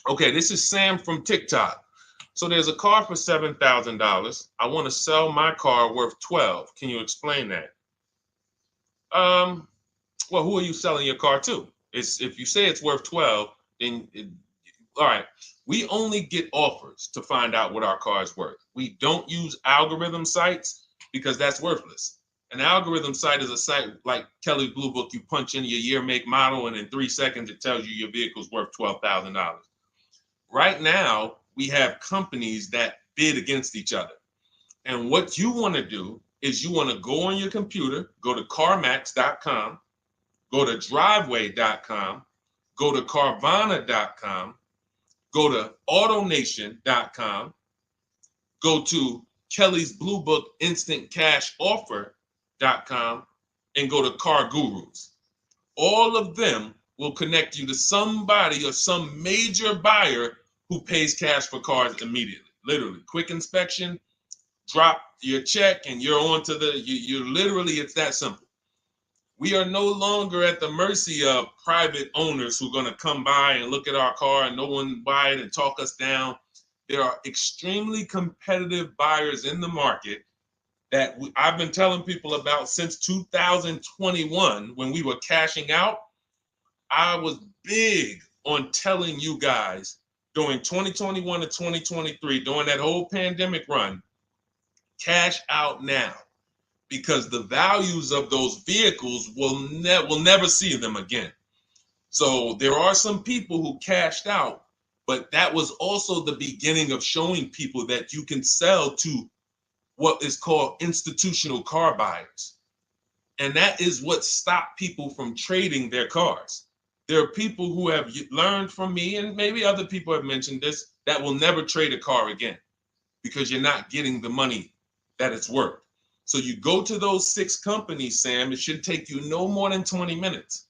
Okay, this is Sam from TikTok. So there's a car for $7,000. I want to sell my car worth 12. Can you explain that? Um, well, who are you selling your car to? It's if you say it's worth 12, then all right. We only get offers to find out what our car is worth. We don't use algorithm sites because that's worthless. An algorithm site is a site like Kelly's Blue Book. You punch in your year, make, model, and in 3 seconds it tells you your vehicle's worth $12,000. Right now, we have companies that bid against each other. And what you want to do is you want to go on your computer, go to CarMax.com, go to Driveway.com, go to Carvana.com, go to AutoNation.com, go to Kelly's Blue Book Instant Cash Offer.com, and go to Car Gurus. All of them will connect you to somebody or some major buyer who pays cash for cars immediately. Literally, quick inspection, drop your check, and you're on to you literally, it's that simple. We are no longer at the mercy of private owners who are going to come by and look at our car and no one buy it and talk us down. There are extremely competitive buyers in the market that I've been telling people about since 2021 when we were cashing out. I was big on telling you guys during 2021 to 2023, during that whole pandemic run, cash out now, because the values of those vehicles will never see them again. So there are some people who cashed out, but that was also the beginning of showing people that you can sell to what is called institutional car buyers. And that is what stopped people from trading their cars. There are people who have learned from me, and maybe other people have mentioned this, that will never trade a car again because you're not getting the money that it's worth. So you go to those 6 companies, Sam, it should take you no more than 20 minutes.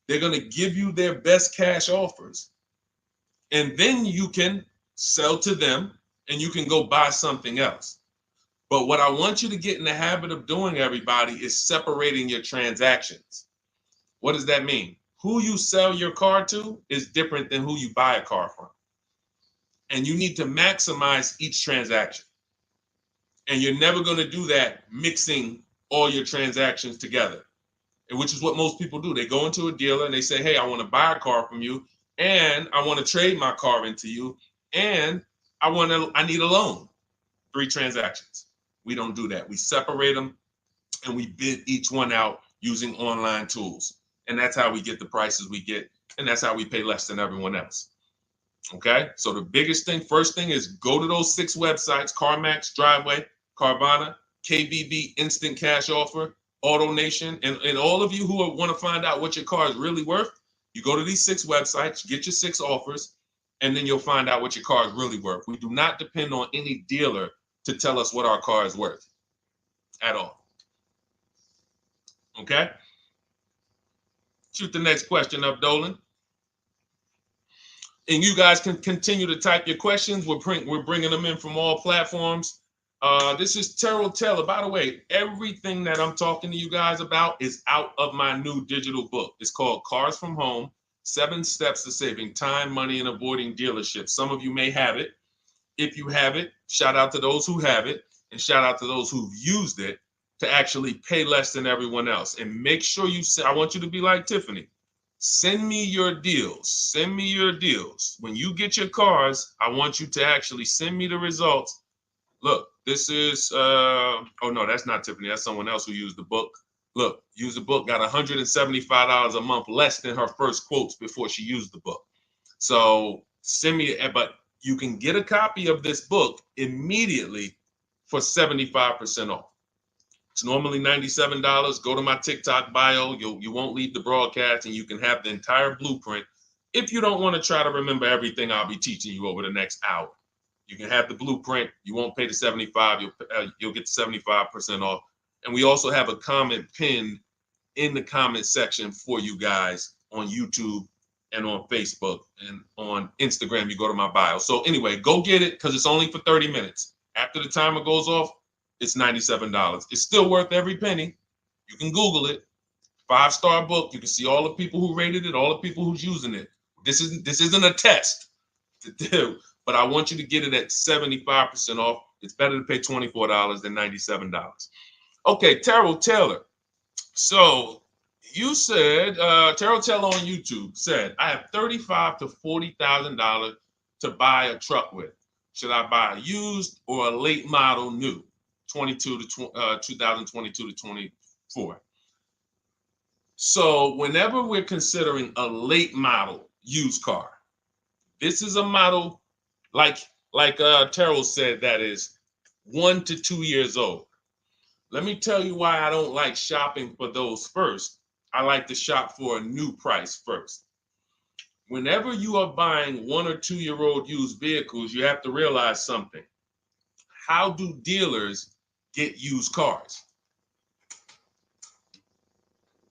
They're going to give you their best cash offers. And then you can sell to them and you can go buy something else. But what I want you to get in the habit of doing, everybody, is separating your transactions. What does that mean? Who you sell your car to is different than who you buy a car from. And you need to maximize each transaction. And you're never going to do that mixing all your transactions together, which is what most people do. They go into a dealer and they say, hey, I want to buy a car from you, and I want to trade my car into you, and I need a loan. 3 transactions. We don't do that. We separate them and we bid each one out using online tools. And that's how we get the prices we get. And that's how we pay less than everyone else. Okay. So the biggest thing, first thing, is go to those 6 websites: CarMax, Driveway, Carvana, KBB, Instant Cash Offer, AutoNation. And all of you who want to find out what your car is really worth, you go to these 6 websites, get your 6 offers, and then you'll find out what your car is really worth. We do not depend on any dealer to tell us what our car is worth at all. Okay? Shoot the next question up, Dolan. And you guys can continue to type your questions. We're bringing them in from all platforms. This is Terrell Taylor. By the way, everything that I'm talking to you guys about is out of my new digital book. It's called Cars from Home: 7 Steps to Saving Time, Money, and Avoiding Dealerships. Some of you may have it. If you have it, shout out to those who have it, and shout out to those who've used it to actually pay less than everyone else. And make sure I want you to be like Tiffany. Send me your deals. Send me your deals. When you get your cars, I want you to actually send me the results. Look, this is, oh no, that's not Tiffany. That's someone else who used the book. Look, used the book, got $175 a month less than her first quotes before she used the book. So send me, but you can get a copy of this book immediately for 75% off. It's normally $97. Go to my TikTok bio. You won't leave the broadcast, and you can have the entire blueprint. If you don't want to try to remember everything I'll be teaching you over the next hour, you can have the blueprint. You won't pay the $75. You'll get the 75% off. And we also have a comment pinned in the comment section for you guys on YouTube and on Facebook, and on Instagram. You go to my bio. So anyway, go get it, because it's only for 30 minutes. After the timer goes off, it's $97. It's still worth every penny. You can Google it. 5-star book. You can see all the people who rated it, all the people who's using it. This isn't a test. to do, but I want you to get it at 75% off. It's better to pay $24 than $97. Okay, Terrell Taylor. So you said, Terrell Taylor on YouTube said, I have $35,000 to $40,000 to buy a truck with. Should I buy a used or a late model new, 2022 to 24? So whenever we're considering a late model used car, this is a model like Terrell said that is 1 to 2 years old. Let me tell you why I don't like shopping for those first. I like to shop for a new price first. Whenever you are buying 1 or 2 year old used vehicles, you have to realize something. How do dealers get used cars?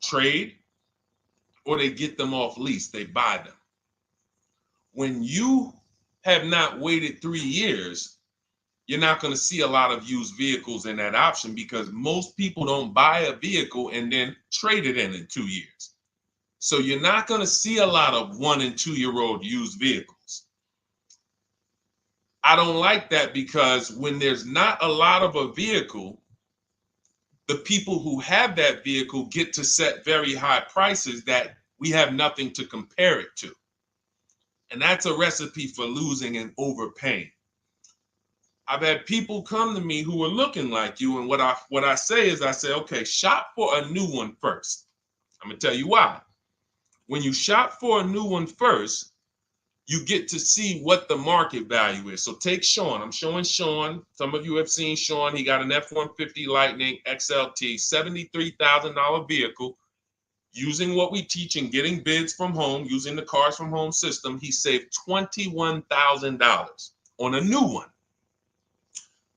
Trade, or they get them off lease, they buy them. When you have not waited 3 years, you're not going to see a lot of used vehicles in that option because most people don't buy a vehicle and then trade it in 2 years. So you're not going to see a lot of 1 and 2 year old used vehicles. I don't like that because when there's not a lot of a vehicle, the people who have that vehicle get to set very high prices that we have nothing to compare it to. And that's a recipe for losing and overpaying. I've had people come to me who are looking like you, and what I say is, I say, okay, shop for a new one first. I'm gonna tell you why. When you shop for a new one first, you get to see what the market value is. So take Sean. I'm showing Sean. Some of you have seen Sean. He got an F-150 Lightning XLT, $73,000 vehicle. Using what we teach and getting bids from home, using the Cars from Home system, he saved $21,000 on a new one.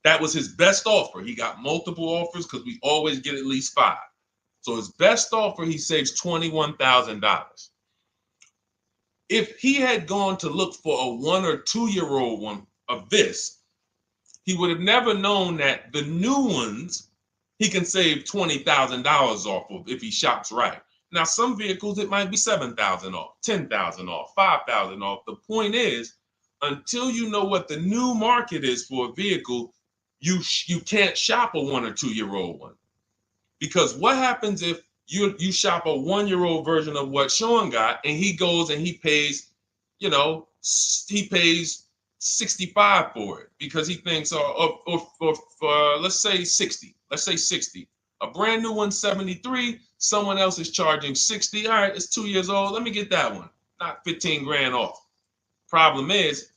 That was his best offer. He got multiple offers because we always get at least 5. So his best offer, he saves $21,000. If he had gone to look for a 1 or 2 year old one of this, he would have never known that the new ones he can save $20,000 off of if he shops right. Now, some vehicles, it might be $7,000 off, $10,000 off, $5,000 off. The point is, until you know what the new market is for a vehicle, you can't shop a 1 or 2 year old one. Because what happens if you shop a 1 year old version of what Sean got and he goes and he pays, he pays 65 for it because he thinks, or let's say 60. Let's say 60. A brand new one, 73. Someone else is charging 60. All right, it's 2 years old. Let me get that one. Not 15 grand off. Problem is,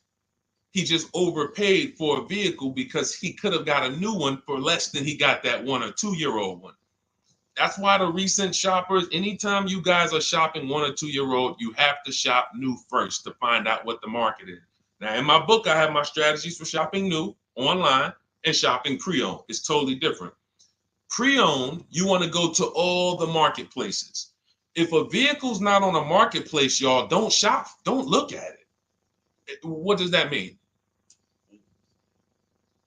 he just overpaid for a vehicle because he could have got a new one for less than he got that 1 or 2 year old one. That's why the recent shoppers, anytime you guys are shopping 1 or 2 year old, you have to shop new first to find out what the market is. Now, in my book, I have my strategies for shopping new online and shopping pre-owned. It's totally different. Pre-owned, you want to go to all the marketplaces. If a vehicle's not on a marketplace, y'all, don't shop. Don't look at it. What does that mean?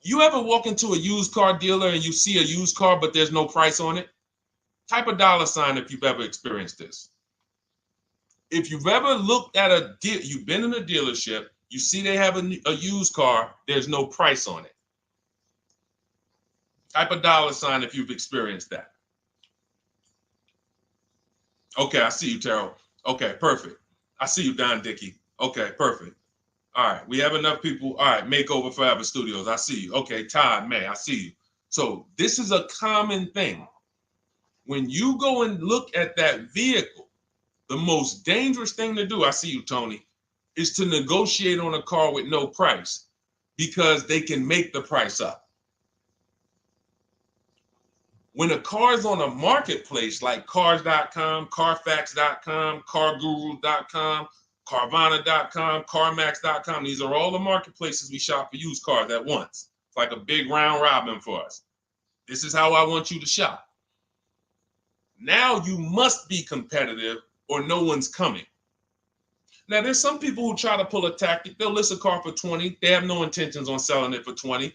You ever walk into a used car dealer and you see a used car, but there's no price on it? Type a $ if you've ever experienced this. If you've ever looked at a deal, you've been in a dealership, you see they have a used car, there's no price on it. Type a $ if you've experienced that. Okay, I see you, Terrell. Okay, perfect. I see you, Don Dickey. Okay, perfect. All right, we have enough people. All right, Makeover Forever Studios. I see you. Okay, Todd May, I see you. So this is a common thing. When you go and look at that vehicle, the most dangerous thing to do, I see you, Tony, is to negotiate on a car with no price because they can make the price up. When a car is on a marketplace like cars.com, carfax.com, carguru.com, carvana.com, carmax.com, these are all the marketplaces we shop for used cars at once. It's like a big round robin for us. This is how I want you to shop. Now you must be competitive or no one's coming. Now there's some people who try to pull a tactic. They'll list a car for 20. They have no intentions on selling it for 20.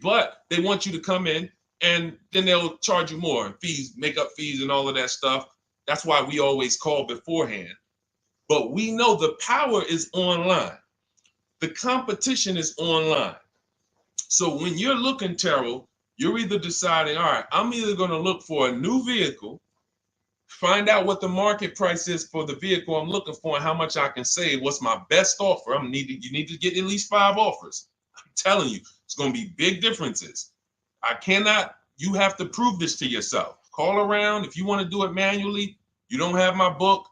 But they want you to come in and then they'll charge you more, fees, makeup fees and all of that stuff. That's why we always call beforehand. But we know the power is online. The competition is online. So when you're looking, Terrell, you're either deciding, all right, I'm either going to look for a new vehicle, find out what the market price is for the vehicle I'm looking for and how much I can save. What's my best offer? You need to get at least 5 offers. I'm telling you, it's going to be big differences. You have to prove this to yourself. Call around. If you want to do it manually, you don't have my book,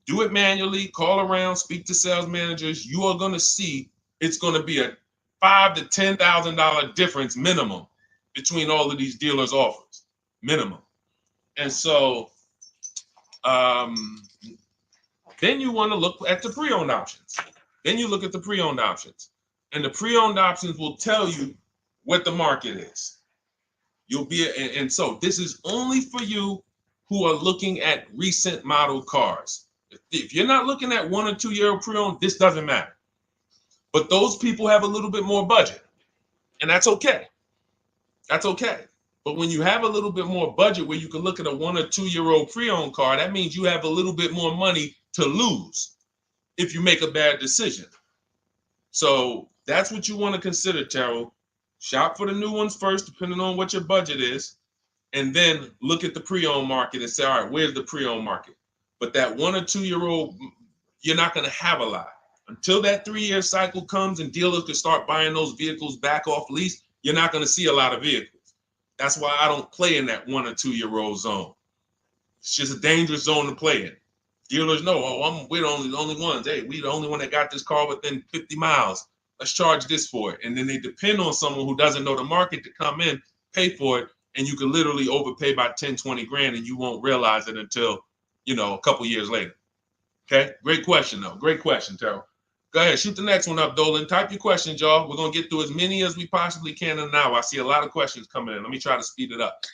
do it manually, call around, speak to sales managers. You are going to see it's going to be a $5,000 to $10,000 difference minimum between all of these dealers' offers, minimum. And so then you want to look at the pre-owned options. Then you look at the pre-owned options. And the pre-owned options will tell you what the market is. And so this is only for you who are looking at recent model cars. If you're not looking at 1 or 2 year old pre-owned, this doesn't matter. But those people have a little bit more budget, and that's okay. That's okay. But when you have a little bit more budget where you can look at a 1 or 2 year old pre-owned car, that means you have a little bit more money to lose if you make a bad decision. So that's what you want to consider, Terrell. Shop for the new ones first, depending on what your budget is, and then look at the pre-owned market and say, all right, where's the pre-owned market? But that 1 or 2 year old, you're not going to have a lot. Until that 3 year cycle comes and dealers can start buying those vehicles back off lease, you're not going to see a lot of vehicles. That's why I don't play in that 1 or 2 year old zone. It's just a dangerous zone to play in. Dealers know, we're the only ones. Hey, we the only one that got this car within 50 miles. Let's charge this for it. And then they depend on someone who doesn't know the market to come in, pay for it, and you can literally overpay by 10, 20 grand and you won't realize it until, a couple years later. Okay, great question though. Great question, Terrell. Go ahead, shoot the next one up, Dolan. Type your questions, y'all. We're going to get through as many as we possibly can in an hour. I see a lot of questions coming in. Let me try to speed it up.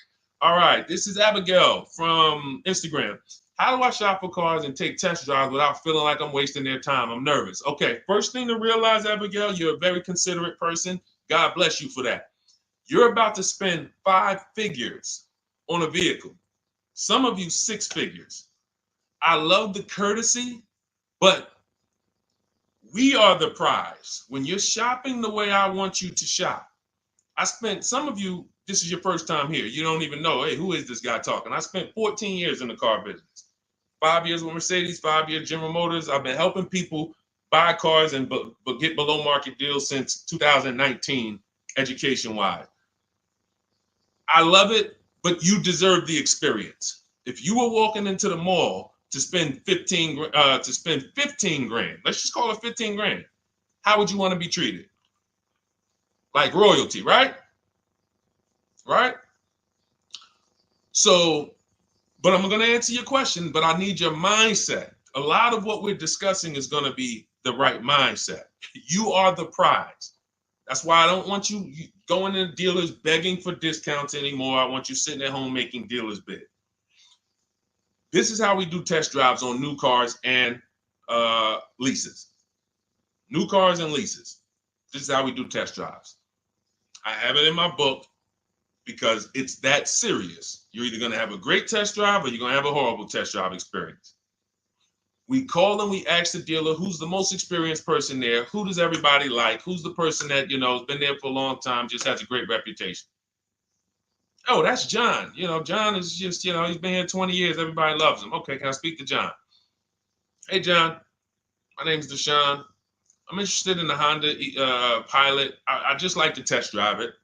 All right, this is Abigail from Instagram. How do I shop for cars and take test drives without feeling like I'm wasting their time? I'm nervous. Okay, first thing to realize, Abigail, you're a very considerate person. God bless you for that. You're about to spend 5 figures on a vehicle. Some of you 6 figures. I love the courtesy, but we are the prize. When you're shopping the way I want you to shop, some of you, this is your first time here. You don't even know, hey, who is this guy talking? I spent 14 years in the car business. 5 years with Mercedes, 5 years General Motors. I've been helping people buy cars and get below market deals since 2019, education-wise. I love it, but you deserve the experience. If you were walking into the mall to spend 15 grand, let's just call it 15 grand. How would you want to be treated? Like royalty, right? Right? So, but I'm going to answer your question, but I need your mindset. A lot of what we're discussing is going to be the right mindset. You are the prize. That's why I don't want you going to dealers begging for discounts anymore. I want you sitting at home making dealers bid. This is how we do test drives on new cars and leases. New cars and leases. This is how we do test drives. I have it in my book because it's that serious. You're either going to have a great test drive or you're going to have a horrible test drive experience. We call and we ask the dealer, who's the most experienced person there? Who does everybody like? Who's the person that, has been there for a long time, just has a great reputation? Oh, that's John. John is just, he's been here 20 years. Everybody loves him. Okay, can I speak to John? Hey, John, my name's Deshone. I'm interested in the Honda Pilot. I just like to test drive it.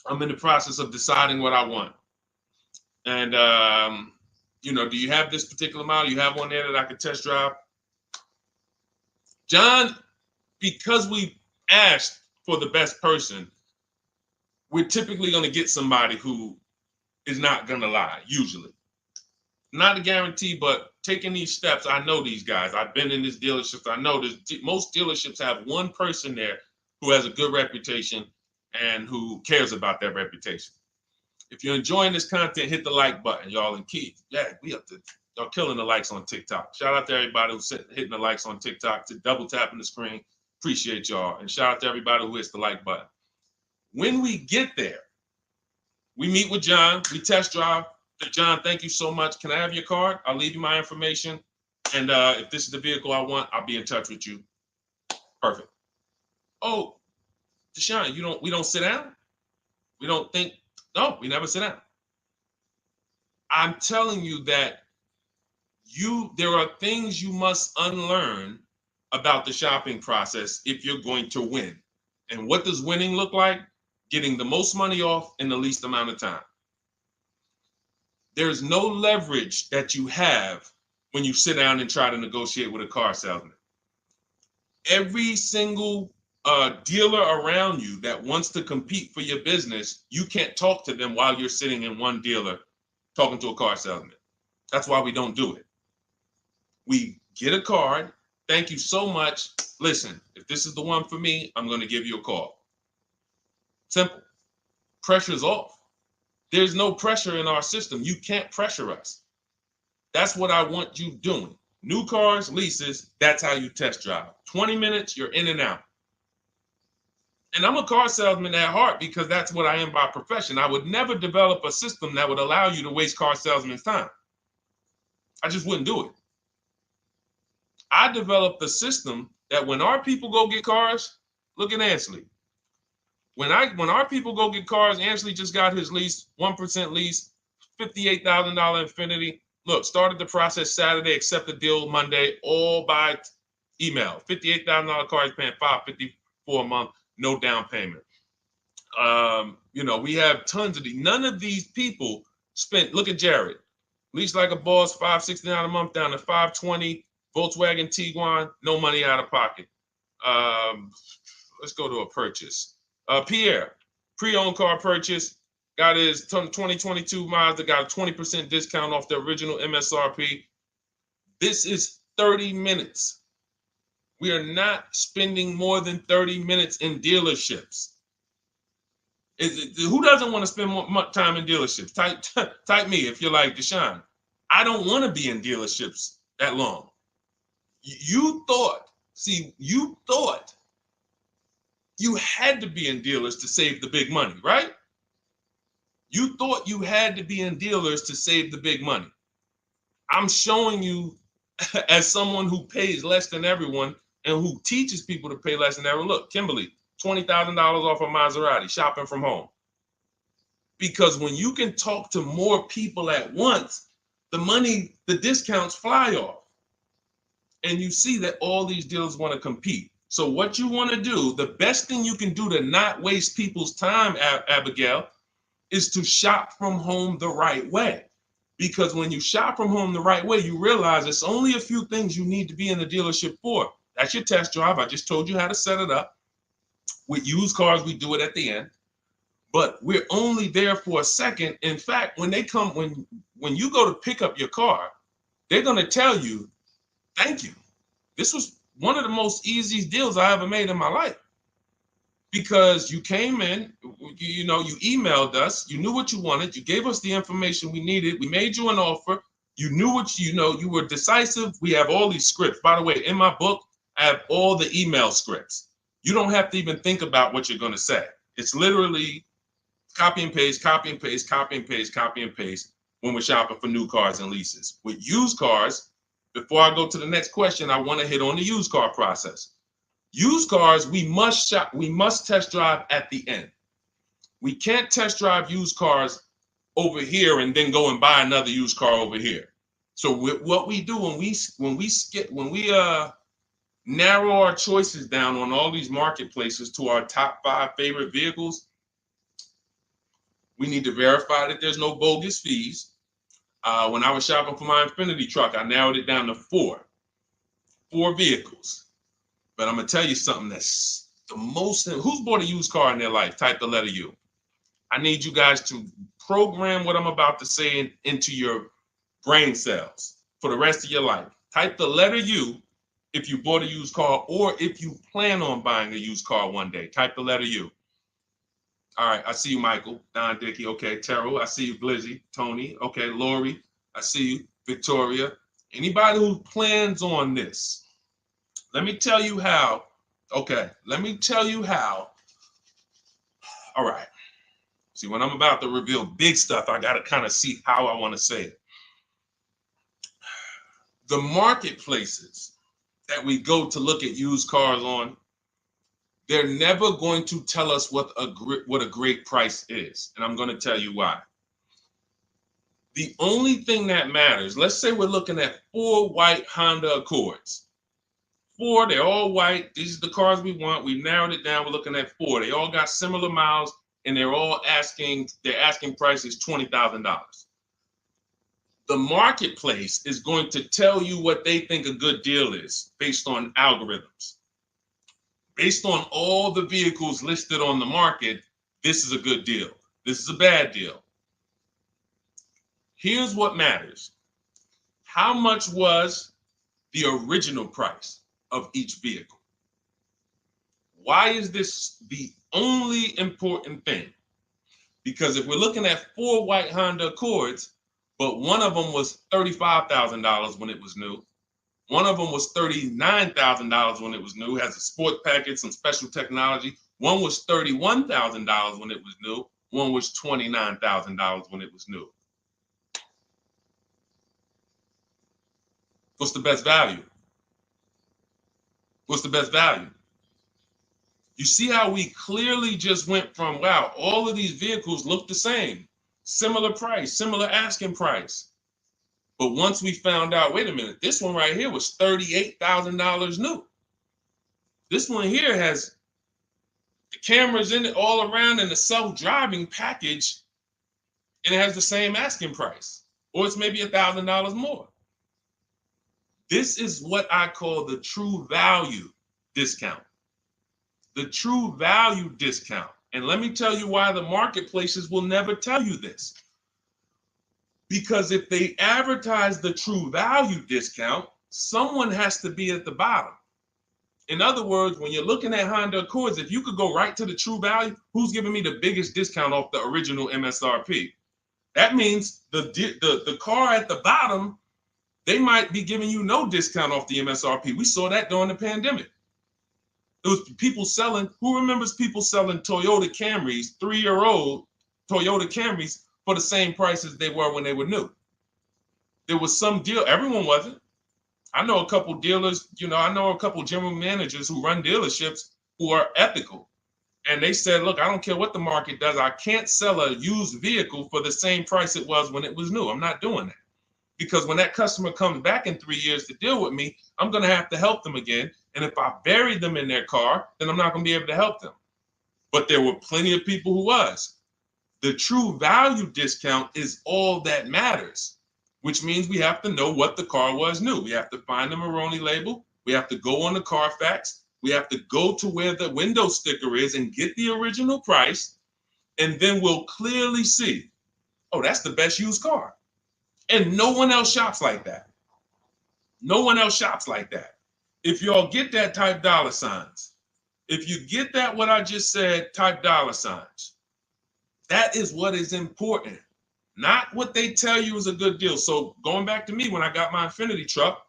I'm in the process of deciding what I want. And, do you have this particular model? You have one there that I could test drive? John, because we asked for the best person, we're typically going to get somebody who is not going to lie, usually. Not a guarantee, but taking these steps, I know these guys. I've been in this dealership. I know most dealerships have one person there who has a good reputation and who cares about that reputation. If you're enjoying this content, hit the like button, y'all. And Keith, y'all killing the likes on TikTok. Shout out to everybody who's hitting the likes on TikTok, to double tapping the screen. Appreciate y'all. And shout out to everybody who hits the like button. When we get there, we meet with John. We test drive. John, thank you so much. Can I have your card? I'll leave you my information. And if this is the vehicle I want, I'll be in touch with you. Perfect. Oh, Deshone, we don't sit down? We don't think, no, we never sit down. I'm telling you that there are things you must unlearn about the shopping process if you're going to win. And what does winning look like? Getting the most money off in the least amount of time. There's no leverage that you have when you sit down and try to negotiate with a car salesman. Every single dealer around you that wants to compete for your business, you can't talk to them while you're sitting in one dealer talking to a car salesman. That's why we don't do it. We get a card. Thank you so much. Listen, if this is the one for me, I'm going to give you a call. Simple. Pressure's off. There's no pressure in our system. You can't pressure us. That's what I want you doing. New cars, leases, that's how you test drive. 20 minutes, you're in and out. And I'm a car salesman at heart because that's what I am by profession. I would never develop a system that would allow you to waste car salesmen's time. I just wouldn't do it. I developed a system that when our people go get cars, look at Ansley. When our people go get cars, Ansley just got his lease, 1% lease, $58,000 Infiniti. Look, started the process Saturday, accept the deal Monday, all by email. $58,000 car, he's paying $554 a month, no down payment. We have tons of these. None of these people spent, look at Jared, lease like a boss, $569 a month down to $520, Volkswagen Tiguan, no money out of pocket. Let's go to a purchase. Pierre, pre-owned car purchase, got his 2022 Mazda, got a 20% discount off the original MSRP. This is 30 minutes. We are not spending more than 30 minutes in dealerships. Who doesn't want to spend more time in dealerships? Type me if you're like Deshone. I don't want to be in dealerships that long. You thought you had to be in dealers to save the big money, right? You thought you had to be in dealers to save the big money. I'm showing you as someone who pays less than everyone and who teaches people to pay less than everyone. Look, Kimberly, $20,000 off a Maserati, shopping from home. Because when you can talk to more people at once, the discounts fly off. And you see that all these dealers want to compete. So what you want to do, the best thing you can do to not waste people's time, Abigail, is to shop from home the right way. Because when you shop from home the right way, you realize it's only a few things you need to be in the dealership for. That's your test drive. I just told you how to set it up. With used cars, we do it at the end. But we're only there for a second. In fact, when you go to pick up your car, they're going to tell you, thank you. This was one of the most easiest deals I ever made in my life. Because you came in, you emailed us, you knew what you wanted, you gave us the information we needed, we made you an offer, you knew what you were decisive. We have all these scripts. By the way, in my book, I have all the email scripts. You don't have to even think about what you're going to say. It's literally copy and paste, copy and paste, copy and paste, copy and paste when we're shopping for new cars and leases. With used cars, before I go to the next question, I want to hit on the used car process. Used cars, we must test drive at the end. We can't test drive used cars over here and then go and buy another used car over here. So what we do when we narrow our choices down on all these marketplaces to our top 5 favorite vehicles, we need to verify that there's no bogus fees. When I was shopping for my Infiniti truck, I narrowed it down to 4 vehicles. But I'm going to tell you something that's the most, who's bought a used car in their life? Type the letter U. I need you guys to program what I'm about to say into your brain cells for the rest of your life. Type the letter U if you bought a used car or if you plan on buying a used car one day. Type the letter U. All right, I see you, Michael. Don Dickey, okay. Terrell, I see you. Blizzy, Tony, okay. Lori, I see you. Victoria. Anybody who plans on this, let me tell you how. Okay, let me tell you how. All right. See, when I'm about to reveal big stuff, I got to kind of see how I want to say it. The marketplaces that we go to look at used cars on, They're never going to tell us what a great price is. And I'm going to tell you why. The only thing that matters, let's say we're looking at 4 white Honda Accords. 4, they're all white. These are the cars we want. We've narrowed it down. We're looking at 4. They all got similar miles, and they're asking price is $20,000. The marketplace is going to tell you what they think a good deal is based on algorithms. Based on all the vehicles listed on the market, this is a good deal. This is a bad deal. Here's what matters. How much was the original price of each vehicle? Why is this the only important thing? Because if we're looking at 4 white Honda Accords, but one of them was $35,000 when it was new, one of them was $39,000 when it was new, has a sport package, some special technology. One was $31,000 when it was new, one was $29,000 when it was new. What's the best value? What's the best value? You see how we clearly just went from, wow, all of these vehicles look the same, similar price, similar asking price. But once we found out, wait a minute, this one right here was $38,000 new. This one here has the cameras in it all around and the self-driving package, and it has the same asking price, or it's maybe $1,000 more. This is what I call the true value discount. The true value discount. And let me tell you why the marketplaces will never tell you this. Because if they advertise the true value discount, someone has to be at the bottom. In other words, when you're looking at Honda Accords, if you could go right to the true value, who's giving me the biggest discount off the original MSRP? That means the car at the bottom, they might be giving you no discount off the MSRP. We saw that during the pandemic. It was people selling, who remembers people selling Toyota Camrys, 3-year-old Toyota Camrys for the same price as they were when they were new? There was some deal, everyone wasn't. I know a couple dealers, I know a couple general managers who run dealerships who are ethical. And they said, look, I don't care what the market does. I can't sell a used vehicle for the same price it was when it was new. I'm not doing that. Because when that customer comes back in 3 years to deal with me, I'm going to have to help them again. And if I bury them in their car, then I'm not going to be able to help them. But there were plenty of people who was. The true value discount is all that matters, which means we have to know what the car was new. We have to find the Maroni label. We have to go on the Carfax. We have to go to where the window sticker is and get the original price. And then we'll clearly see, oh, that's the best used car. And no one else shops like that. No one else shops like that. If y'all get that, type dollar signs. If you get that, what I just said, type dollar signs. That is what is important, not what they tell you is a good deal. So going back to me, when I got my Infiniti truck,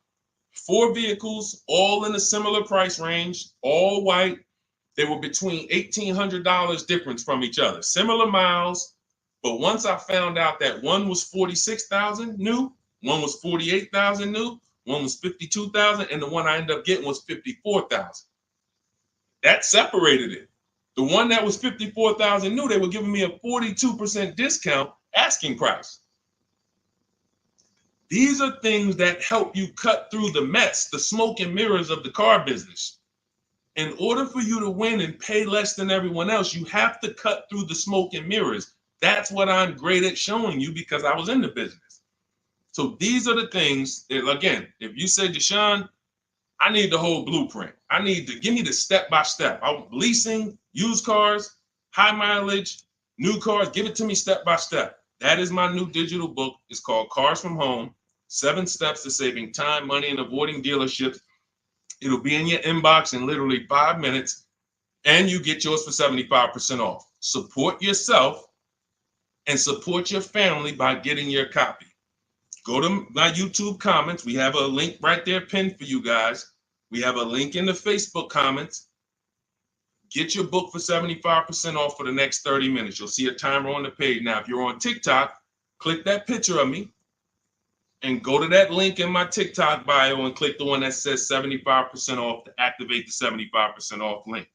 4 vehicles, all in a similar price range, all white. They were between $1,800 difference from each other, similar miles. But once I found out that one was 46,000 new, one was 48,000 new, one was 52,000, and the one I ended up getting was 54,000. That separated it. The one that was 54,000 new, they were giving me a 42% discount asking price. These are things that help you cut through the mess, the smoke and mirrors of the car business. In order for you to win and pay less than everyone else, you have to cut through the smoke and mirrors. That's what I'm great at showing you because I was in the business. So these are the things that, again, if you say, Deshone, I need the whole blueprint. I need to give me the step-by-step. I'm leasing, used cars, high mileage, new cars. Give it to me step-by-step. That is my new digital book. It's called Cars from Home, 7 Steps to Saving Time, Money, and Avoiding Dealerships. It'll be in your inbox in literally 5 minutes, and you get yours for 75% off. Support yourself and support your family by getting your copy. Go to my YouTube comments. We have a link right there pinned for you guys. We have a link in the Facebook comments. Get your book for 75% off for the next 30 minutes. You'll see a timer on the page. Now, if you're on TikTok, click that picture of me and go to that link in my TikTok bio and click the one that says 75% off to activate the 75% off link.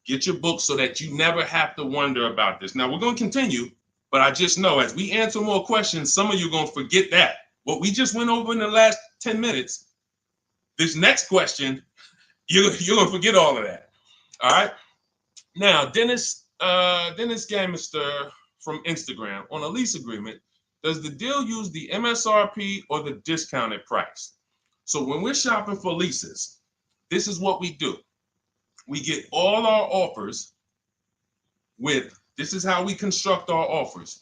Get your book so that you never have to wonder about this. Now, we're going to continue, but I just know as we answer more questions, some of you are going to forget that. What we just went over in the last 10 minutes, this next question, you're going to forget all of that. All right? Now, Dennis Gamister from Instagram, on a lease agreement, does the deal use the MSRP or the discounted price? So when we're shopping for leases, this is what we do. We get all our offers this is how we construct our offers.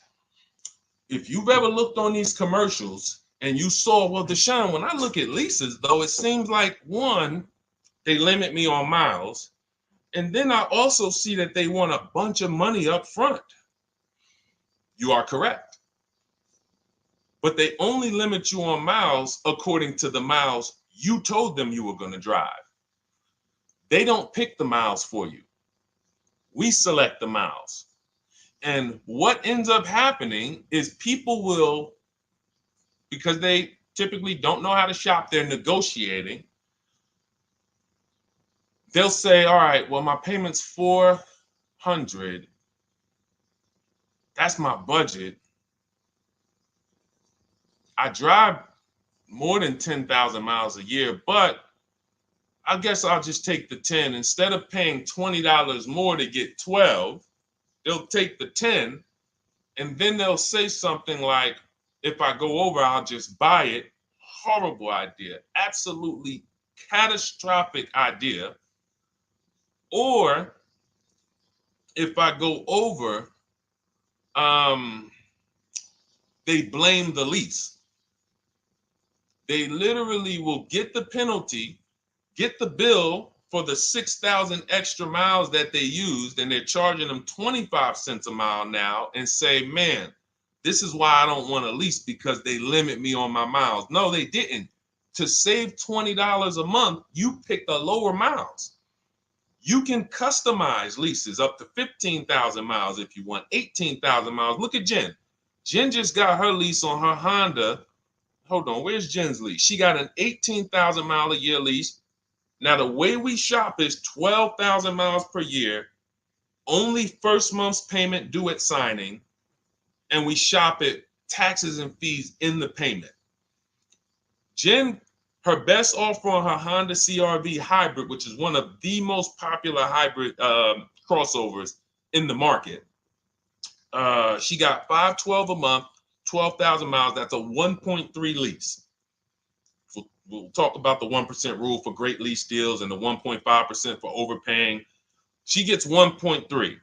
If you've ever looked on these commercials and you saw, well, Deshone, when I look at leases, though, it seems like, one, they limit me on miles. And then I also see that they want a bunch of money up front. You are correct. But they only limit you on miles according to the miles you told them you were going to drive. They don't pick the miles for you. We select the miles. And what ends up happening is people will, because they typically don't know how to shop, they're negotiating. They'll say, all right, well, my payment's $400. That's my budget. I drive more than 10,000 miles a year, but I guess I'll just take the 10. Instead of paying $20 more to get 12, they'll take the 10, and then they'll say something like, if I go over, I'll just buy it. Horrible idea. Absolutely catastrophic idea. Or if I go over, they blame the lease. They literally will get the penalty, get the bill for the 6,000 extra miles that they used, and they're charging them 25 cents a mile now, and say, man, this is why I don't want to lease, because they limit me on my miles. No, they didn't. To save $20 a month, you pick the lower miles. You can customize leases up to 15,000 miles if you want, 18,000 miles. Look at Jen. Jen just got her lease on her Honda. Hold on, where's Jen's lease? She got an 18,000 mile a year lease. Now, the way we shop is 12,000 miles per year, only first month's payment due at signing, and we shop it taxes and fees in the payment. Jen, her best offer on her Honda CR-V hybrid, which is one of the most popular hybrid crossovers in the market, she got $512 a month, 12,000 miles. That's a 1.3 lease. We'll talk about the 1% rule for great lease deals and the 1.5% for overpaying. She gets 1.3.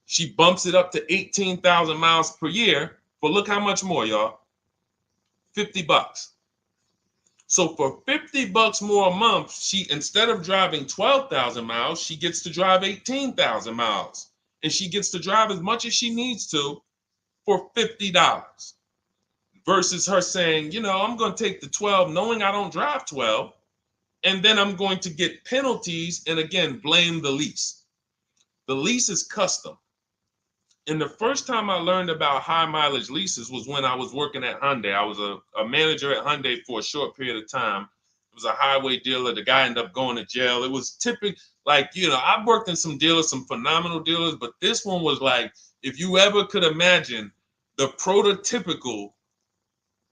She bumps it up to 18,000 miles per year. But look how much more, y'all. $50. So for $50 more a month, she, instead of driving 12,000 miles, she gets to drive 18,000 miles. And she gets to drive as much as she needs to for $50. Versus her saying, you know, I'm going to take the 12 knowing I don't drive 12, and then I'm going to get penalties and, again, blame the lease. The lease is custom. And the first time I learned about high mileage leases was when I was working at Hyundai. I was a manager at Hyundai for a short period of time. It was a highway dealer. The guy ended up going to jail. It was typical, like, you know, I've worked in some dealers, some phenomenal dealers, but this one was like, if you ever could imagine the prototypical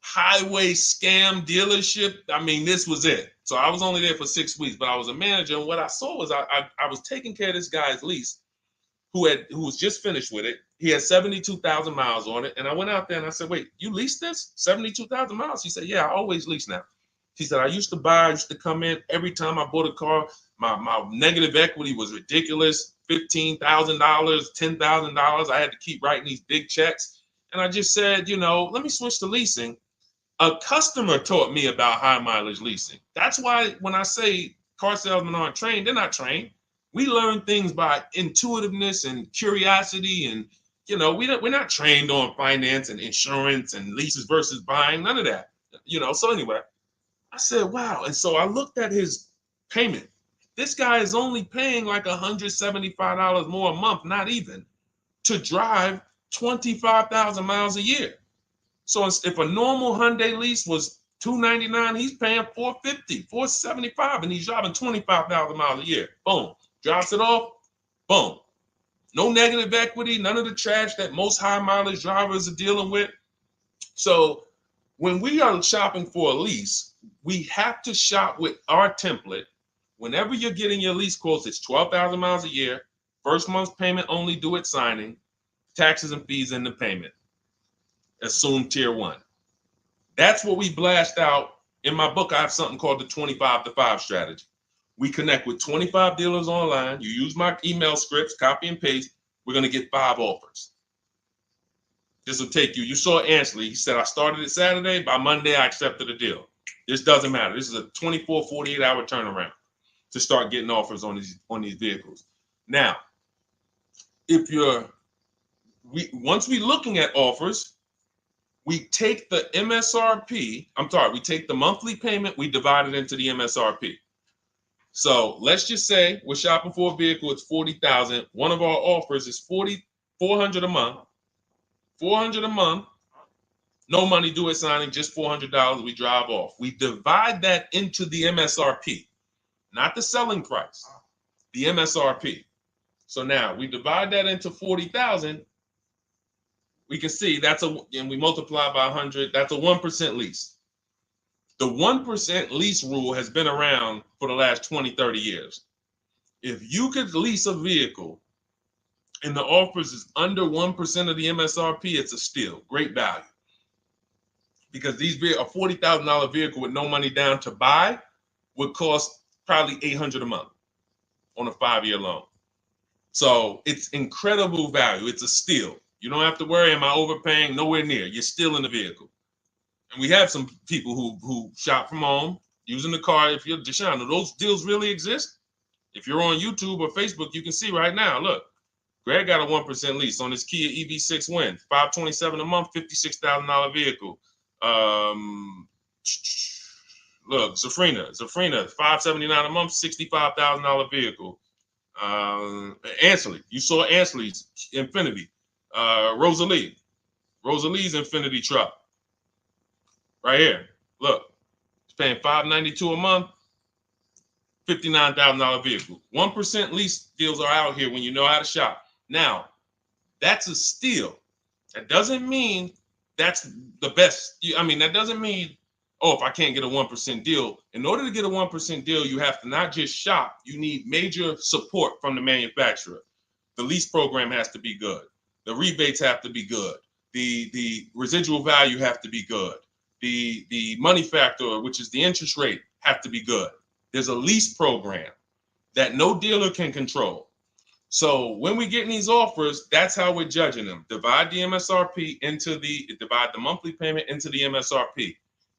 highway scam dealership, I mean, this was it. So I was only there for 6 weeks, but I was a manager, and what I saw was I was taking care of this guy's lease who was just finished with it. He had 72,000 miles on it, and I went out there and I said, wait, you leased this? 72,000 miles? He said, yeah, I always lease now. He said, I used to come in every time I bought a car, my negative equity was ridiculous, $15,000, $10,000. I had to keep writing these big checks. And I just said, you know, let me switch to leasing. A customer taught me about high mileage leasing. That's why when I say car salesmen aren't trained, they're not trained. We learn things by intuitiveness and curiosity, and you know, we're not trained on finance and insurance and leases versus buying, none of that. You know, so anyway, I said, wow. And so I looked at his payment. This guy is only paying like $175 more a month, not even, to drive 25,000 miles a year. So if a normal Hyundai lease was $299, he's paying $450, $475, and he's driving 25,000 miles a year. Boom, drops it off, Boom. No negative equity, none of the trash that most high mileage drivers are dealing with. So when we are shopping for a lease, we have to shop with our template. Whenever you're getting your lease quotes, it's 12,000 miles a year, first month's payment only due at signing, taxes and fees in the payment. Assume tier 1. That's what we blast out. In my book, I have something called the 25 to 5 strategy. We connect with 25 dealers online. You use my email scripts, copy and paste. We're going to get 5 offers. This will take you. You saw Ansley. He said, I started it Saturday. By Monday, I accepted a deal. This doesn't matter. This is a 24, 48-hour turnaround to start getting offers on these vehicles. Now, once we're looking at offers, we take the MSRP. We take the monthly payment. We divide it into the MSRP. So let's just say we're shopping for a vehicle. It's $40,000. One of our offers is $400 a month. $400 a month. No money due at signing, just $400. We drive off. We divide that into the MSRP, not the selling price, the MSRP. So now we divide that into 40,000. We can see and we multiply by 100. That's a 1% lease. The 1% lease rule has been around for the last 20, 30 years. If you could lease a vehicle and the offers is under 1% of the MSRP, it's a steal. Great value. Because a $40,000 vehicle with no money down to buy would cost probably $800 a month on a 5-year loan. So it's incredible value. It's a steal. You don't have to worry, am I overpaying? Nowhere near. You're still in the vehicle. And we have some people who shop from home using the car. If you're Deshone, do those deals really exist? If you're on YouTube or Facebook, you can see right now, look, Greg got a 1% lease on his Kia EV6 Win, $527 a month, $56,000 vehicle. Look, Zafrina, $579 a month, $65,000 vehicle. Ansley, you saw Ansley's Infinity. Rosalie's Infinity truck. Right here. Look, it's paying $592 a month, $59,000 vehicle. 1% lease deals are out here when you know how to shop. Now, that's a steal. That doesn't mean that's the best. That doesn't mean, if I can't get a 1% deal. In order to get a 1% deal, you have to not just shop. You need major support from the manufacturer. The lease program has to be good. The rebates have to be good. The residual value have to be good. The money factor, which is the interest rate, have to be good. There's a lease program that no dealer can control. So when we get these offers, that's how we're judging them. Divide the monthly payment into the MSRP.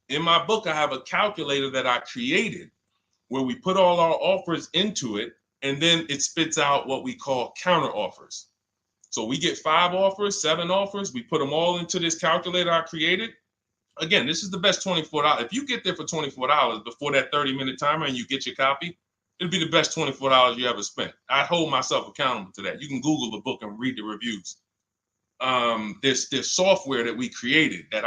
In my book, I have a calculator that I created where we put all our offers into it, and then it spits out what we call counter offers. So we get 5 offers, 7 offers. We put them all into this calculator I created. Again, this is the best $24. If you get there for $24 before that 30-minute timer and you get your copy, it'll be the best $24 you ever spent. I hold myself accountable to that. You can Google the book and read the reviews. There's software that we created that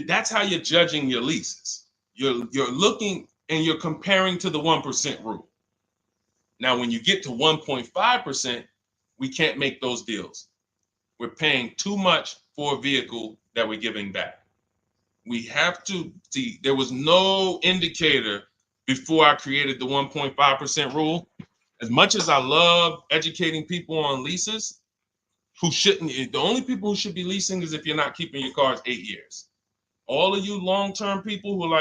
that's how you're judging your leases. You're looking and you're comparing to the 1% rule. Now, when you get to 1.5%, we can't make those deals. We're paying too much for a vehicle that we're giving back. We have to see, there was no indicator before I created the 1.5% rule. As much as I love educating people on leases, the only people who should be leasing is if you're not keeping your cars 8 years. All of you long-term people who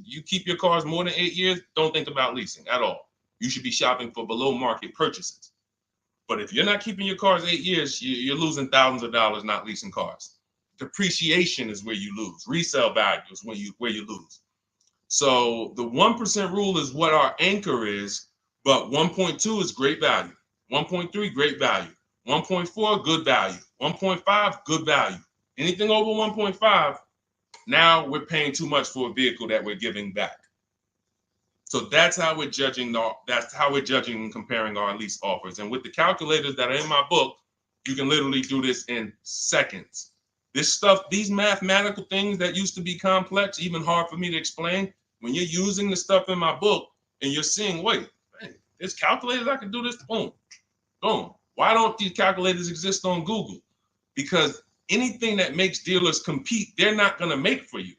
you keep your cars more than 8 years, don't think about leasing at all. You should be shopping for below market purchases. But if you're not keeping your cars 8 years, you're losing thousands of dollars not leasing cars. Depreciation is where you lose. Resale value is where you lose. So the 1% rule is what our anchor is, but 1.2 is great value. 1.3, great value. 1.4, good value. 1.5, good value. Anything over 1.5, now we're paying too much for a vehicle that we're giving back. So that's how we're judging. That's how we're judging and comparing our lease offers. And with the calculators that are in my book, you can literally do this in seconds. This stuff, these mathematical things that used to be complex, even hard for me to explain, when you're using the stuff in my book and you're seeing, wait, There's calculators I can do this. Boom, boom. Why don't these calculators exist on Google? Because anything that makes dealers compete, they're not going to make for you.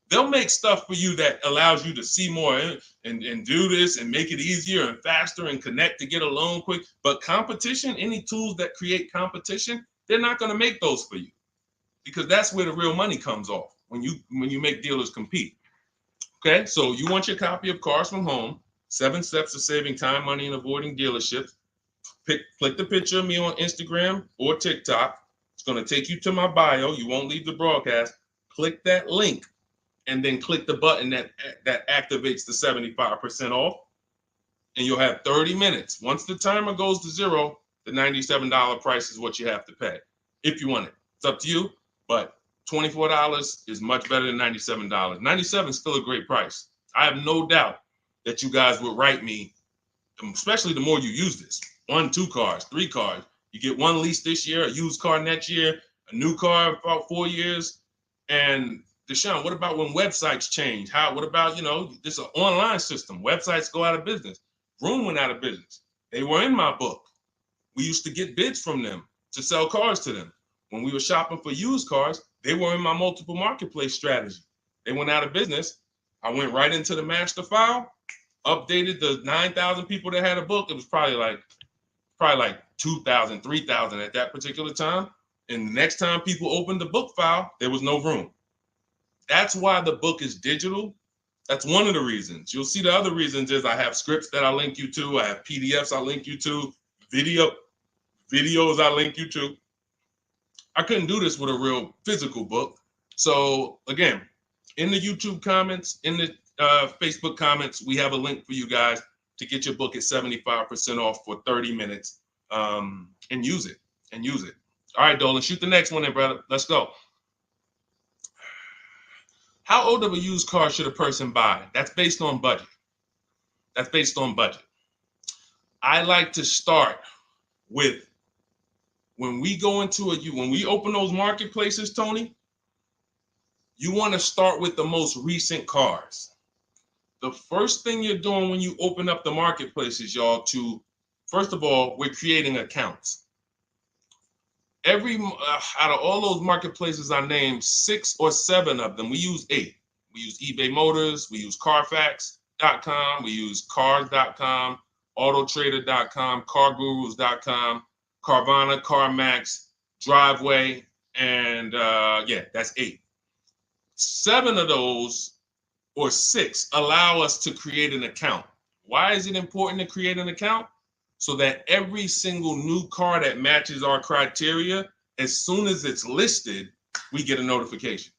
They'll make stuff for you that allows you to see more and do this and make it easier and faster and connect to get a loan quick. But competition, any tools that create competition, they're not going to make those for you, because that's where the real money comes off when you make dealers compete. Okay, so you want your copy of Cars from Home, 7 Steps of Saving Time, Money, and Avoiding Dealerships. Click the picture of me on Instagram or TikTok. It's going to take you to my bio. You won't leave the broadcast. Click that link, and then click the button that activates the 75% off, and you'll have 30 minutes. Once the timer goes to 0, the $97 price is what you have to pay if you want it. It's up to you, but $24 is much better than $97. $97 is still a great price. I have no doubt that you guys would write me, especially the more you use this. 1, 2 cars, 3 cars. You get 1 lease this year, a used car next year, a new car in about 4 years, and Deshone, what about when websites change? What about, this is an online system. Websites go out of business. Vroom went out of business. They were in my book. We used to get bids from them to sell cars to them. When we were shopping for used cars, they were in my multiple marketplace strategy. They went out of business. I went right into the master file, updated the 9,000 people that had a book. It was probably like 2,000, 3,000 at that particular time. And the next time people opened the book file, there was no room. That's why the book is digital. That's one of the reasons. You'll see the other reasons is I have scripts that I link you to. I have PDFs I link you to. Videos I link you to. I couldn't do this with a real physical book. So again, in the YouTube comments, in the Facebook comments, we have a link for you guys to get your book at 75% off for 30 minutes and use it. All right, Dolan, shoot the next one in, brother. Let's go. How old of a used car should a person buy? That's based on budget. I like to start with, when we open those marketplaces, Tony, you want to start with the most recent cars. The first thing you're doing when you open up the marketplaces, y'all, first of all, we're creating accounts. Out of all those marketplaces I named, 6 or 7 of them, we use 8. We use eBay Motors, we use Carfax.com, we use Cars.com, Autotrader.com, CarGurus.com, Carvana, CarMax, Driveway, and that's 8. 7 of those, or 6, allow us to create an account. Why is it important to create an account? So that every single new car that matches our criteria, as soon as it's listed, we get a notification.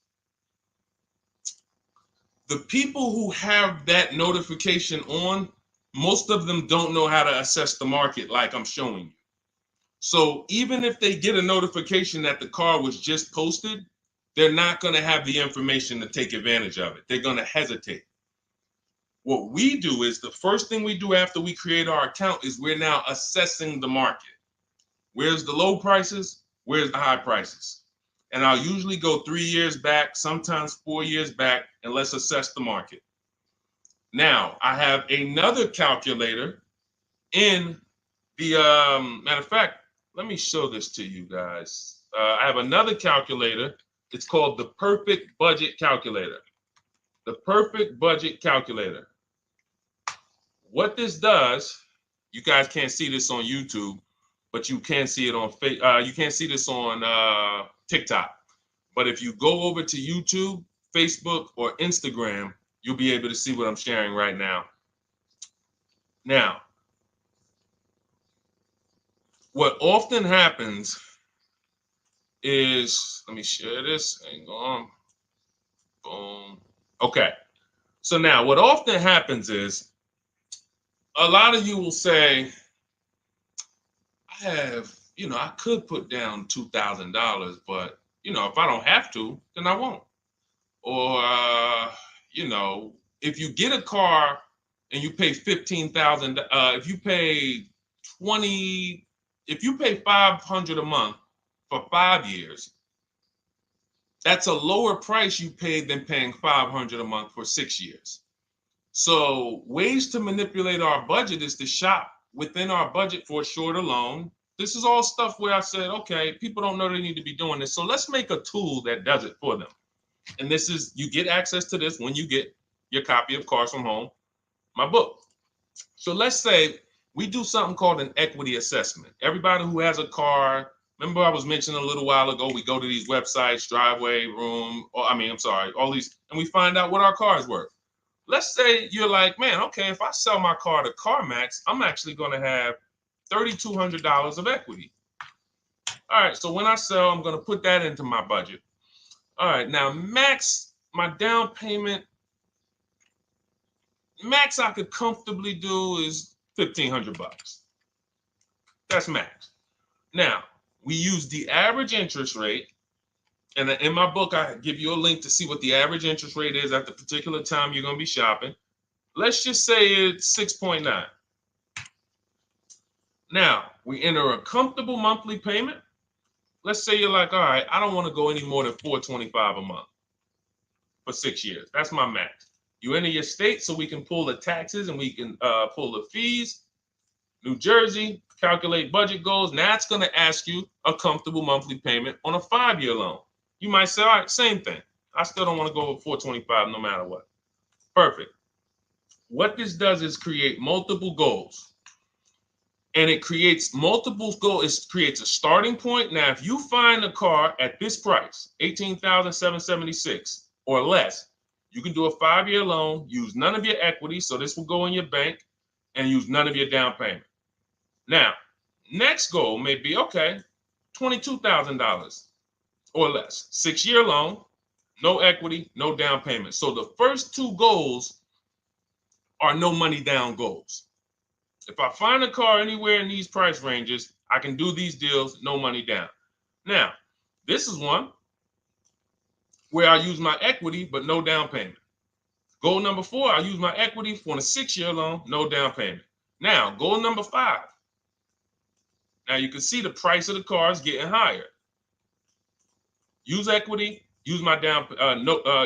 The people who have that notification on, most of them don't know how to assess the market like I'm showing you. So even if they get a notification that the car was just posted, they're not going to have the information to take advantage of it. They're going to hesitate. What we do is, the first thing we do after we create our account is we're now assessing the market. Where's the low prices? Where's the high prices? And I'll usually go 3 years back, sometimes 4 years back, and let's assess the market. Now, I have another calculator in the, matter of fact, let me show this to you guys. I have another calculator. It's called the Perfect Budget Calculator. The Perfect Budget Calculator. What this does, you guys can't see this on YouTube, but you can see it on you can't see this on TikTok. But if you go over to YouTube, Facebook, or Instagram, you'll be able to see what I'm sharing right now. Now, what often happens is, let me share this. Hang on. Boom. Okay. So now what often happens is, a lot of you will say, I could put down $2,000, but, if I don't have to, then I won't. Or, if you get a car and you pay $15,000, if you pay $500 a month for 5 years, that's a lower price you paid than paying $500 a month for 6 years. So ways to manipulate our budget is to shop within our budget for a shorter loan. This is all stuff where I said, okay, people don't know they need to be doing this. So let's make a tool that does it for them. And this is, you get access to this when you get your copy of Cars from Home, my book. So let's say we do something called an equity assessment. Everybody who has a car, remember I was mentioning a little while ago, we go to these websites, Driveway, Room, or all these, and we find out what our car is worth. Let's say you're like, man, okay, if I sell my car to CarMax, I'm actually going to have $3,200 of equity. All right, so when I sell, I'm going to put that into my budget. All right, now max, my down payment, max I could comfortably do is $1,500. That's max. Now, we use the average interest rate, and in my book, I give you a link to see what the average interest rate is at the particular time you're going to be shopping. Let's just say it's 6.9. Now, we enter a comfortable monthly payment. Let's say you're like, all right, I don't want to go any more than $425 a month for 6 years. That's my max. You enter your state so we can pull the taxes and we can pull the fees. New Jersey, calculate budget goals. Now it's going to ask you a comfortable monthly payment on a 5-year loan. You might say, all right, same thing. I still don't want to go over 425 no matter what. Perfect. What this does is create multiple goals. And it creates multiple goals. It creates a starting point. Now, if you find a car at this price, $18,776 or less, you can do a 5-year loan, use none of your equity, so this will go in your bank, and use none of your down payment. Now, next goal may be, okay, $22,000 or less. 6-year loan, no equity, no down payment. So the first two goals are no money down goals. If I find a car anywhere in these price ranges, I can do these deals, no money down. Now, this is one where I use my equity, but no down payment. Goal number 4, I use my equity for a 6-year loan, no down payment. Now, goal number 5. Now you can see the price of the car is getting higher. Use equity, use my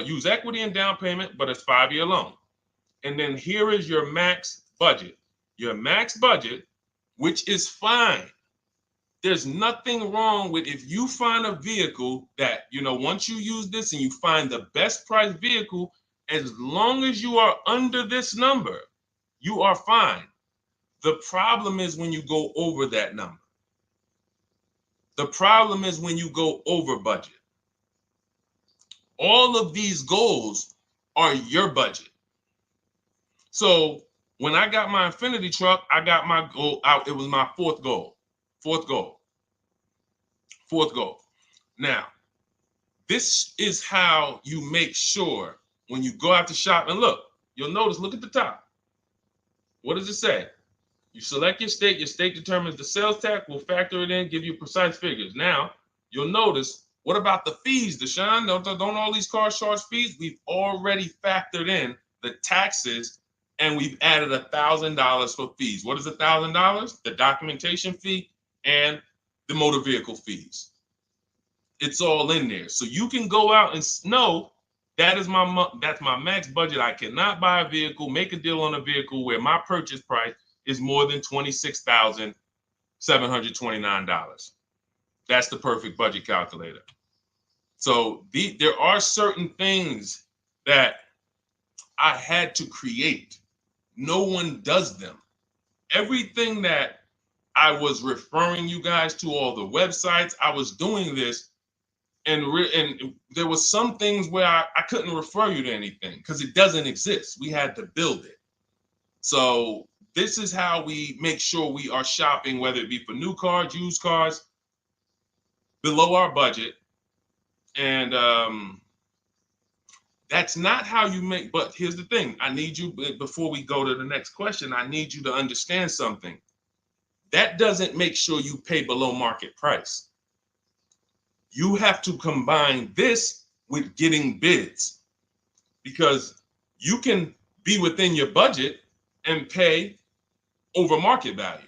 use equity and down payment, but it's 5-year loan. And then here is your max budget. Your max budget, which is fine. There's nothing wrong with if you find a vehicle that, once you use this and you find the best price vehicle, as long as you are under this number, you are fine. The problem is when you go over that number. The problem is when you go over budget. All of these goals are your budget. So when I got my Infinity truck, I got my goal out. It was my fourth goal. Now, this is how you make sure when you go out to shop, and look at the top. What does it say? You select your state determines the sales tax, will factor it in, give you precise figures. Now, you'll notice, what about the fees, Deshone? Don't all these cars charge fees? We've already factored in the taxes, and we've added $1,000 for fees. What is $1,000? The documentation fee and the motor vehicle fees. It's all in there. So you can go out and know that's my max budget. I cannot buy a vehicle, make a deal on a vehicle where my purchase price is more than $26,729. That's the perfect budget calculator. So there are certain things that I had to create. No one does them. Everything that I was referring you guys to, all the websites, I was doing this, and there was some things where I couldn't refer you to anything because it doesn't exist. We had to build it. So this is how we make sure we are shopping, whether it be for new cars, used cars, below our budget. And that's not how you make, but here's the thing. I need you, before we go to the next question, I need you to understand something. That doesn't make sure you pay below market price. You have to combine this with getting bids, because you can be within your budget and pay over market value.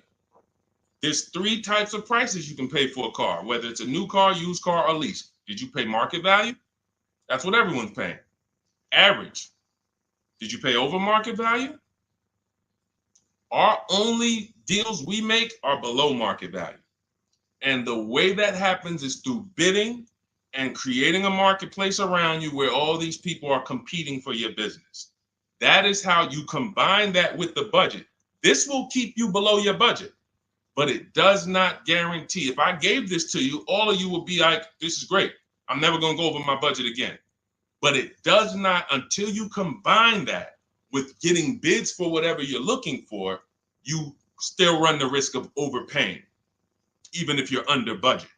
There's 3 types of prices you can pay for a car, whether it's a new car, used car, or lease. Did you pay market value? That's what everyone's paying. Average. Did you pay over market value? Our only deals we make are below market value. And the way that happens is through bidding and creating a marketplace around you where all these people are competing for your business. That is how you combine that with the budget. This will keep you below your budget, but it does not guarantee. If I gave this to you, all of you would be like, this is great. I'm never going to go over my budget again. But it does not, until you combine that with getting bids for whatever you're looking for, you still run the risk of overpaying, even if you're under budget.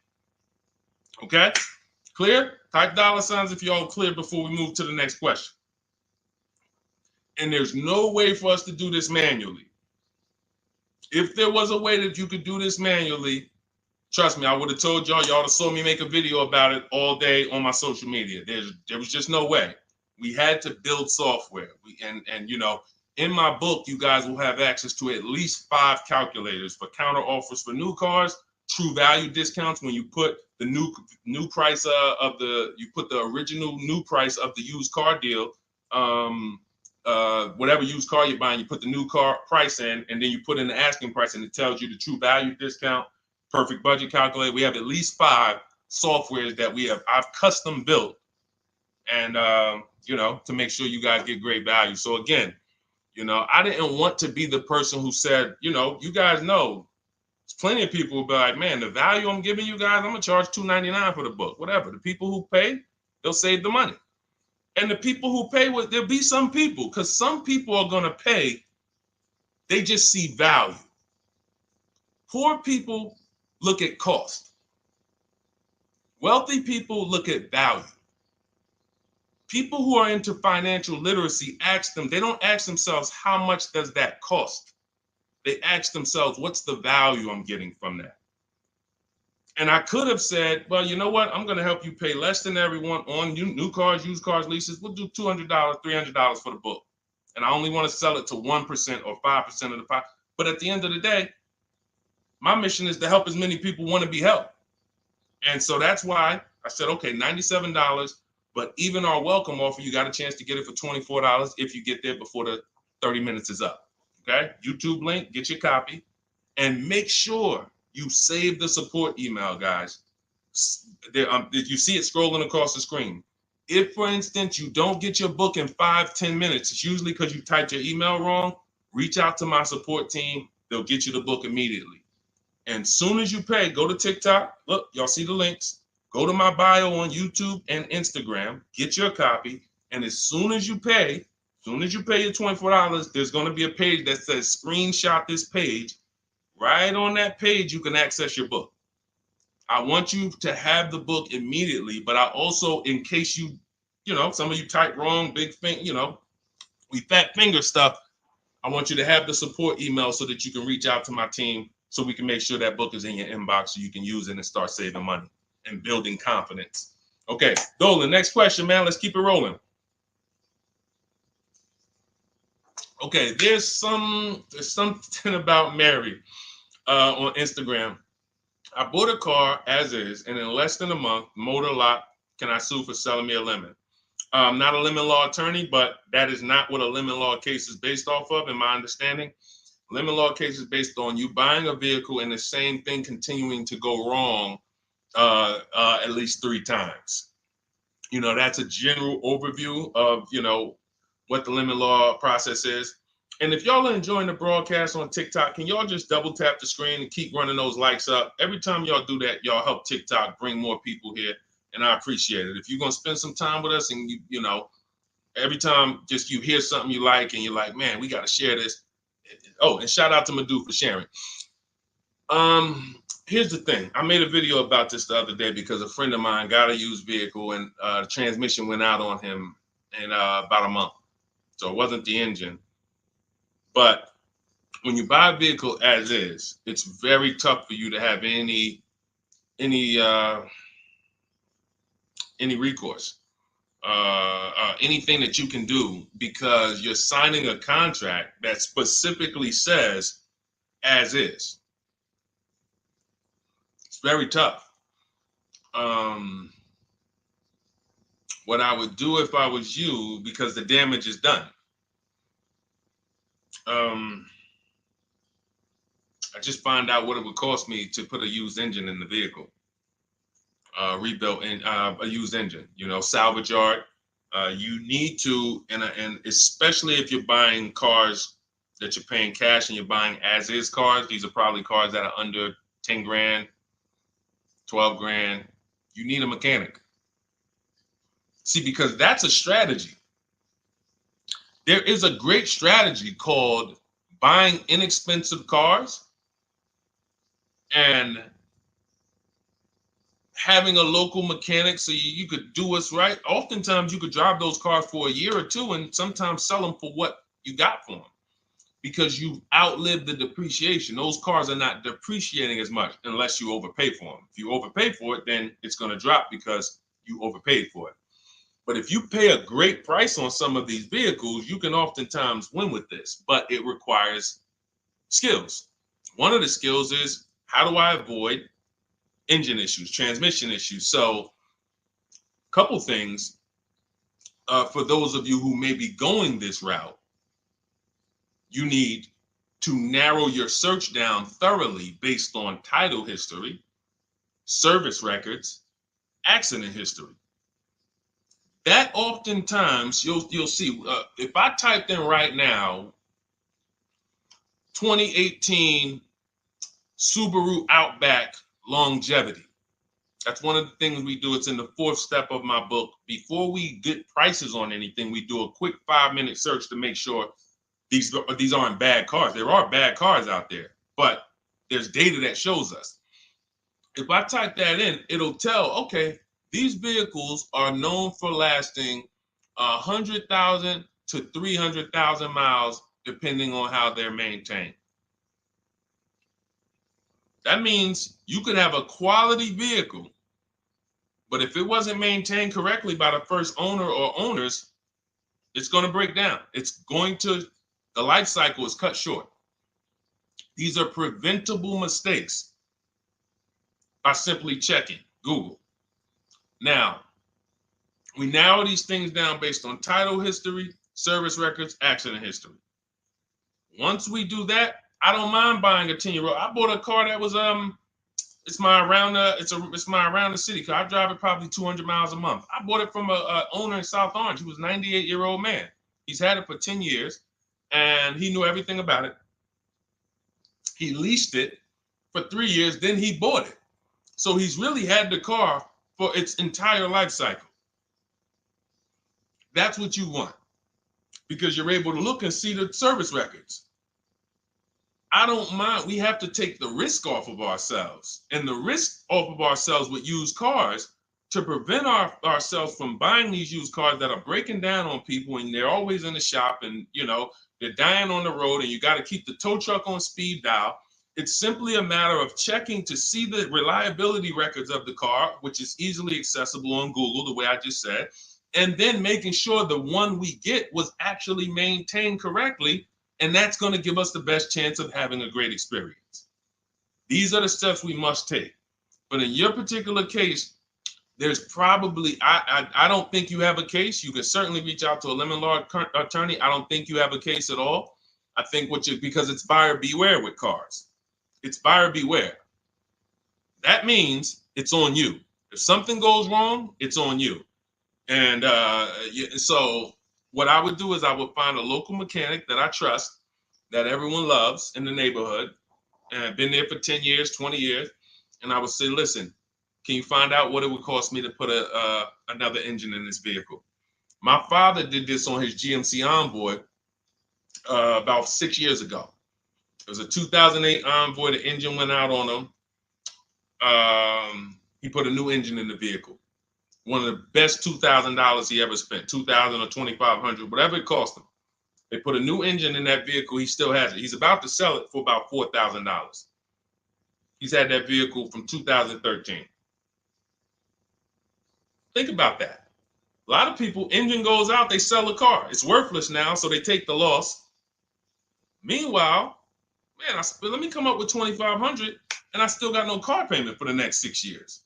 Okay? Clear? Type $ if you're all clear before we move to the next question. And there's no way for us to do this manually. If there was a way that you could do this manually, trust me, I would have told y'all to saw me make a video about it all day on my social media. There was just no way. We had to build software. And you know, in my book, you guys will have access to at least 5 calculators for counter offers for new cars, true value discounts when you put the new price you put the original new price of the used car deal, whatever used car you're buying, you put the new car price in, and then you put in the asking price, and it tells you the true value discount, perfect budget calculator. We have at least 5 softwares that I've custom built, and you know, to make sure you guys get great value. So again, you know, I didn't want to be the person who said, you know, you guys know, there's plenty of people who be like, man, the value I'm giving you guys, I'm gonna charge $2.99 for the book, whatever. The people who pay, they'll save the money. And the people who pay, there'll be some people, because some people are gonna pay, they just see value. Poor people look at cost. Wealthy people look at value. People who are into financial literacy they don't ask themselves, how much does that cost? They ask themselves, what's the value I'm getting from that? And I could have said, well, you know what? I'm going to help you pay less than everyone on new cars, used cars, leases. We'll do $200, $300 for the book. And I only want to sell it to 1% or 5% of the pie. But at the end of the day, my mission is to help as many people want to be helped. And so that's why I said, okay, $97. But even our welcome offer, you got a chance to get it for $24 if you get there before the 30 minutes is up. Okay? YouTube link, get your copy. And make sure you save the support email, guys. If you see it scrolling across the screen. If, for instance, you don't get your book in 5-10 minutes, it's usually because you typed your email wrong. Reach out to my support team. They'll get you the book immediately. And soon as you pay, go to TikTok. Look, y'all see the links. Go to my bio on YouTube and Instagram. Get your copy. And as soon as you pay your $24, there's going to be a page that says screenshot this page. Right on that page, you can access your book. I want you to have the book immediately, but I also, in case you know, some of you type wrong, big thing, you know, we fat finger stuff. I want you to have the support email so that you can reach out to my team so we can make sure that book is in your inbox so you can use it and start saving money and building confidence. Okay, Dolan, next question, man. Let's keep it rolling. Okay, there's something about Mary on Instagram. I bought a car as is, and in less than a month, motor lock, can I sue for selling me a lemon? I'm not a lemon law attorney, but that is not what a lemon law case is based off of, in my understanding. Lemon law case is based on you buying a vehicle and the same thing continuing to go wrong at least 3 times. You know, that's a general overview of, you know, what the lemon law process is. And if y'all are enjoying the broadcast on TikTok, can y'all just double tap the screen and keep running those likes up? Every time y'all do that, y'all help TikTok bring more people here, and I appreciate it. If you're going to spend some time with us and, you know, every time just you hear something you like and you're like, man, we got to share this. Oh, and shout out to Madhu for sharing. Here's the thing. I made a video about this the other day because a friend of mine got a used vehicle and the transmission went out on him in about a month. So it wasn't the engine. But when you buy a vehicle as is, it's very tough for you to have any recourse, anything that you can do, because you're signing a contract that specifically says as is. It's very tough. What I would do if I was you, because the damage is done. I just find out what it would cost me to put a used engine in the vehicle, rebuilt in a used engine. You know, salvage yard. You need to, and especially if you're buying cars that you're paying cash and you're buying as is cars. These are probably cars that are under 10 grand, 12 grand. You need a mechanic. See, because that's a strategy. There is a great strategy called buying inexpensive cars and having a local mechanic so you could do what's right. Oftentimes you could drive those cars for a year or two and sometimes sell them for what you got for them because you've outlived the depreciation. Those cars are not depreciating as much unless you overpay for them. If you overpay for it, then it's going to drop because you overpaid for it. But if you pay a great price on some of these vehicles, you can oftentimes win with this, but it requires skills. One of the skills is, how do I avoid engine issues, transmission issues? So a couple things for those of you who may be going this route, you need to narrow your search down thoroughly based on title history, service records, accident history. That oftentimes you'll see, if I typed in right now 2018 Subaru Outback longevity. That's one of the things we do. It's in the 4th step of my book. Before we get prices on anything, we do a quick 5-minute search to make sure these aren't bad cars. There are bad cars out there, but there's data that shows us. If I type that in, it'll tell, okay, these vehicles are known for lasting 100,000 to 300,000 miles, depending on how they're maintained. That means you could have a quality vehicle, but if it wasn't maintained correctly by the first owner or owners, it's going to break down. The life cycle is cut short. These are preventable mistakes by simply checking Google. Now, we narrow these things down based on title history, service records, accident history. Once we do that, I don't mind buying a 10-year-old. I bought a car that was it's my around the city car. I drive it probably 200 miles a month. I bought it from a owner in South Orange. He was a 98-year-old man. He's had it for 10 years and he knew everything about it. He leased it for 3 years, then he bought it. So he's really had the car for its entire life cycle. That's what you want because you're able to look and see the service records. I don't mind. We have to take the risk off of ourselves, and the risk off of ourselves with used cars to prevent ourselves from buying these used cars that are breaking down on people and they're always in the shop and, they're dying on the road and you got to keep the tow truck on speed dial. It's simply a matter of checking to see the reliability records of the car, which is easily accessible on Google, the way I just said, and then making sure the one we get was actually maintained correctly. And that's going to give us the best chance of having a great experience. These are the steps we must take. But in your particular case, there's probably, I don't think you have a case. You can certainly reach out to a lemon law attorney. I don't think you have a case at all. I think because it's buyer beware with cars. It's buyer beware. That means it's on you. If something goes wrong, it's on you. And so what I would do is I would find a local mechanic that I trust, that everyone loves in the neighborhood, and I've been there for 10 years, 20 years. And I would say, listen, can you find out what it would cost me to put another engine in this vehicle? My father did this on his GMC Envoy about 6 years ago. It was a 2008 Envoy. The engine went out on him. He put a new engine in the vehicle. One of the best $2,000 he ever spent, $2,000 or $2,500, whatever it cost him. They put a new engine in that vehicle. He still has it. He's about to sell it for about $4,000. He's had that vehicle from 2013. Think about that. A lot of people, engine goes out, they sell the car. It's worthless now, so they take the loss. Meanwhile, man, let me come up with $2,500 and I still got no car payment for the next 6 years.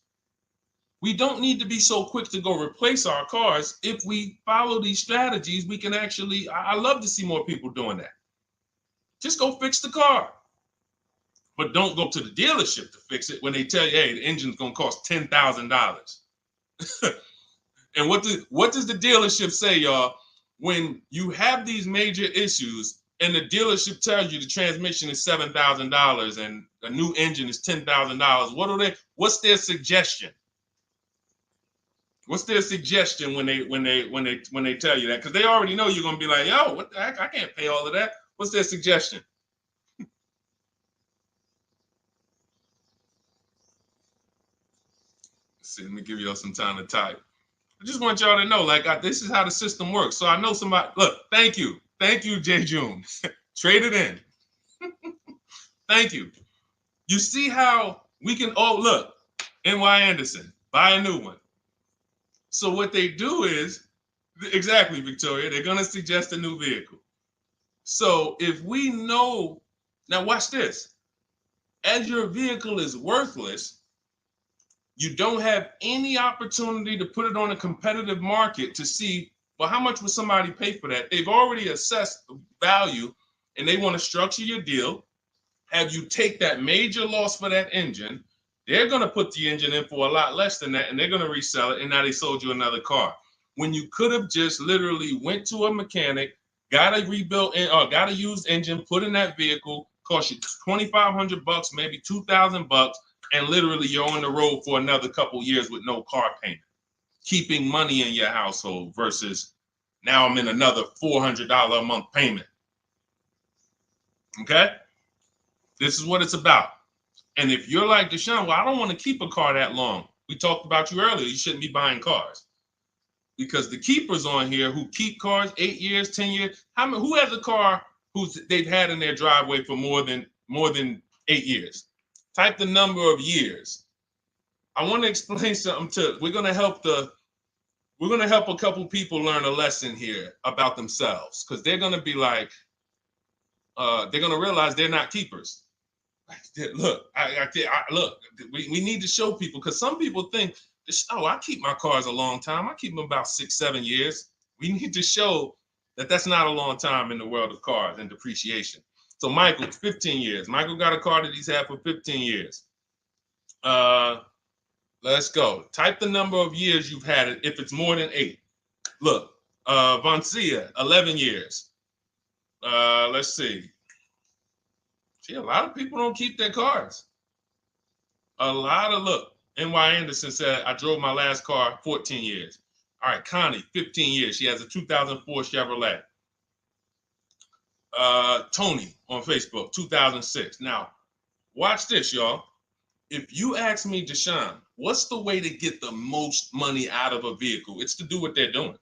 We don't need to be so quick to go replace our cars. If we follow these strategies, we can actually, I love to see more people doing that. Just go fix the car. But don't go to the dealership to fix it when they tell you, hey, the engine's gonna cost $10,000. And what does the dealership say, y'all? When you have these major issues and the dealership tells you the transmission is $7,000 and a new engine is $10,000, what's their suggestion? What's their suggestion when they tell you that? Because they already know you're gonna be like, yo, what the heck? I can't pay all of that. What's their suggestion? Let's see, let me give y'all some time to type. I just want y'all to know, like, this is how the system works. So I know somebody, look, thank you, Jay June. Trade it in. Thank you. You see how we can, oh, look, NY Anderson, buy a new one. So what they do is, exactly, Victoria, they're going to suggest a new vehicle. So if we know, now watch this, as your vehicle is worthless, you don't have any opportunity to put it on a competitive market to see, well, how much would somebody pay for that? They've already assessed the value and they want to structure your deal, have you take that major loss for that engine. They're going to put the engine in for a lot less than that and they're going to resell it. And now they sold you another car. When you could have just literally went to a mechanic, got a rebuilt or got a used engine, put in that vehicle, cost you $2,500, maybe $2,000. And literally you're on the road for another couple years with no car payment, keeping money in your household versus now I'm in another $400 a month payment. Okay? This is what it's about. And if you're like Deshone, well, I don't want to keep a car that long. We talked about you earlier. You shouldn't be buying cars. Because the keepers on here who keep cars 8 years, 10 years, who has a car they've had in their driveway for more than 8 years? Type the number of years. I want to explain something we're going to help a couple people learn a lesson here about themselves, because they're going to be like, they're going to realize they're not keepers. Look, look, we need to show people, because some people think, oh, I keep my cars a long time. I keep them about 6-7 years. We need to show that that's not a long time in the world of cars and depreciation. So Michael, 15 years. Michael got a car that he's had for 15 years. Let's go. Type the number of years you've had it if it's more than 8. Look, Vancia, 11 years. Let's see. See, a lot of people don't keep their cars. Look, NY Anderson said, I drove my last car 14 years. All right, Connie, 15 years. She has a 2004 Chevrolet. Tony on Facebook, 2006. Now, watch this, y'all. If you ask me, Deshone, what's the way to get the most money out of a vehicle? It's to do what they're doing.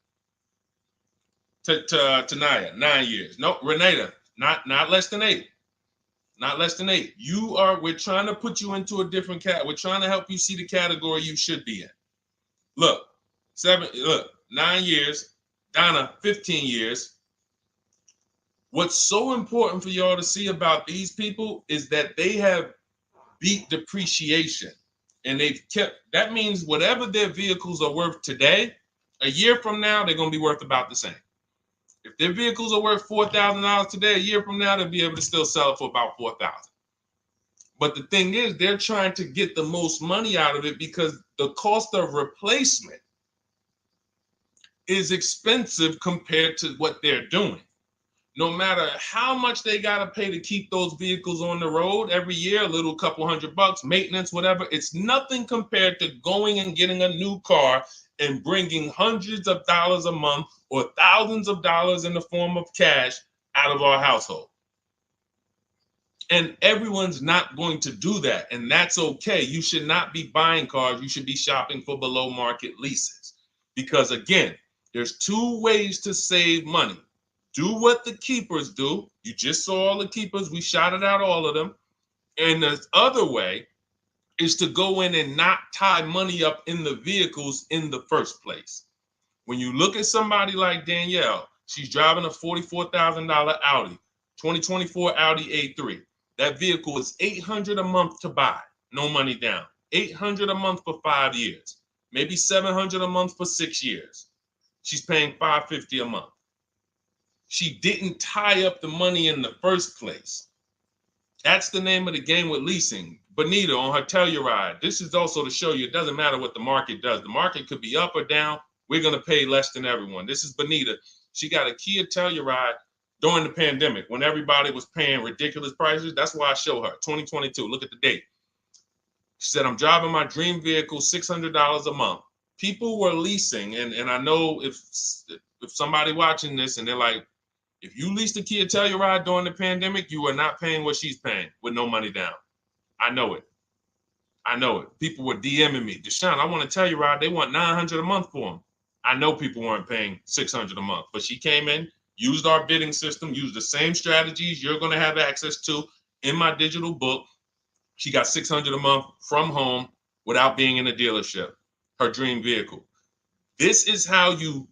Tanaya, 9 years. No, Renata, not less than 8. Not less than 8. We're trying to put you into a different cat. We're trying to help you see the category you should be in. Look, 9 years. Donna, 15 years. What's so important for y'all to see about these people is that they have beat depreciation. And that means whatever their vehicles are worth today, a year from now, they're going to be worth about the same. If their vehicles are worth $4,000 today, a year from now, they'll be able to still sell it for about $4,000. But the thing is, they're trying to get the most money out of it because the cost of replacement is expensive compared to what they're doing. No matter how much they got to pay to keep those vehicles on the road every year, a little couple $100, maintenance, whatever, it's nothing compared to going and getting a new car and bringing hundreds of dollars a month or thousands of dollars in the form of cash out of our household. And everyone's not going to do that. And that's okay. You should not be buying cars. You should be shopping for below market leases. Because again, there's 2 ways to save money. Do what the keepers do. You just saw all the keepers. We shouted out all of them. And the other way is to go in and not tie money up in the vehicles in the first place. When you look at somebody like Danielle, she's driving a $44,000 Audi, 2024 Audi A3. That vehicle is $800 a month to buy, no money down. $800 a month for 5 years, maybe $700 a month for 6 years. She's paying $550 a month. She didn't tie up the money in the first place. That's the name of the game with leasing. Bonita on her Telluride. This is also to show you it doesn't matter what the market does. The market could be up or down. We're going to pay less than everyone. This is Bonita. She got a Kia Telluride during the pandemic when everybody was paying ridiculous prices. That's why I show her 2022. Look at the date. She said, I'm driving my dream vehicle, $600 a month. People were leasing. And I know if somebody watching this and they're like, if you leased a Kia Telluride during the pandemic, you are not paying what she's paying with no money down. I know it. I know it. People were DMing me, Deshone, I want a Telluride. They want $900 a month for them. I know people weren't paying $600 a month, but she came in, used our bidding system, used the same strategies you're going to have access to in my digital book. She got $600 a month from home without being in a dealership. Her dream vehicle. This is how you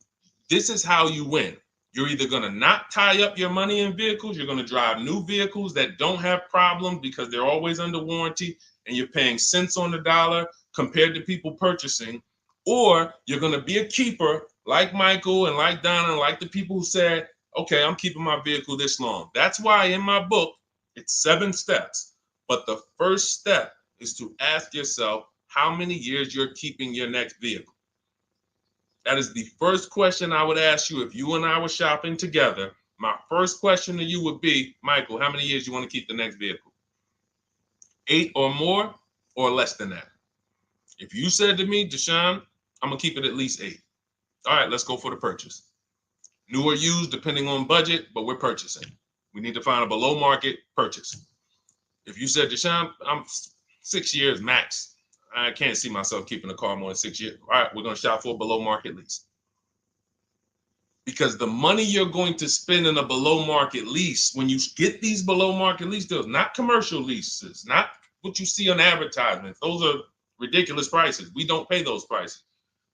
win. You're either going to not tie up your money in vehicles, you're going to drive new vehicles that don't have problems because they're always under warranty and you're paying cents on the dollar compared to people purchasing, or you're going to be a keeper like Michael and like Donna and like the people who said, okay, I'm keeping my vehicle this long. That's why in my book, it's 7 steps. But the first step is to ask yourself how many years you're keeping your next vehicle. That is the first question I would ask you if you and I were shopping together. My first question to you would be, Michael, how many years you want to keep the next vehicle? 8 or more or less than that? If you said to me, Deshone, I'm going to keep it at least 8. All right, let's go for the purchase. New or used, depending on budget, but we're purchasing. We need to find a below market purchase. If you said, Deshone, I'm 6 years max. I can't see myself keeping a car more than 6 years. All right, we're going to shop for a below market lease. Because the money you're going to spend in a below market lease, when you get these below market lease deals, not commercial leases, not what you see on advertisements. Those are ridiculous prices. We don't pay those prices.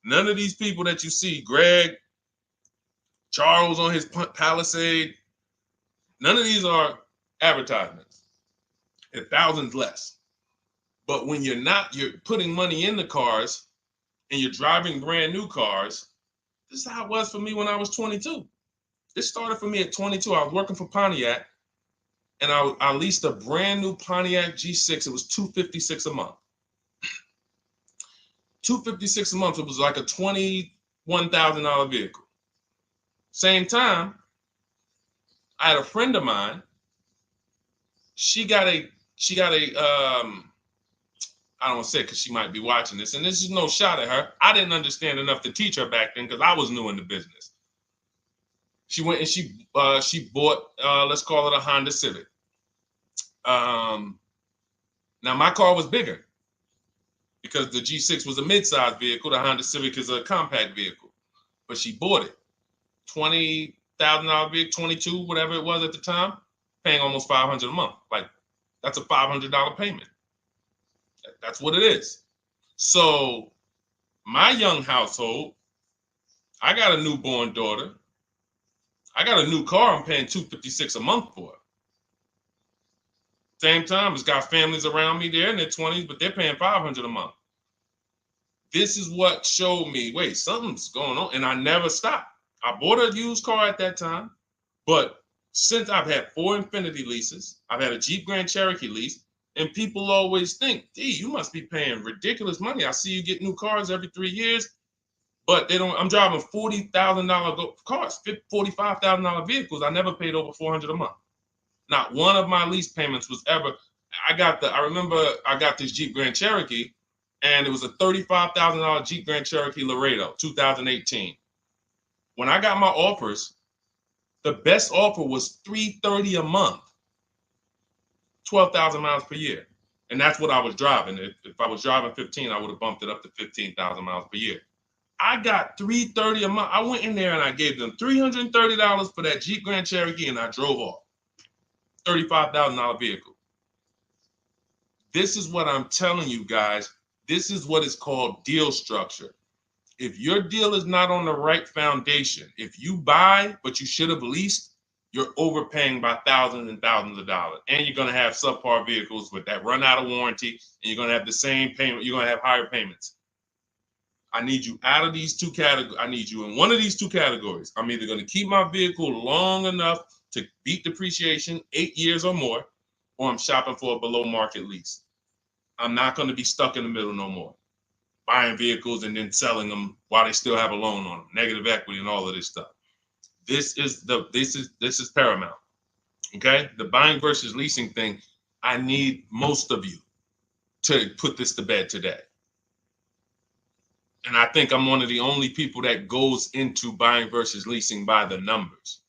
None of these people that you see, Greg, Charles on his Palisade, none of these are advertisements. They're thousands less. But when you're putting money in the cars and you're driving brand new cars, this is how it was for me when I was 22. This started for me at 22. I was working for Pontiac and I leased a brand new Pontiac G6. It was $256 a month. $256 a month. It was like a $21,000 vehicle. Same time, I had a friend of mine. She got a I don't want to say it because she might be watching this, and this is no shot at her. I didn't understand enough to teach her back then because I was new in the business. She went and she bought, let's call it a Honda Civic. Now my car was bigger because the G6 was a mid-sized vehicle. The Honda Civic is a compact vehicle, but she bought it. $20,000 vehicle, 22, whatever it was at the time, paying almost $500 a month. Like that's a $500 payment. That's what it is. So my young household, I got a newborn daughter. I got a new car I'm paying $256 a month for. Same time, it's got families around me. They're in their 20s, but they're paying $500 a month. This is what showed me, wait, something's going on. And I never stopped. I bought a used car at that time, but since I've had 4 Infiniti leases, I've had a Jeep Grand Cherokee lease, and people always think, gee, you must be paying ridiculous money. I see you get new cars every 3 years, but they don't. I'm driving $40,000 cars, $45,000 vehicles. I never paid over $400 a month. Not one of my lease payments was ever. I remember I got this Jeep Grand Cherokee, and it was a $35,000 Jeep Grand Cherokee Laredo, 2018. When I got my offers, the best offer was $330 a month. 12,000 miles per year. And that's what I was driving. If I was driving 15, I would have bumped it up to 15,000 miles per year. I got $330 a month. I went in there and I gave them $330 for that Jeep Grand Cherokee and I drove off. $35,000 vehicle. This is what I'm telling you guys. This is what is called deal structure. If your deal is not on the right foundation, if you buy, but you should have leased, you're overpaying by thousands and thousands of dollars. And you're going to have subpar vehicles with that run out of warranty, and you're going to have the same payment. You're going to have higher payments. I need you out of these two categories. I need you in one of these two categories. I'm either going to keep my vehicle long enough to beat depreciation, 8 years or more, or I'm shopping for a below market lease. I'm not going to be stuck in the middle no more, buying vehicles and then selling them while they still have a loan on them, negative equity and all of this stuff. This is paramount. Okay, the buying versus leasing thing. I need most of you to put this to bed today. And I think I'm one of the only people that goes into buying versus leasing by the numbers.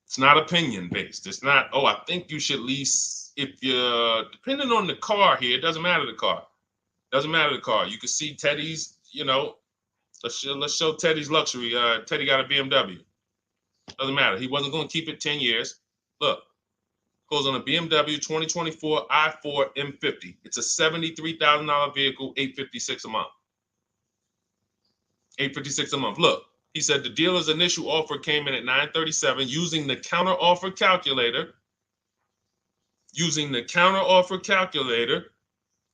It's not opinion based. It's not, oh, I think you should lease if you're, depending on the car here, it doesn't matter the car. Doesn't matter the car. You can see Teddy's, let's show Teddy's luxury. Teddy got a BMW. Doesn't matter. He wasn't going to keep it 10 years. Look, goes on a BMW 2024 i4 M50. It's a $73,000 vehicle, $856 a month. $856 a month. Look, he said the dealer's initial offer came in at $937 using the counter offer calculator. Using the counter offer calculator,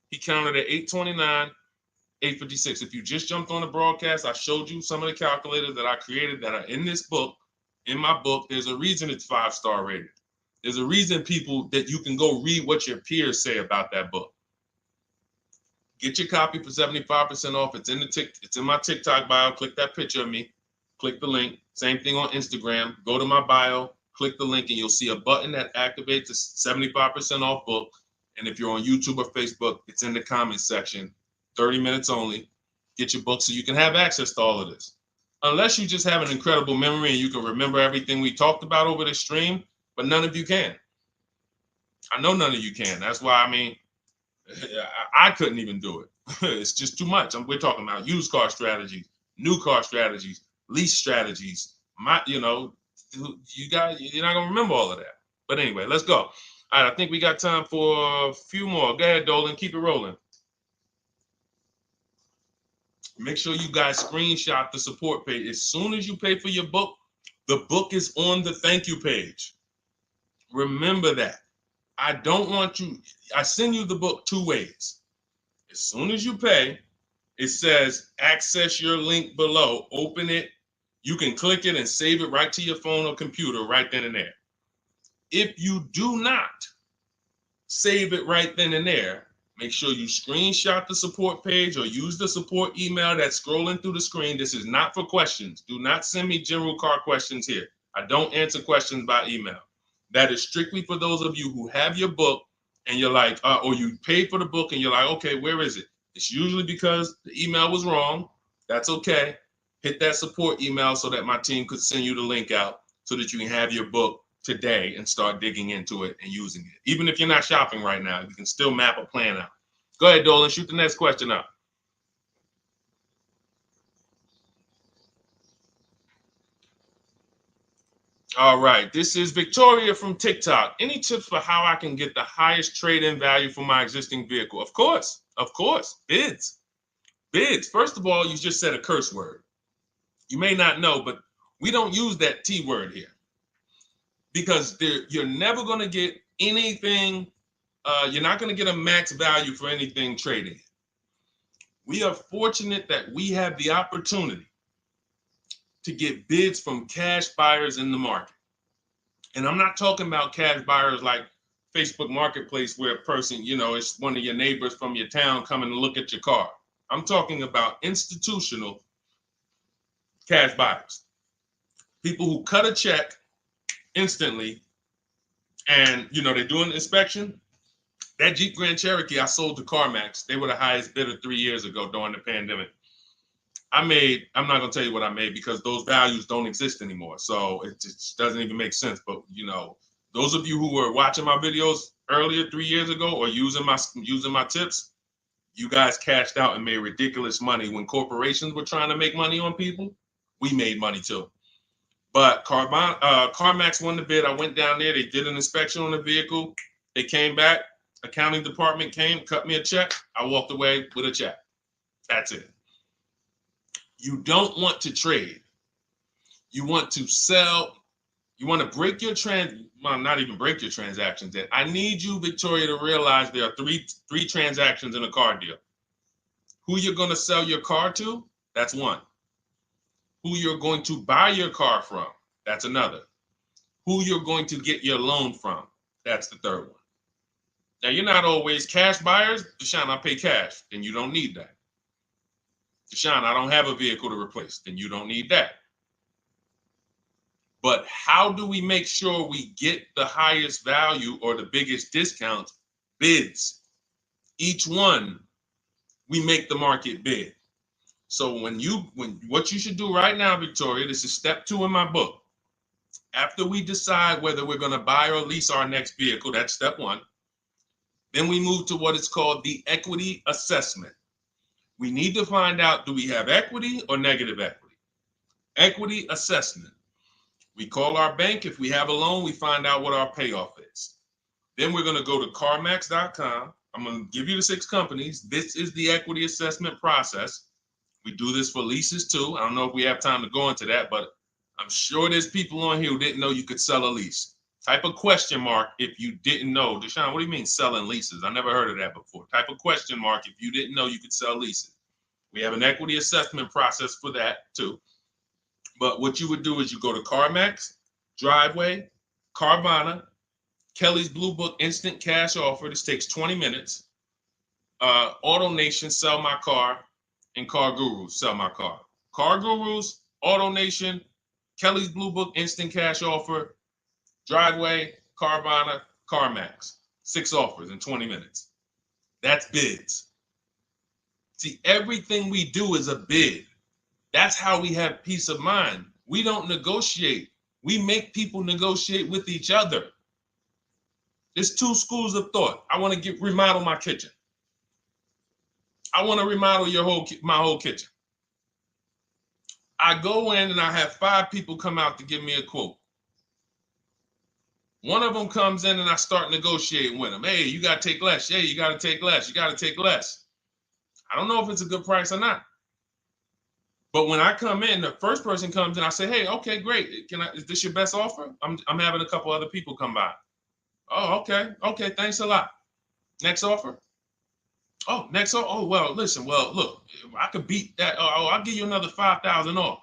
he counted at $829, $856. If you just jumped on the broadcast, I showed you some of the calculators that I created that are in this book. In my book, there's a reason it's 5-star rated. There's a reason people that you can go read what your peers say about that book. Get your copy for 75% off. It's in my TikTok bio. Click that picture of me. Click the link. Same thing on Instagram. Go to my bio. Click the link, and you'll see a button that activates a 75% off book. And if you're on YouTube or Facebook, it's in the comments section. 30 minutes only. Get your book so you can have access to all of this. Unless you just have an incredible memory and you can remember everything we talked about over the stream, but none of you can. I know none of you can. That's why, I couldn't even do it. It's just too much. We're talking about used car strategies, new car strategies, lease strategies. You guys, you're not gonna remember all of that. But anyway, let's go. All right, I think we got time for a few more. Go ahead, Dolan, keep it rolling. Make sure you guys screenshot the support page. As soon as you pay for your book, the book is on the thank you page. Remember that. I don't want you, I send you the book 2 ways. As soon as you pay, it says access your link below, open it. You can click it and save it right to your phone or computer right then and there. If you do not save it right then and there, make sure you screenshot the support page or use the support email that's scrolling through the screen. This is not for questions. Do not send me general car questions here. I don't answer questions by email. That is strictly for those of you who have your book and you're like, or you paid for the book and you're like, okay, where is it? It's usually because the email was wrong. That's okay. Hit that support email so that my team could send you the link out so that you can have your book today and start digging into it and using it. Even if you're not shopping right now, you can still map a plan out. Go ahead, Dolan, shoot the next question up. All right, this is Victoria from TikTok. Any tips for how I can get the highest trade-in value for my existing vehicle? Of course, bids. Bids. First of all, you just said a curse word. You may not know, but we don't use that T word here because you're never going to get anything. You're not going to get a max value for anything trading. We are fortunate that we have the opportunity to get bids from cash buyers in the market. And I'm not talking about cash buyers like Facebook Marketplace where a person, it's one of your neighbors from your town coming to look at your car. I'm talking about institutional cash buyers. People who cut a check instantly and, they do an inspection. That Jeep Grand Cherokee I sold to CarMax, they were the highest bidder 3 years ago during the pandemic. I'm not going to tell you what I made because those values don't exist anymore. So it just doesn't even make sense. But, those of you who were watching my videos earlier 3 years ago or using my tips, you guys cashed out and made ridiculous money. When corporations were trying to make money on people, we made money too. But CarMax won the bid. I went down there. They did an inspection on the vehicle. They came back. Accounting department came, cut me a check. I walked away with a check. That's it. You don't want to trade. You want to sell. You want to break your not even break your transactions. I need you, Victoria, to realize there are three transactions in a car deal. Who you're going to sell your car to, That's one. Who you're going to buy your car from, that's another. Who you're going to get your loan from, that's the third one. Now, you're not always cash buyers. Deshone, I pay cash. Then you don't need that. Deshone, I don't have a vehicle to replace. Then you don't need that. But how do we make sure we get the highest value or the biggest discounts? Bids. Each one, we make the market bid. So what you should do right now, Victoria, this is step 2 in my book. After we decide whether we're going to buy or lease our next vehicle, that's step 1. Then we move to what is called the equity assessment. We need to find out, do we have equity or negative equity? Equity assessment. We call our bank. If we have a loan, we find out what our payoff is. Then we're going to go to carmax.com. I'm going to give you the 6 companies. This is the equity assessment process. We do this for leases too. I don't know if we have time to go into that, but I'm sure there's people on here who didn't know you could sell a lease. Type a question mark if you didn't know. Deshone, what do you mean selling leases? I never heard of that before. Type a question mark if you didn't know you could sell leases. We have an equity assessment process for that too. But what you would do is you go to CarMax, Driveway, Carvana, Kelly's Blue Book Instant Cash Offer. This takes 20 minutes. Auto Nation, Sell My Car, and Car Gurus, Sell My Car. Car Gurus, Auto Nation, Kelly's Blue Book Instant Cash Offer, Driveway, Carvana, CarMax. 6 offers in 20 minutes. That's bids. See, everything we do is a bid. That's how we have peace of mind. We don't negotiate. We make people negotiate with each other. There's 2 schools of thought. I want to remodel my kitchen. I want to remodel my whole kitchen. I go in and I have 5 people come out to give me a quote. One of them comes in and I start negotiating with them. Hey, you got to take less. Yeah, you got to take less. You got to take less. I don't know if it's a good price or not. But when I come in, the first person comes in, I say, hey, okay, great. Is this your best offer? I'm having a couple other people come by. Oh, okay. Okay, thanks a lot. Next offer. Oh, next offer. Oh, well, listen, look, I could beat that. Oh, I'll give you another 5,000 off.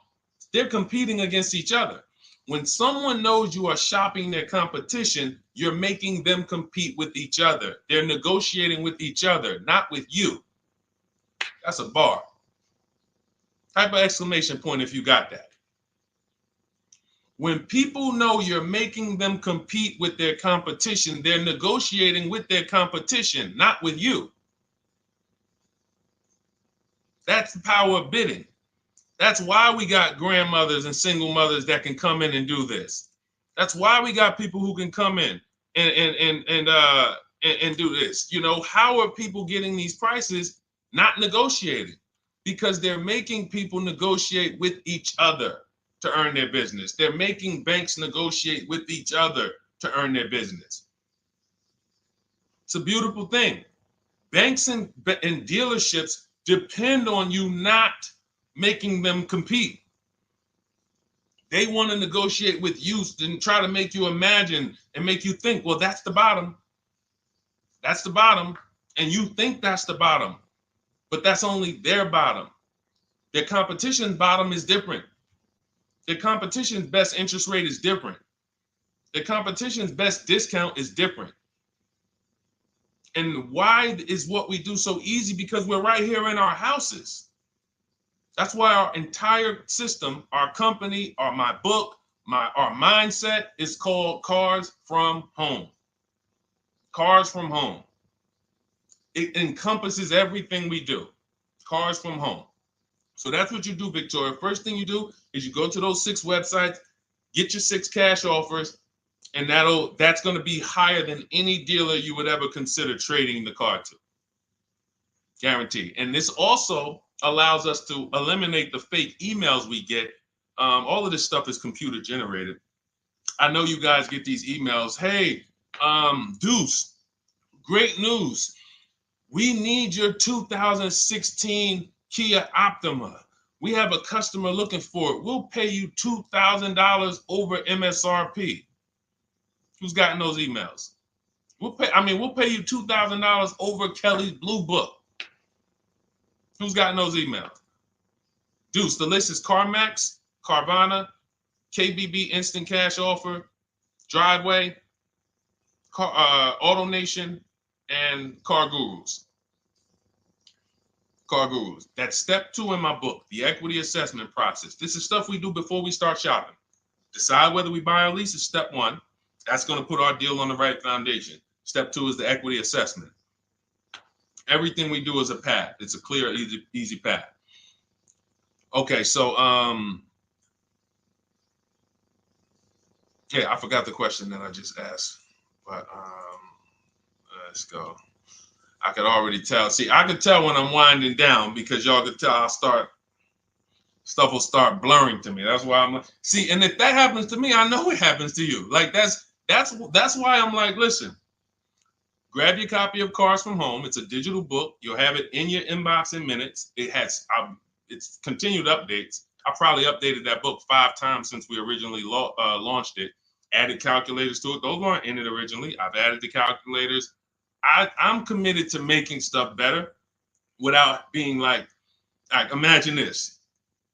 They're competing against each other. When someone knows you are shopping their competition, you're making them compete with each other. They're negotiating with each other, not with you. That's a bar. Type of exclamation point if you got that. When people know you're making them compete with their competition, they're negotiating with their competition, not with you. That's the power of bidding. That's why we got grandmothers and single mothers that can come in and do this. That's why we got people who can come in and do this. You know, how are people getting these prices? Not negotiating, because they're making people negotiate with each other to earn their business. They're making banks negotiate with each other to earn their business. It's a beautiful thing. Banks and dealerships depend on you not making them compete. They want to negotiate with you and try to make you imagine and make you think, well, that's the bottom. That's the bottom. And you think that's the bottom, but that's only their bottom. Their competition's bottom is different. Their competition's best interest rate is different. Their competition's best discount is different. And why is what we do so easy? Because we're right here in our houses. That's why our entire system, our company, my book, our mindset is called Cars from Home. Cars from Home. It encompasses everything we do. Cars from Home. So that's what you do, Victoria. First thing you do is you go to those 6 websites, get your 6 cash offers, and that's going to be higher than any dealer you would ever consider trading the car to. Guaranteed. And this also allows us to eliminate the fake emails we get. All of this stuff is computer generated. I know you guys get these emails. Hey, Deuce, great news. We need your 2016 Kia Optima. We have a customer looking for it. We'll pay you $2,000 over MSRP. Who's gotten those emails? We'll pay you $2,000 over Kelly's Blue Book. Who's gotten those emails? Deuce, the list is CarMax, Carvana, KBB Instant Cash Offer, Driveway, Auto Nation, and Car Gurus. Car Gurus. That's step 2 in my book, the equity assessment process. This is stuff we do before we start shopping. Decide whether we buy or lease is step 1. That's going to put our deal on the right foundation. Step 2 is the equity assessment. Everything we do is a path. It's a clear, easy path. Okay, so yeah, I forgot the question that I just asked, but let's go. I could already tell. See, I could tell when I'm winding down because y'all could tell stuff will start blurring to me. That's why I'm like, see, and if that happens to me, I know it happens to you. Like that's why I'm like, listen, grab your copy of Cars from Home. It's a digital book. You'll have it in your inbox in minutes. It has it's continued updates. I probably updated that book 5 times since we originally launched it. Added calculators to it. Those weren't in it originally. I've added the calculators. I'm committed to making stuff better without being like imagine this.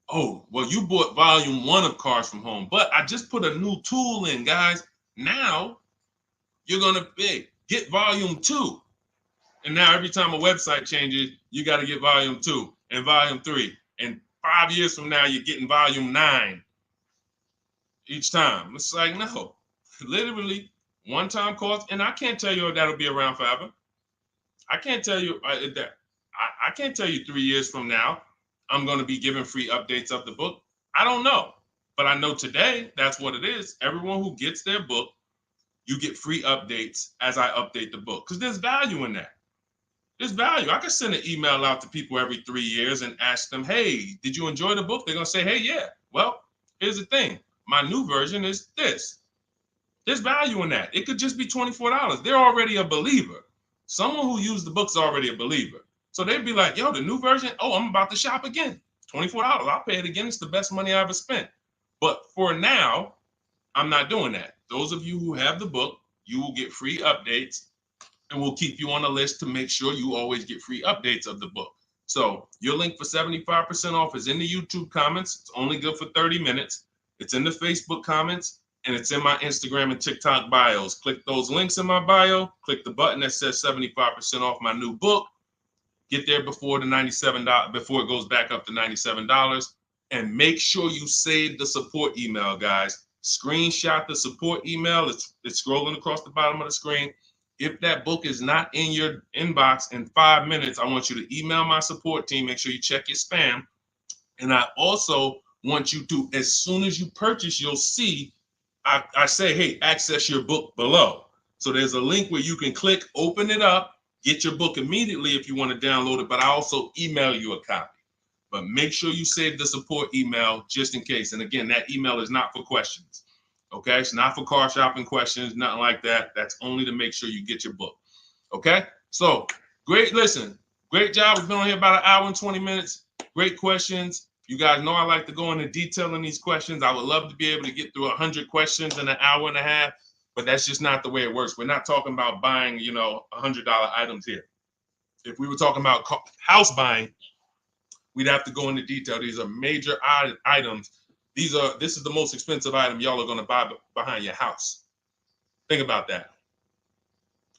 Oh, well, you bought volume 1 of Cars from Home, but I just put a new tool in, guys. Now you're going to get volume 2. And now every time a website changes, you got to get volume 2 and volume 3. And 5 years from now, you're getting volume 9 each time. It's like, no, literally one-time cost. And I can't tell you if that'll be around forever. I can't tell you that. I can't tell you 3 years from now, I'm going to be giving free updates of the book. I don't know. But I know today, that's what it is. Everyone who gets their book, you get free updates as I update the book. Because there's value in that. There's value. I could send an email out to people every 3 years and ask them, hey, did you enjoy the book? They're going to say, hey, yeah. Well, here's the thing. My new version is this. There's value in that. It could just be $24. They're already a believer. Someone who used the book's already a believer. So they'd be like, yo, the new version, oh, I'm about to shop again. $24. I'll pay it again. It's the best money I ever spent. But for now, I'm not doing that. Those of you who have the book, you will get free updates, and we'll keep you on the list to make sure you always get free updates of the book. So your link for 75% off is in the YouTube comments. It's only good for 30 minutes. It's in the Facebook comments, and it's in my Instagram and TikTok bios. Click those links in my bio. Click the button that says 75% off my new book. Get there before the $97, before it goes back up to $97. And make sure you save the support email, guys. Screenshot the support email. It's scrolling across the bottom of the screen. If that book is not in your inbox in 5 minutes, I want you to email my support team. Make sure you check your spam. And I also want you to, as soon as you purchase, you'll see, I say, hey, access your book below. So there's a link where you can click, open it up, get your book immediately if you want to download it, but I also email you a copy. But make sure you save the support email just in case. And again, that email is not for questions. Okay, it's not for car shopping questions, nothing like that. That's only to make sure you get your book. Okay, so great. Listen, great job. We've been on here about 1 hour and 20 minutes. Great questions. You guys know I like to go into detail in these questions. I would love to be able to get through 100 questions in 1.5 hours, but that's just not the way it works. We're not talking about buying, $100 items here. If we were talking about house buying, we'd have to go into detail. These are major items. This is the most expensive item y'all are going to buy behind your house. Think about that.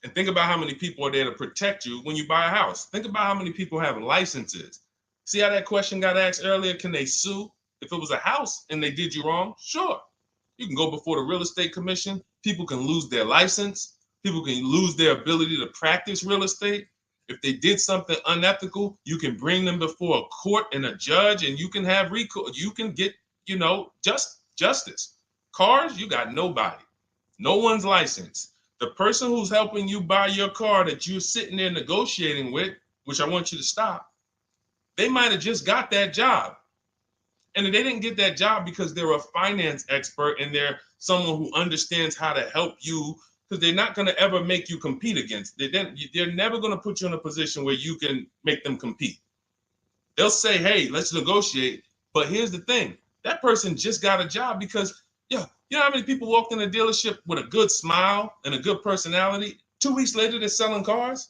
And think about how many people are there to protect you when you buy a house. Think about how many people have licenses. See how that question got asked earlier? Can they sue if it was a house and they did you wrong? Sure. You can go before the real estate commission. People can lose their license. People can lose their ability to practice real estate. If they did something unethical, you can bring them before a court and a judge, and you can have recourse. You can get, justice. Cars, you got nobody. No one's licensed. The person who's helping you buy your car that you're sitting there negotiating with, which I want you to stop, they might have just got that job. And they didn't get that job because they're a finance expert and they're someone who understands how to help you, because they're not going to ever make you compete against. They're never going to put you in a position where you can make them compete. They'll say, hey, let's negotiate. But here's the thing. That person just got a job because, you know how many people walked in a dealership with a good smile and a good personality? 2 weeks later, they're selling cars.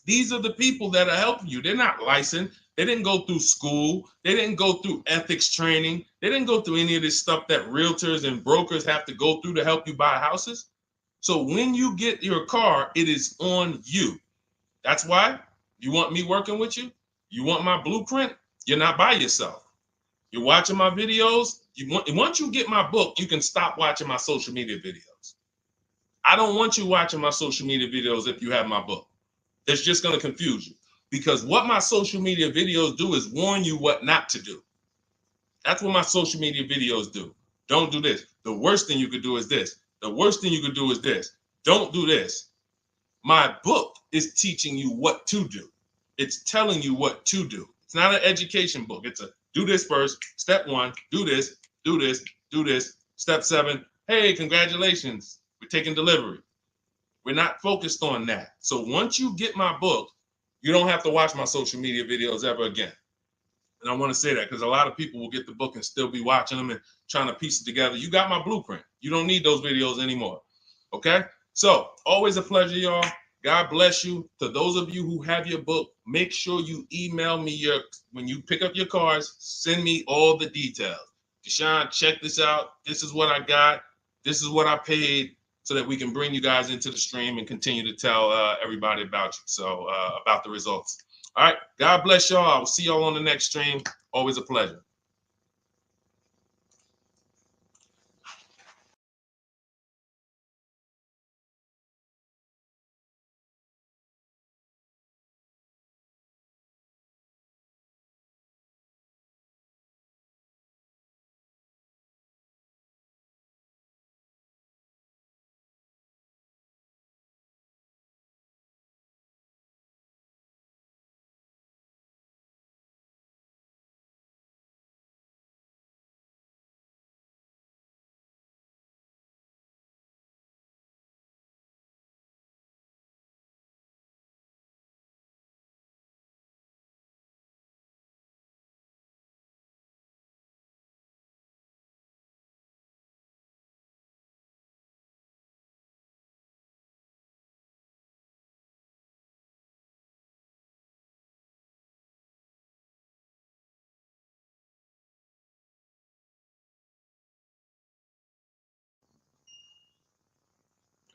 These are the people that are helping you. They're not licensed. They didn't go through school. They didn't go through ethics training. They didn't go through any of this stuff that realtors and brokers have to go through to help you buy houses. So when you get your car, it is on you. That's why you want me working with you. You want my blueprint. You're not by yourself. You're watching my videos. Once you get my book, you can stop watching my social media videos. I don't want you watching my social media videos if you have my book. It's just going to confuse you, because what my social media videos do is warn you what not to do. That's what my social media videos do. Don't do this. The worst thing you could do is this. The worst thing you could do is this. Don't do this. My book is teaching you what to do. It's telling you what to do. It's not an education book. It's a do this first. Step 1, do this, do this, do this. Step 7, hey, congratulations. We're taking delivery. We're not focused on that. So once you get my book, you don't have to watch my social media videos ever again. And I want to say that because a lot of people will get the book and still be watching them and trying to piece it together. You got my blueprint. You don't need those videos anymore. Okay? So always a pleasure, y'all. God bless you. To those of you who have your book, make sure you email me when you pick up your cars, send me all the details. Deshone, check this out. This is what I got. This is what I paid, so that we can bring you guys into the stream and continue to tell everybody about you. So about the results. All right. God bless y'all. I will see y'all on the next stream. Always a pleasure.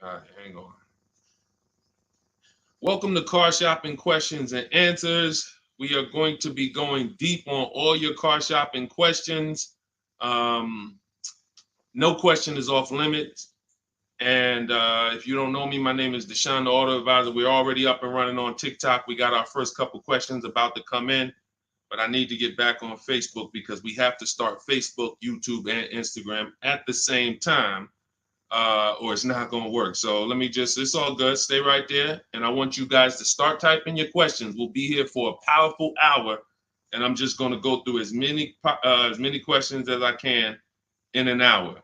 All right, hang on. Welcome to Car Shopping Questions and Answers. We are going to be going deep on all your car shopping questions. No question is off limits. And if you don't know me, my name is Deshone the Auto Advisor. We're already up and running on TikTok. We got our first couple questions about to come in, but I need to get back on Facebook because we have to start Facebook, YouTube, and Instagram at the same time, or it's not going to work. So let me it's all good. Stay right there. And I want you guys to start typing your questions. We'll be here for a powerful hour, and I'm just going to go through as many questions as I can in an hour.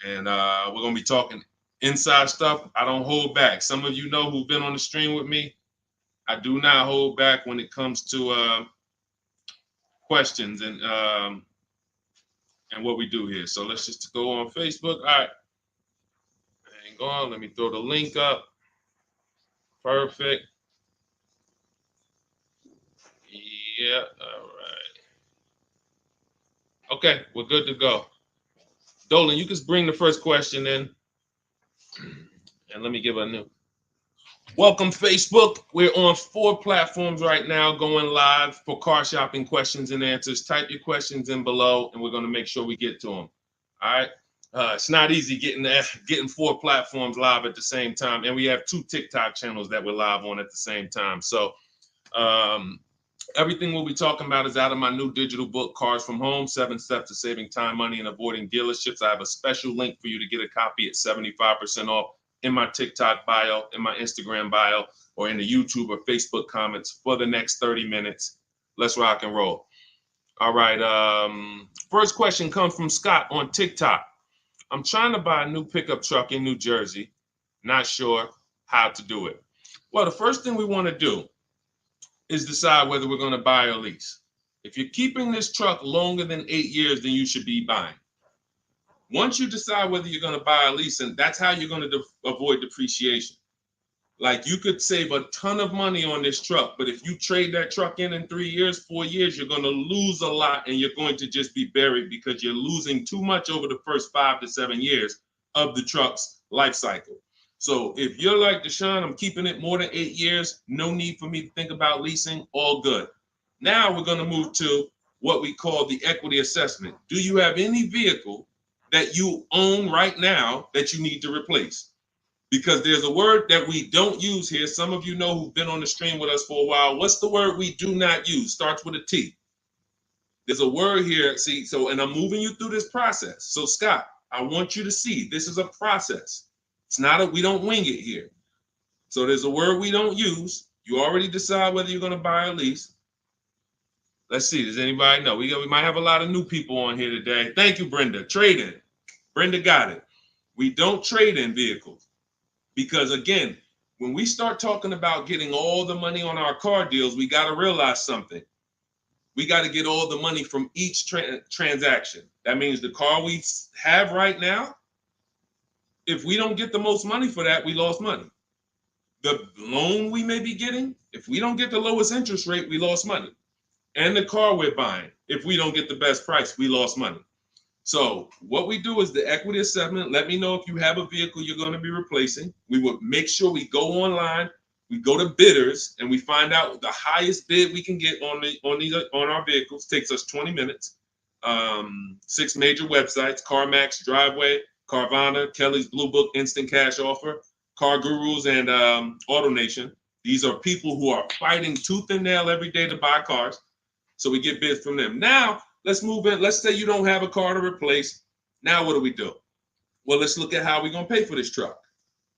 And we're going to be talking inside stuff. I don't hold back. Some of you know who've been on the stream with me. I do not hold back when it comes to questions and what we do here. So let's just go on Facebook. All right. Hang on. Let me throw the link up. Perfect. Yeah. All right. Okay. We're good to go. Dolan, you can bring the first question in. And let me give a new. Welcome, Facebook. We're on 4 platforms right now going live for car shopping questions and answers. Type your questions in below, and we're going to make sure we get to them. All right. It's not easy getting 4 platforms live at the same time. And we have 2 TikTok channels that we're live on at the same time. So everything we'll be talking about is out of my new digital book, Cars from Home, 7 Steps to Saving Time, Money, and Avoiding Dealerships. I have a special link for you to get a copy at 75% off in my TikTok bio, in my Instagram bio, or in the YouTube or Facebook comments for the next 30 minutes. Let's rock and roll. All right. First question comes from Scott on TikTok. I'm trying to buy a new pickup truck in New Jersey. Not sure how to do it. Well, the first thing we want to do is decide whether we're going to buy or lease. If you're keeping this truck longer than 8 years, then you should be buying. Once you decide whether you're going to buy or lease, and that's how you're going to avoid depreciation. Like you could save a ton of money on this truck, but if you trade that truck in 3 years, 4 years, you're going to lose a lot and you're going to just be buried because you're losing too much over the first 5 to 7 years of the truck's life cycle. So if you're like Deshone, I'm keeping it more than 8 years, no need for me to think about leasing, all good. Now we're going to move to what we call the equity assessment. Do you have any vehicle that you own right now that you need to replace? Because there's a word that we don't use here. Some of you know who've been on the stream with us for a while. What's the word we do not use? Starts with a T. There's a word here. See, so, and I'm moving you through this process. So Scott, I want you to see this is a process. It's not we don't wing it here. So there's a word we don't use. You already decide whether you're going to buy or lease. Let's see. Does anybody know? We might have a lot of new people on here today. Thank you, Brenda. Trade in. Brenda got it. We don't trade in vehicles. Because again, when we start talking about getting all the money on our car deals, we got to realize something. We got to get all the money from each transaction. That means the car we have right now, if we don't get the most money for that, we lost money. The loan we may be getting, if we don't get the lowest interest rate, we lost money. And the car we're buying, if we don't get the best price, we lost money. So what we do is the equity assessment. Let me know if you have a vehicle you're going to be replacing. We would make sure we go online, we go to bidders, and we find out the highest bid we can get on our vehicles. Takes us 20 minutes. 6 major websites: CarMax, Driveway, Carvana, Kelly's Blue Book, Instant Cash Offer, Car Gurus, and AutoNation. These are people who are fighting tooth and nail every day to buy cars. So we get bids from them. Now, let's move in. Let's say you don't have a car to replace. Now, what do? Well, let's look at how we're going to pay for this truck.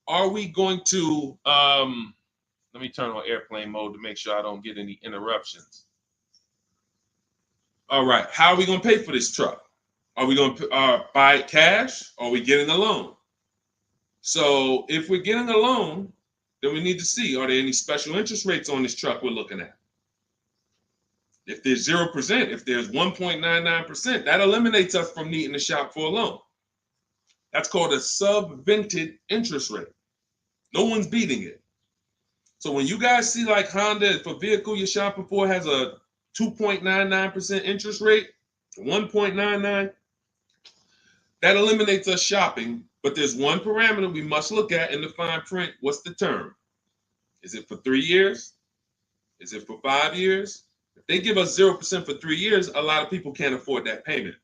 Are we going to, let me turn on airplane mode to make sure I don't get any interruptions. All right. How are we going to pay for this truck? Are we going to buy it cash? Or are we getting a loan? So if we're getting a loan, then we need to see, are there any special interest rates on this truck we're looking at? If there's 0%, if there's 1.99%, that eliminates us from needing to shop for a loan. That's called a subvented interest rate. No one's beating it. So when you guys see like Honda, if a vehicle you're shopping for has a 2.99% interest rate, 1.99, that eliminates us shopping. But there's one parameter we must look at in the fine print. What's the term? Is it for 3 years? Is it for 5 years? If they give us 0% for 3 years, a lot of people can't afford that payment.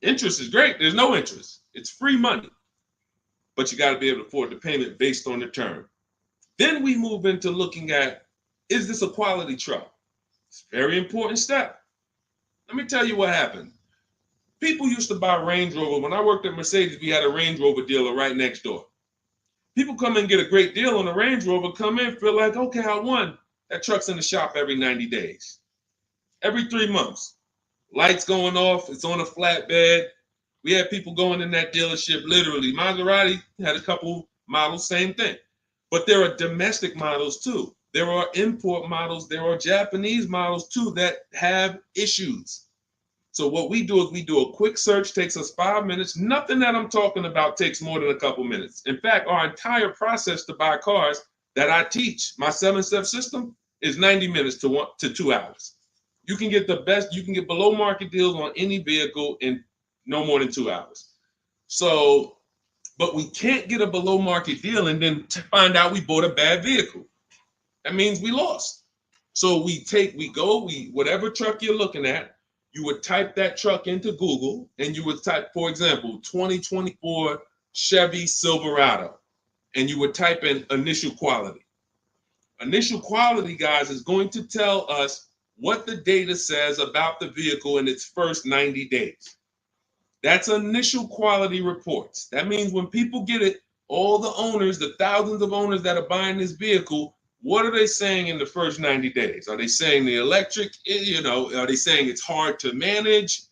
Interest is great. There's no interest. It's free money. But you got to be able to afford the payment based on the term. Then we move into looking at, is this a quality truck? It's a very important step. Let me tell you what happened. People used to buy Range Rover. When I worked at Mercedes, we had a Range Rover dealer right next door. People come in and get a great deal on a Range Rover, come in, feel like, okay, I won. That truck's in the shop every 90 days. Every 3 months. Lights going off, it's on a flatbed. We had people going in that dealership, literally. Maserati had a couple models, same thing. But there are domestic models too. There are import models. There are Japanese models too that have issues. So what we do is we do a quick search, takes us 5 minutes. Nothing that I'm talking about takes more than a couple minutes. In fact, our entire process to buy cars that I teach, my 7-step system, is 90 minutes to 2 hours. You can get the best, you can get below market deals on any vehicle in no more than 2 hours. So, but we can't get a below market deal and then find out we bought a bad vehicle. That means we lost. So whatever truck you're looking at, you would type that truck into Google and you would type, for example, 2024 Chevy Silverado, and you would type in initial quality. Initial quality, guys, is going to tell us what the data says about the vehicle in its first 90 days. That's initial quality reports. That means when people get it, all the owners, the thousands of owners that are buying this vehicle, what are they saying in the first 90 days? Are they saying the electric, are they saying it's hard to manage?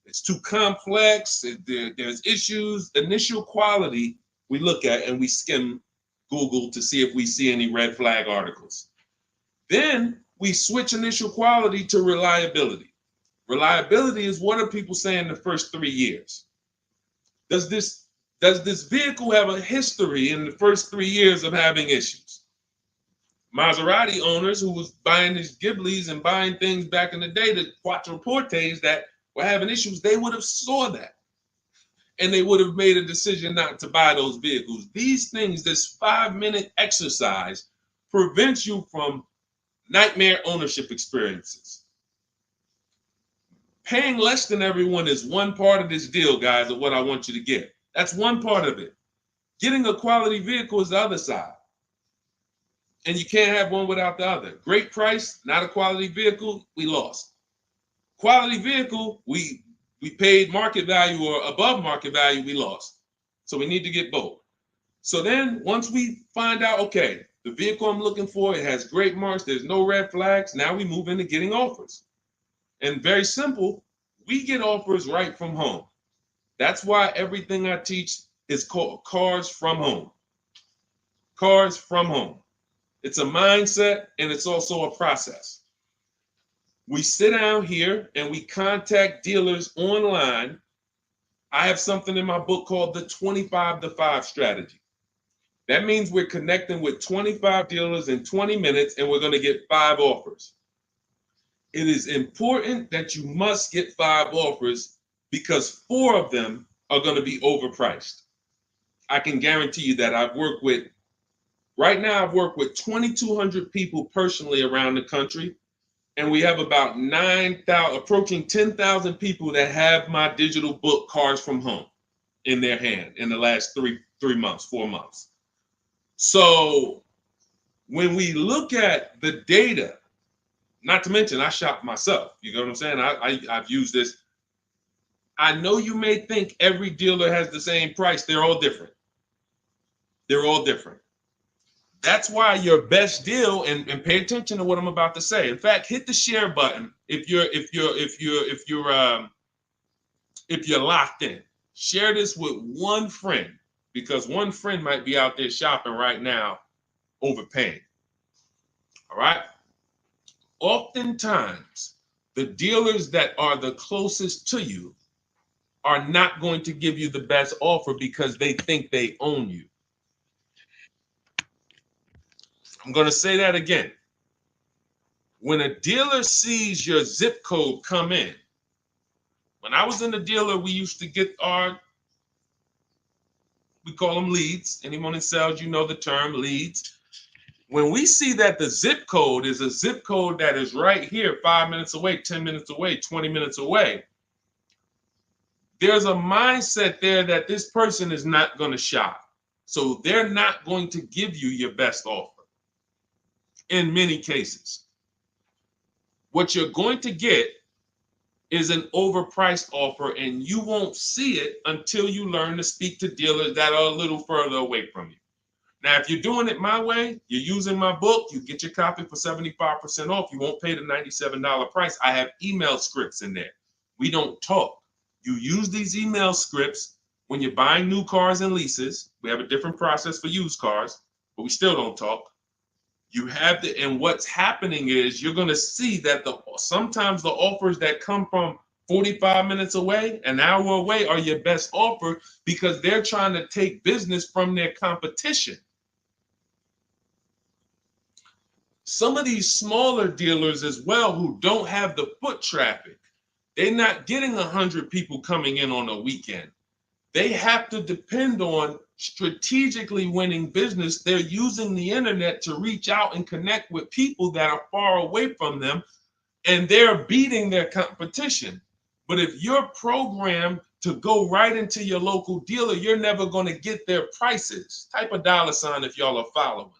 It's too complex, there's issues. Initial quality we look at and we skim Google to see if we see any red flag articles. Then we switch initial quality to reliability. Reliability is what are people saying the first 3 years? Does this vehicle have a history in the first 3 years of having issues? Maserati owners who was buying these Ghiblis and buying things back in the day, the Quattroportes that were having issues, they would have saw that. And they would have made a decision not to buy those vehicles. These things, this 5-minute exercise prevents you from nightmare ownership experiences. Paying less than everyone is one part of this deal, guys, of what I want you to get. That's one part of it. Getting a quality vehicle is the other side. And you can't have one without the other. Great price, not a quality vehicle, we lost. Quality vehicle, we paid market value or above market value, we lost. So we need to get both. So then once we find out, okay, the vehicle I'm looking for, it has great marks, there's no red flags, now we move into getting offers. And very simple, we get offers right from home. That's why everything I teach is called Cars from Home. Cars from Home. It's a mindset and it's also a process. We sit down here and we contact dealers online. I have something in my book called the 25 to 5 strategy. That means we're connecting with 25 dealers in 20 minutes and we're going to get 5 offers. It is important that you must get 5 offers because 4 of them are going to be overpriced. I can guarantee you that. Right now I've worked with 2,200 people personally around the country, and we have about 9,000, approaching 10,000 people that have my digital book, Cars from Home, in their hand in the last 4 months. So when we look at the data, not to mention I shop myself, you know what I'm saying? I've used this. I know you may think every dealer has the same price. They're all different. They're all different. That's why your best deal, and pay attention to what I'm about to say. In fact, hit the share button if you're locked in. Share this with one friend because one friend might be out there shopping right now, overpaying. All right. Oftentimes, the dealers that are the closest to you are not going to give you the best offer because they think they own you. I'm going to say that again. When a dealer sees your zip code come in, when I was in the dealer, we used to get we call them leads. Anyone in sales, you know the term leads. When we see that the zip code is a zip code that is right here, 5 minutes away, 10 minutes away, 20 minutes away, there's a mindset there that this person is not going to shop. So they're not going to give you your best offer in many cases. What you're going to get is an overpriced offer, and you won't see it until you learn to speak to dealers that are a little further away from you. Now, if you're doing it my way, you're using my book, you get your copy for 75% off. You won't pay the $97 price. I have email scripts in there. We don't talk. You use these email scripts when you're buying new cars and leases. We have a different process for used cars, but we still don't talk. You have to, and what's happening is you're going to see that sometimes the offers that come from 45 minutes away, an hour away, are your best offer because they're trying to take business from their competition. Some of these smaller dealers as well who don't have the foot traffic, they're not getting 100 people coming in on a weekend. They have to depend on strategically winning business. They're using the internet to reach out and connect with people that are far away from them, and they're beating their competition. But if you're programmed to go right into your local dealer, you're never going to get their prices. Type a $ if y'all are following.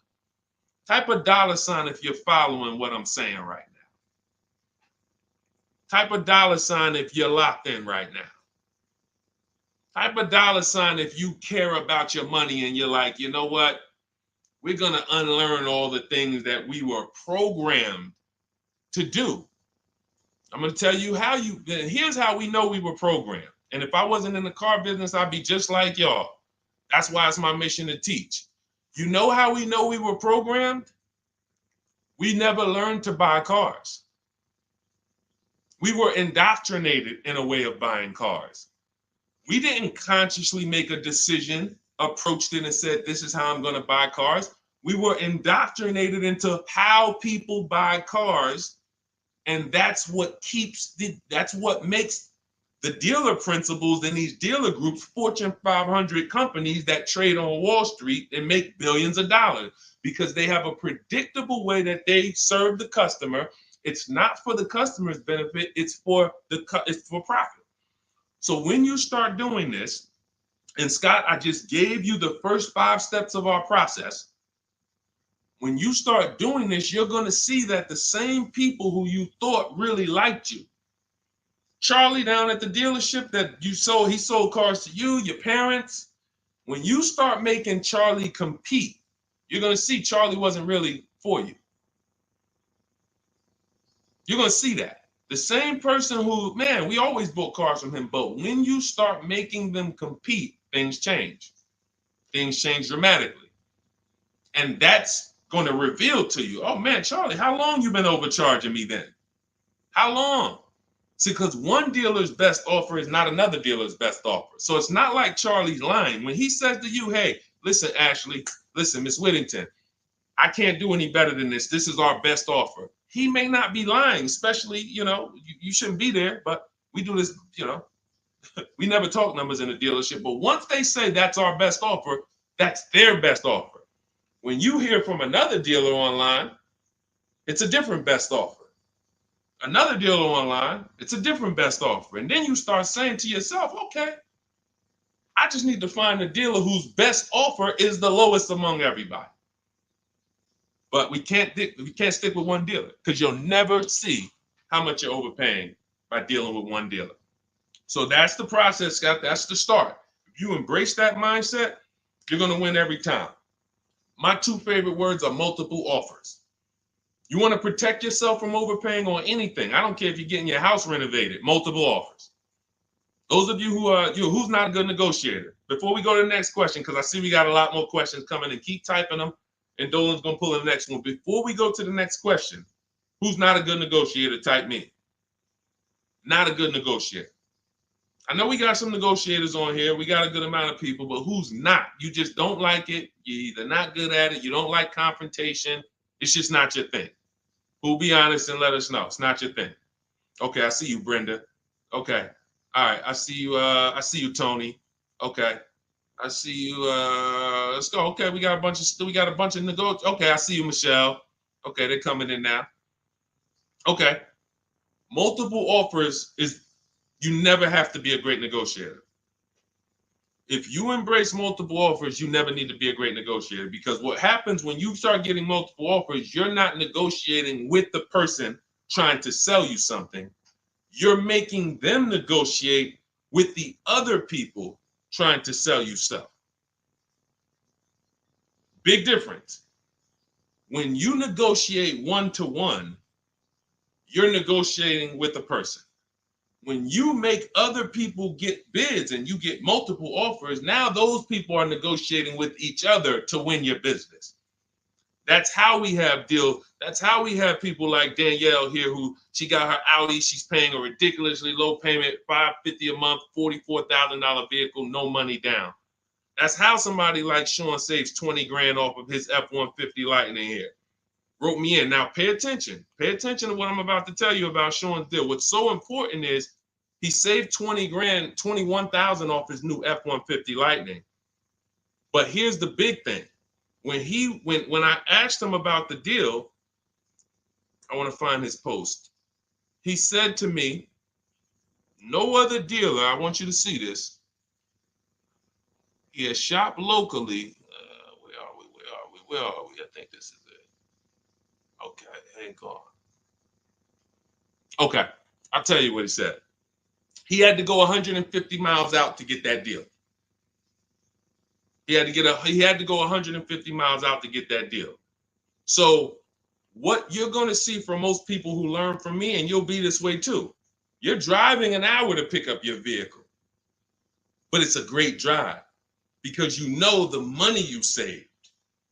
Type a $ if you're following what I'm saying right now. Type a $ if you're locked in right now. Type a $ if you care about your money and you're like, you know what? We're going to unlearn all the things that we were programmed to do. I'm going to tell you here's how we know we were programmed. And if I wasn't in the car business, I'd be just like y'all. That's why it's my mission to teach. You know how we know we were programmed? We never learned to buy cars. We were indoctrinated in a way of buying cars. We didn't consciously make a decision, approached it and said, this is how I'm going to buy cars. We were indoctrinated into how people buy cars, and that's what makes the dealer principals in these dealer groups, Fortune 500 companies that trade on Wall Street and make billions of dollars, because they have a predictable way that they serve the customer. It's not for the customer's benefit, it's for profit. So when you start doing this, and Scott, I just gave you the first 5 steps of our process. When you start doing this, you're going to see that the same people who you thought really liked you, Charlie down at the dealership that he sold cars to you, your parents. When you start making Charlie compete, you're going to see Charlie wasn't really for you. You're going to see that. The same person who, man, we always bought cars from him, but when you start making them compete, things change. Things change dramatically. And that's going to reveal to you, oh man, Charlie, how long you been overcharging me then? How long? See, because one dealer's best offer is not another dealer's best offer. So it's not like Charlie's lying. When he says to you, hey, listen, Ashley, listen, Miss Whittington, I can't do any better than this. This is our best offer. He may not be lying, especially, you shouldn't be there, but we do this, we never talk numbers in a dealership. But once they say that's our best offer, that's their best offer. When you hear from another dealer online, it's a different best offer. Another dealer online, it's a different best offer. And then you start saying to yourself, okay, I just need to find a dealer whose best offer is the lowest among everybody. But we can't stick with one dealer, because you'll never see how much you're overpaying by dealing with one dealer. So that's the process, Scott. That's the start. If you embrace that mindset, you're going to win every time. My 2 favorite words are multiple offers. You want to protect yourself from overpaying on anything. I don't care if you're getting your house renovated, multiple offers. Those of you who's not a good negotiator. Before we go to the next question, because I see we got a lot more questions coming, and keep typing them, and Dolan's going to pull in the next one. Before we go to the next question, who's not a good negotiator? Type me. Not a good negotiator. I know we got some negotiators on here. We got a good amount of people, but who's not? You just don't like it. You're either not good at it. You don't like confrontation. It's just not your thing. Who'll be honest and let us know. It's not your thing. Okay, I see you, Brenda. Okay. All right, I see you, Tony. Okay. I see you. Let's go. Okay, we got a bunch of negotiators. Okay, I see you, Michelle. Okay, they're coming in now. Okay. Multiple offers is, you never have to be a great negotiator. If you embrace multiple offers, you never need to be a great negotiator, because what happens when you start getting multiple offers, you're not negotiating with the person trying to sell you something. You're making them negotiate with the other people trying to sell you stuff. Big difference. When you negotiate one-to-one, you're negotiating with a person. When you make other people get bids and you get multiple offers, now those people are negotiating with each other to win your business. That's how we have deals. That's how we have people like Danielle here, who she got her Audi. She's paying a ridiculously low payment, $550 a month, $44,000 vehicle, no money down. That's how somebody like Sean saves 20 grand off of his F-150 Lightning here. Wrote me in. Now pay attention. Pay attention to what I'm about to tell you about Sean's deal. What's so important is he saved 20 grand, 21,000 off his new F-150 Lightning. But here's the big thing. When I asked him about the deal, I want to find his post. He said to me, no other dealer, I want you to see this. He has shopped locally. Where are we? I think this is it. Okay, hang on. Okay, I'll tell you what he said. He had to go 150 miles out to get that deal. He had to go 150 miles out to get that deal. So what you're going to see from most people who learn from me, and you'll be this way too, you're driving an hour to pick up your vehicle, but it's a great drive because you know the money you saved.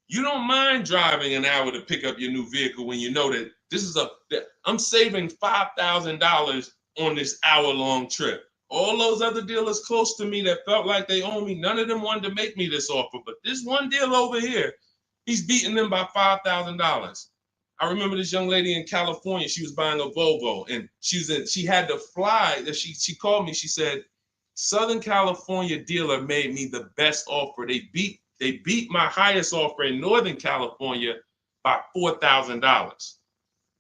You don't mind driving an hour to pick up your new vehicle when you know that I'm saving $5,000 on this hour-long trip. All those other dealers close to me that felt like they owe me, none of them wanted to make me this offer. But this one deal over here, He's beating them by $5,000. I remember this young lady in California. She was buying a Volvo, and she had to fly. She called me. She said, Southern California dealer made me the best offer. They beat my highest offer in Northern California by $4,000.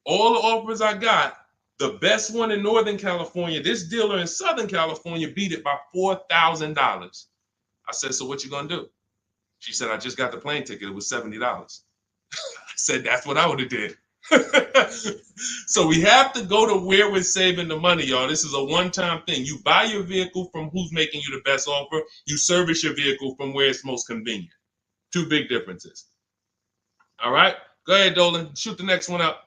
All the offers I got, the best one in Northern California, this dealer in Southern California beat it by $4,000. I said, so what you gonna do? She said, I just got the plane ticket. It was $70. I said, that's what I would have did. So we have to go to where we're saving the money, y'all. This is a one-time thing. You buy your vehicle from who's making you the best offer. You service your vehicle from where it's most convenient. Two big differences. All right, go ahead, Dolan. Shoot the next one up.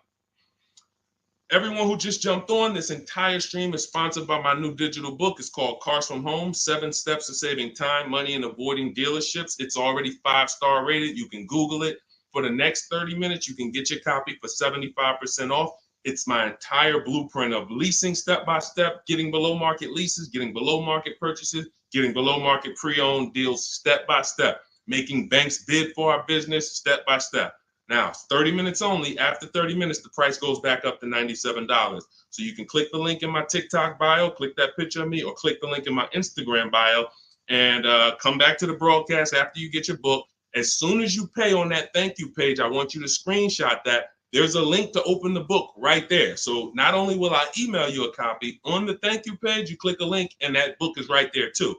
Everyone who just jumped on, this entire stream is sponsored by my new digital book. It's called Cars from Home, 7 Steps to Saving Time, Money, and Avoiding Dealerships. It's already 5-star rated. You can Google it. For the next 30 minutes, you can get your copy for 75% off. It's my entire blueprint of leasing step-by-step, getting below market leases, getting below market purchases, getting below market pre-owned deals step-by-step, making banks bid for our business step-by-step. Now, 30 minutes only. After 30 minutes, the price goes back up to $97. So you can click the link in my TikTok bio, click that picture of me, or click the link in my Instagram bio, and come back to the broadcast after you get your book. As soon as you pay on that thank you page, I want you to screenshot that. There's a link to open the book right there. So not only will I email you a copy, on the thank you page, you click a link, and that book is right there too.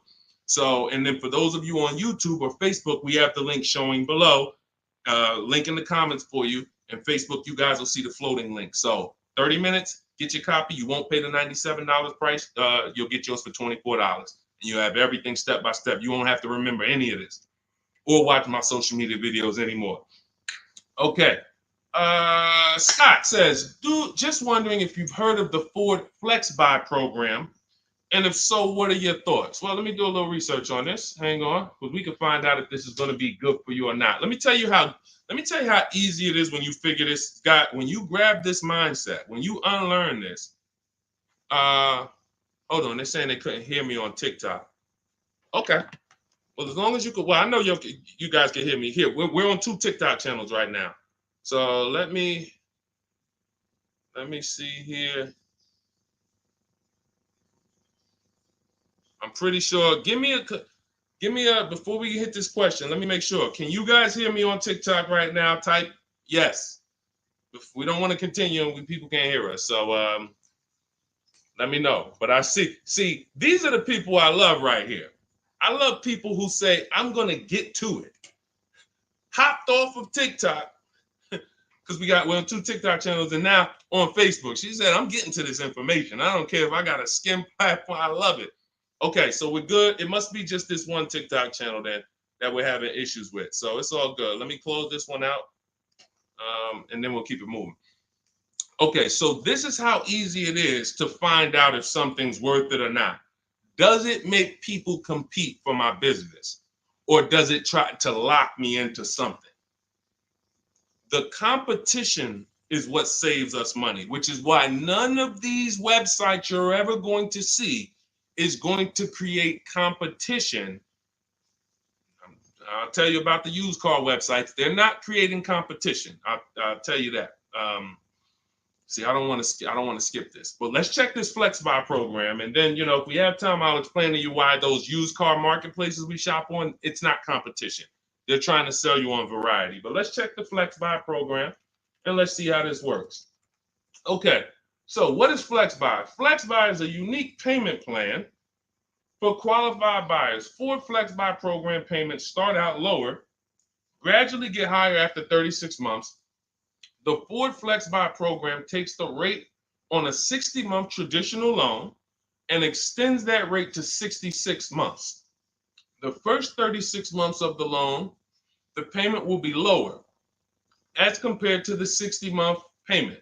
So, and then for those of you on YouTube or Facebook, we have the link showing below. Link in the comments for you, and Facebook, you guys will see the floating link. So 30 minutes, get your copy. You won't pay the $97 price. You'll get yours for $24, and you have everything step by step. You won't have to remember any of this or watch my social media videos anymore. Okay. Scott says, dude, just wondering if you've heard of the Ford Flex Buy program, and if so, what are your thoughts? Well, let me do a little research on this. Hang on, because we can find out if this is going to be good for you or not. Let me tell you how easy it is when you figure this, Scott. When you grab this mindset, when you unlearn this. Hold on, they're saying they couldn't hear me on TikTok. Okay. Well, as long as you could, well, I know you guys can hear me here. We're on 2 TikTok channels right now. So let me see here. I'm pretty sure. Give me a, before we hit this question, let me make sure. Can you guys hear me on TikTok right now? Type yes. If we don't want to continue and people can't hear us. So let me know. But I see, these are the people I love right here. I love people who say, I'm going to get to it. Hopped off of TikTok, because we're on 2 TikTok channels, and now on Facebook. She said, I'm getting to this information. I don't care if I got a skim platform. I love it. Okay, so we're good. It must be just this one TikTok channel then that we're having issues with. So it's all good. Let me close this one out, and then we'll keep it moving. Okay, so this is how easy it is to find out if something's worth it or not. Does it make people compete for my business, or does it try to lock me into something? The competition is what saves us money, which is why none of these websites you're ever going to see is going to create competition. I'll tell you about the used car websites. They're not creating competition. I'll tell you that. See, I don't want to skip this, but let's check this Flex Buy program, and then if we have time, I'll explain to you why those used car marketplaces we shop on, it's not competition. They're trying to sell you on variety. But let's check the Flex Buy program, and let's see how this works. Okay. So what is Flex Buy? Flex Buy is a unique payment plan for qualified buyers. Ford Flex Buy program payments start out lower, gradually get higher after 36 months. The Ford Flex Buy program takes the rate on a 60-month traditional loan and extends that rate to 66 months. The first 36 months of the loan, the payment will be lower as compared to the 60-month payment.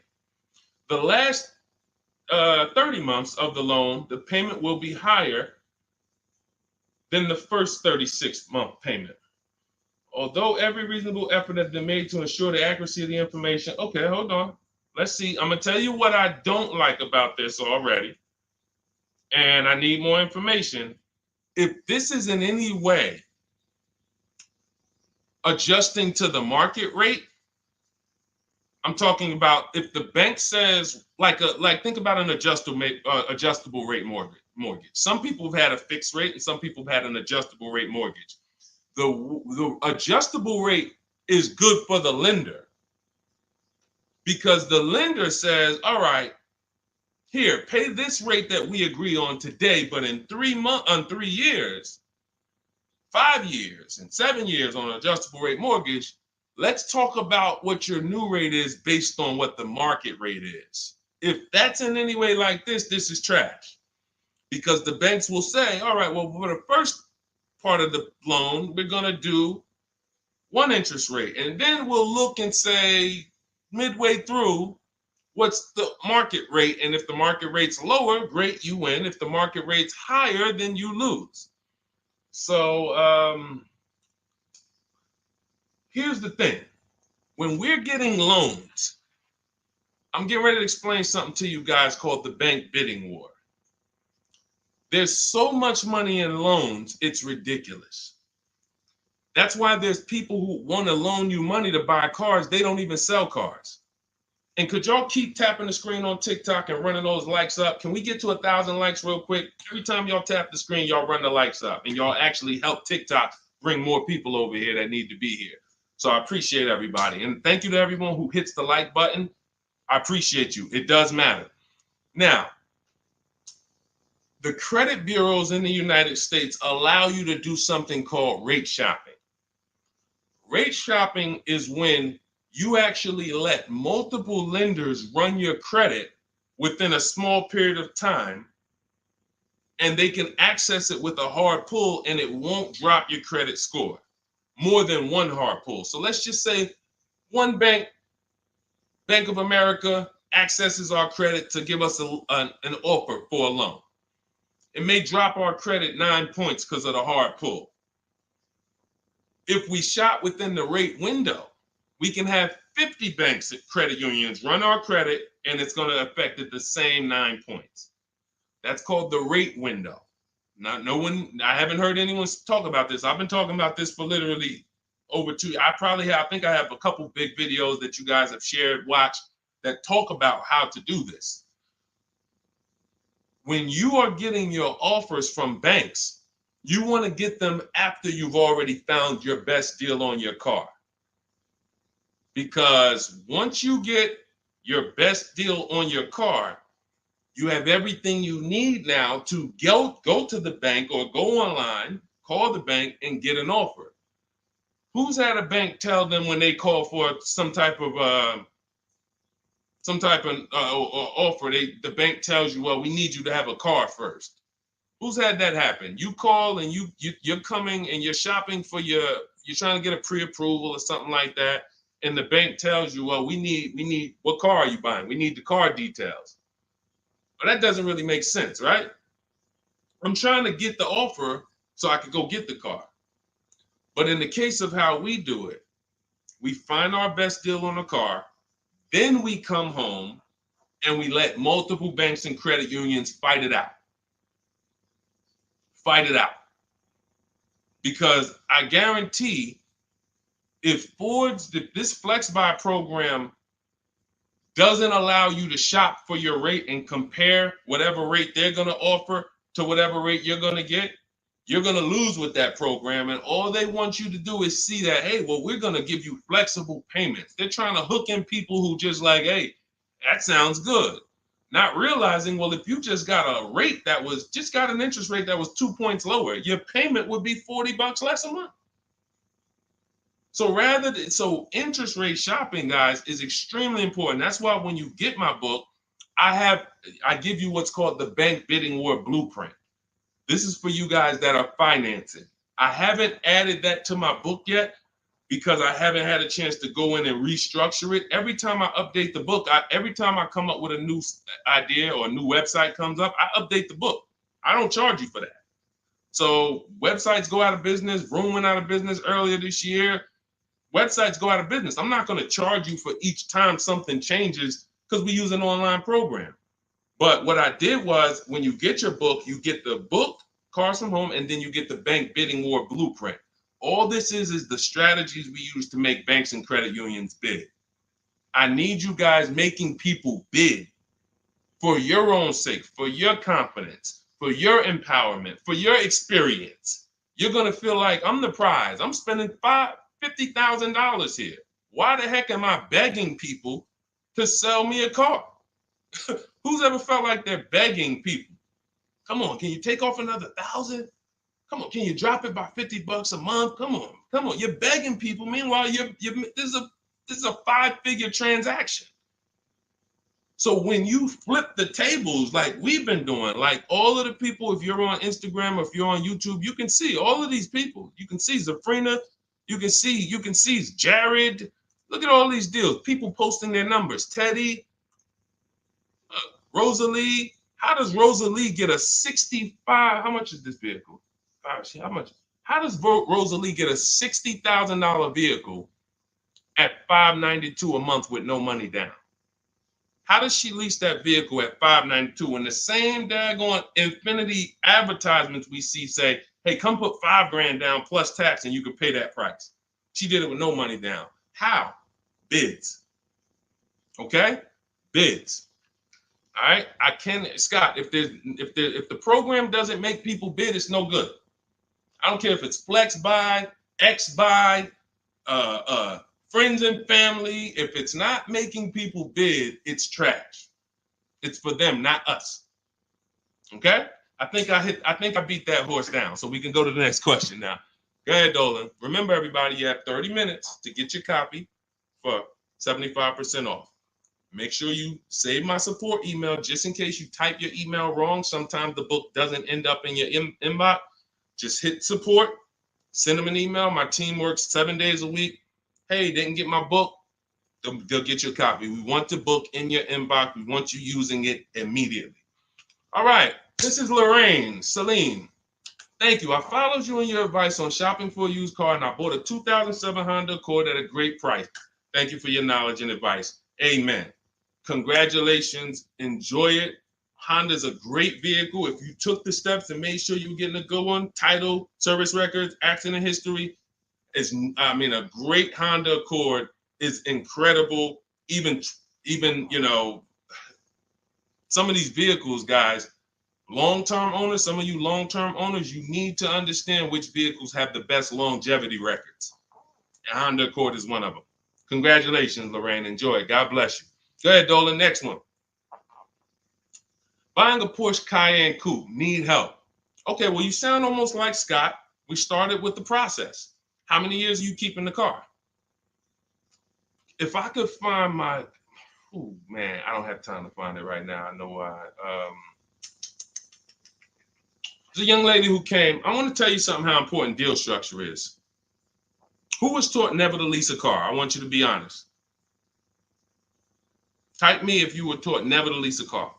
The last 30 months of the loan, the payment will be higher than the first 36-month payment. Although every reasonable effort has been made to ensure the accuracy of the information. Okay, hold on. Let's see. I'm going to tell you what I don't like about this already, and I need more information. If this is in any way adjusting to the market rate. I'm talking about if the bank says like think about an adjustable rate mortgage. Some people have had a fixed rate and some people have had an adjustable rate mortgage. The adjustable rate is good for the lender because the lender says, all right, here, pay this rate that we agree on today, but in 3 years, 5 years, and 7 years on an adjustable rate mortgage, let's talk about what your new rate is based on what the market rate is. If that's in any way like this is trash. Because the banks will say, all right, well, for the first part of the loan, we're going to do one interest rate. And then we'll look and say, midway through, what's the market rate? And if the market rate's lower, great, you win. If the market rate's higher, then you lose. So here's the thing. When we're getting loans, I'm getting ready to explain something to you guys called the bank bidding war. There's so much money in loans, it's ridiculous. That's why there's people who want to loan you money to buy cars. They don't even sell cars. And could y'all keep tapping the screen on TikTok and running those likes up? Can we get to 1,000 likes real quick? Every time y'all tap the screen, y'all run the likes up and y'all actually help TikTok bring more people over here that need to be here. So I appreciate everybody. And thank you to everyone who hits the like button. I appreciate you. It does matter. Now, the credit bureaus in the United States allow you to do something called rate shopping. Rate shopping is when you actually let multiple lenders run your credit within a small period of time, and they can access it with a hard pull and it won't drop your credit score more than one hard pull. So let's just say one bank, Bank of America, accesses our credit to give us an offer for a loan. It may drop our credit 9 points because of the hard pull. If we shop within the rate window, we can have 50 banks at credit unions run our credit, and it's going to affect it the same 9 points. That's called the rate window. I haven't heard anyone talk about this. I've been talking about this for literally over 2 years. I think I have a couple big videos that you guys have shared, watched, that talk about how to do this. When you are getting your offers from banks, you want to get them after you've already found your best deal on your car. Because once you get your best deal on your car, you have everything you need now to go to the bank or go online, call the bank and get an offer. Who's had a bank tell them when they call for some type of offer, the bank tells you, well, we need you to have a car first. Who's had that happen? You call and you're coming and you're shopping for you're trying to get a pre-approval or something like that, and the bank tells you, well, we need what car are you buying? We need the car details. Well, that doesn't really make sense, right? I'm trying to get the offer so I can go get the car. But in the case of how we do it, we find our best deal on the car, then we come home and we let multiple banks and credit unions fight it out. Fight it out. Because I guarantee if this Flex Buy program doesn't allow you to shop for your rate and compare whatever rate they're going to offer to whatever rate you're going to get, you're going to lose with that program. And all they want you to do is see that, hey, well, we're going to give you flexible payments. They're trying to hook in people who just like, hey, that sounds good. Not realizing, well, if you just got a rate that was just got an interest rate that was 2 points lower, your payment would be $40 less a month. So interest rate shopping, guys, is extremely important. That's why when you get my book, I give you what's called the Bank Bidding War Blueprint. This is for you guys that are financing. I haven't added that to my book yet because I haven't had a chance to go in and restructure it. Every time I update the book, every time I come up with a new idea or a new website comes up, I update the book. I don't charge you for that. So websites go out of business. Room went out of business earlier this year. Websites go out of business. I'm not going to charge you for each time something changes because we use an online program. But what I did was when you get your book, you get the book, Cars from Home, and then you get the Bank Bidding War Blueprint. All this is the strategies we use to make banks and credit unions bid. I need you guys making people bid for your own sake, for your confidence, for your empowerment, for your experience. You're going to feel like I'm the prize. I'm spending $50,000 here. Why the heck am I begging people to sell me a car? Who's ever felt like they're begging people? Come on, can you take off another 1,000? Come on, can you drop it by $50 a month? Come on. You're begging people. Meanwhile, this is a 5-figure transaction. So when you flip the tables like we've been doing, like all of the people, if you're on Instagram or if you're on YouTube, you can see all of these people. You can see Zafrina, you can see Jared. Look at all these deals. People posting their numbers. Teddy, Rosalie. How does Rosalie get a 65? How much is this vehicle? How much? How does Rosalie get a $60,000 vehicle at $592 a month with no money down? How does she lease that vehicle at $592 when the same daggone Infinity advertisements we see say, hey, come put $5,000 down plus tax and you can pay that price? She did it with no money down. How? Bids. Okay? Bids. All right. Scott, if the program doesn't make people bid, it's no good. I don't care if it's flex buy, X buy, friends and family. If it's not making people bid, it's trash. It's for them, not us. Okay? I think I beat that horse down. So we can go to the next question now. Go ahead, Dolan. Remember, everybody, you have 30 minutes to get your copy for 75% off. Make sure you save my support email just in case you type your email wrong. Sometimes the book doesn't end up in your inbox. Just hit support, send them an email. My team works 7 days a week. Hey, didn't get my book. They'll get you a copy. We want the book in your inbox. We want you using it immediately. All right. This is Lorraine Celine. Thank you. I followed you in your advice on shopping for a used car, and I bought a 2007 Honda Accord at a great price. Thank you for your knowledge and advice. Amen. Congratulations. Enjoy it. Honda's a great vehicle. If you took the steps and made sure you were getting a good one, title, service records, accident history, a great Honda Accord is incredible. Even some of these vehicles, guys, long-term owners, some of you long-term owners, you need to understand which vehicles have the best longevity records. And Honda Accord is one of them. Congratulations, Lorraine. Enjoy it. God bless you. Go ahead, Dolan. Next one. Buying a Porsche Cayenne Coupe. Need help. Okay, well, you sound almost like Scott. We started with the process. How many years are you keeping the car? If I could find my, oh man, I don't have time to find it right now. I know why. There's a young lady who came. I want to tell you something how important deal structure is. Who was taught never to lease a car? I want you to be honest. Type me if you were taught never to lease a car.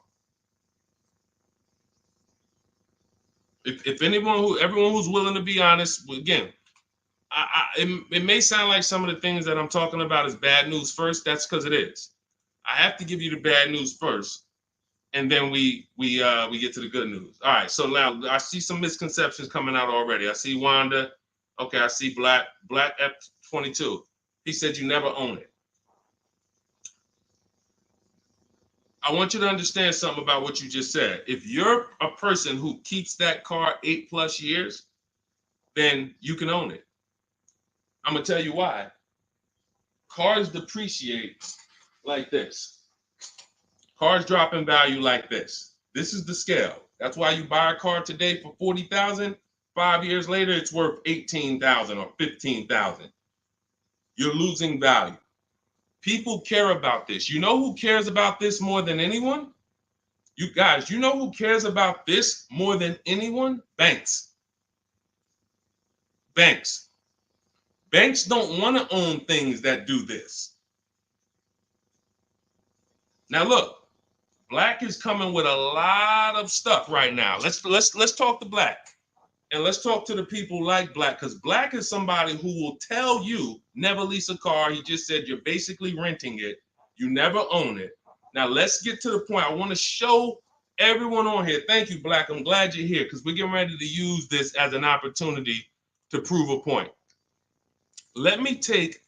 If everyone who's willing to be honest, again, it may sound like some of the things that I'm talking about is bad news first. That's because it is. I have to give you the bad news first, and then we get to the good news. All right. So now I see some misconceptions coming out already. I see Wanda. Okay. I see Black F22. He said you never own it. I want you to understand something about what you just said. If you're a person who keeps that car 8+ years, then you can own it. I'm going to tell you why. Cars depreciate like this. Cars drop in value like this. This is the scale. That's why you buy a car today for $40,000. 5 years later, it's worth $18,000 or $15,000. You're losing value. People care about this. You know who cares about this more than anyone? You guys, you know who cares about this more than anyone? Banks. Banks. Banks don't want to own things that do this. Now look, Black is coming with a lot of stuff right now. Let's talk to Black. And let's talk to the people like Black, because Black is somebody who will tell you never lease a car. He just said you're basically renting it. You never own it. Now let's get to the point. I want to show everyone on here. Thank you, Black. I'm glad you're here because we're getting ready to use this as an opportunity to prove a point. Let me take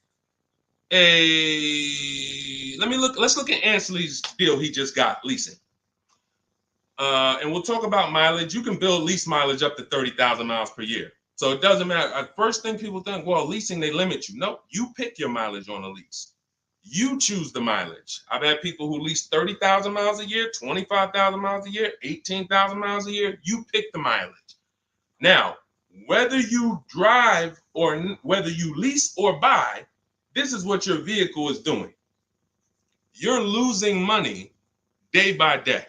let's look at Ansley's deal he just got leasing. And we'll talk about mileage. You can build lease mileage up to 30,000 miles per year. So it doesn't matter. First thing people think, well, leasing, they limit you. No, you pick your mileage on a lease. You choose the mileage. I've had people who lease 30,000 miles a year, 25,000 miles a year, 18,000 miles a year. You pick the mileage. Now, whether you drive or whether you lease or buy, this is what your vehicle is doing. You're losing money day by day.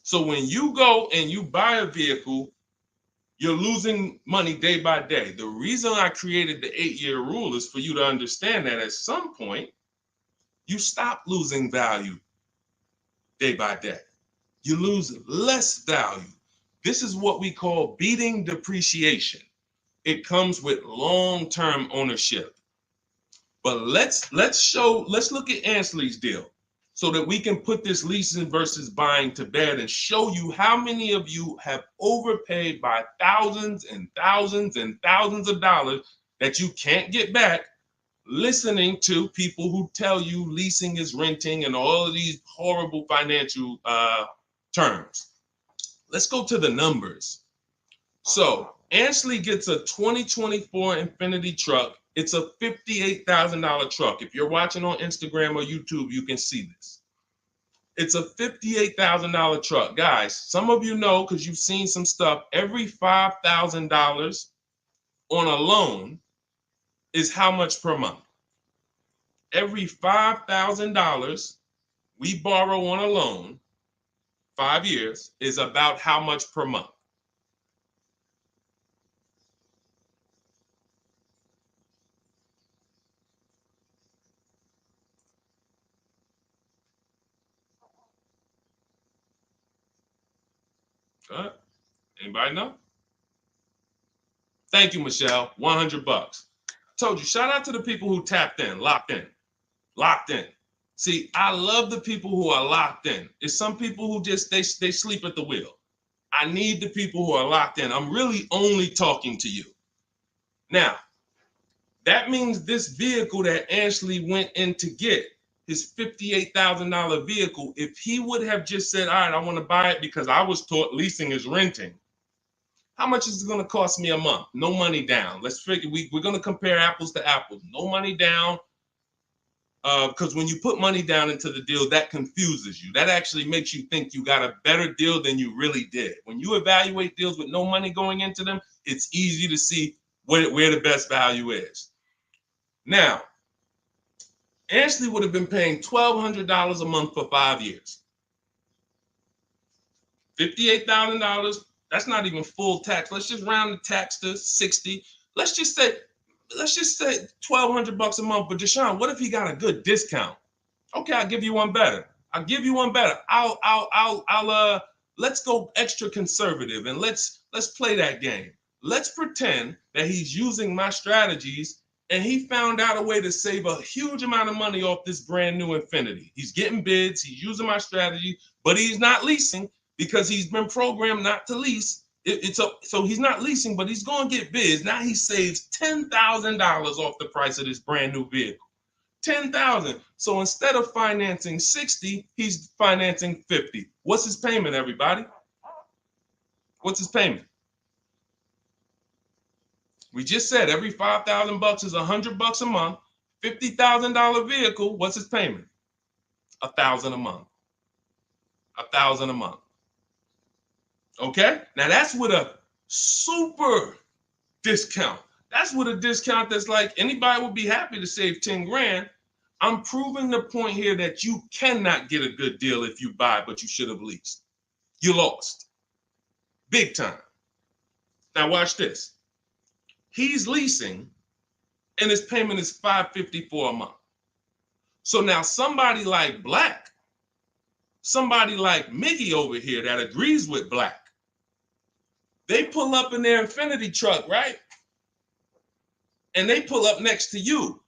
So when you go and you buy a vehicle, you're losing money day by day. The reason I created the 8-year rule is for you to understand that at some point, you stop losing value day by day. You lose less value. This is what we call beating depreciation. It comes with long-term ownership. But let's look at Ansley's deal so that we can put this leasing versus buying to bed and show you how many of you have overpaid by thousands and thousands and thousands of dollars that you can't get back listening to people who tell you leasing is renting and all of these horrible financial terms. Let's go to the numbers. So Ansley gets a 2024 Infiniti truck. It's a $58,000 truck. If you're watching on Instagram or YouTube, you can see this. It's a $58,000 truck. Guys, some of you know because you've seen some stuff, every $5,000 on a loan is how much per month? Every $5,000 we borrow on a loan, 5 years, is about how much per month? Anybody know? Thank you, Michelle. 100 bucks. Told you, shout out to the people who tapped in, locked in. See, I love the people who are locked in. It's some people who just, they sleep at the wheel. I need the people who are locked in. I'm really only talking to you. Now, that means this vehicle that Ashley went in to get, his $58,000 vehicle, if he would have just said, all right, I want to buy it because I was taught leasing is renting, how much is it going to cost me a month? No money down. Let's figure, we're going to compare apples to apples. No money down, because when you put money down into the deal, that confuses you. That actually makes you think you got a better deal than you really did. When you evaluate deals with no money going into them, it's easy to see where the best value is. Now, Ashley would have been paying $1,200 a month for 5 years. $58,000. That's not even full tax. Let's just round the tax to 60. Let's just say $1,200 a month. But Deshone, what if he got a good discount? Okay, I'll give you one better. Let's go extra conservative and let's play that game. Let's pretend that he's using my strategies and he found out a way to save a huge amount of money off this brand new Infiniti. He's getting bids, he's using my strategy, but he's not leasing because he's been programmed not to lease. So he's not leasing, but he's going to get bids. Now he saves $10,000 off the price of this brand new vehicle. $10,000. So instead of financing 60, he's financing 50. What's his payment, everybody? What's his payment? We just said every $5,000 is $100 a month. $50,000 vehicle. What's his payment? $1,000 a month. $1,000 a month. Okay. Now that's with a super discount. That's with a discount that's like anybody would be happy to save 10 grand. I'm proving the point here that you cannot get a good deal if you buy, but you should have leased. You lost. Big time. Now watch this. He's leasing and his payment is $554 a month. So now somebody like Black, somebody like Miggy over here that agrees with Black, they pull up in their Infiniti truck, right? And they pull up next to you.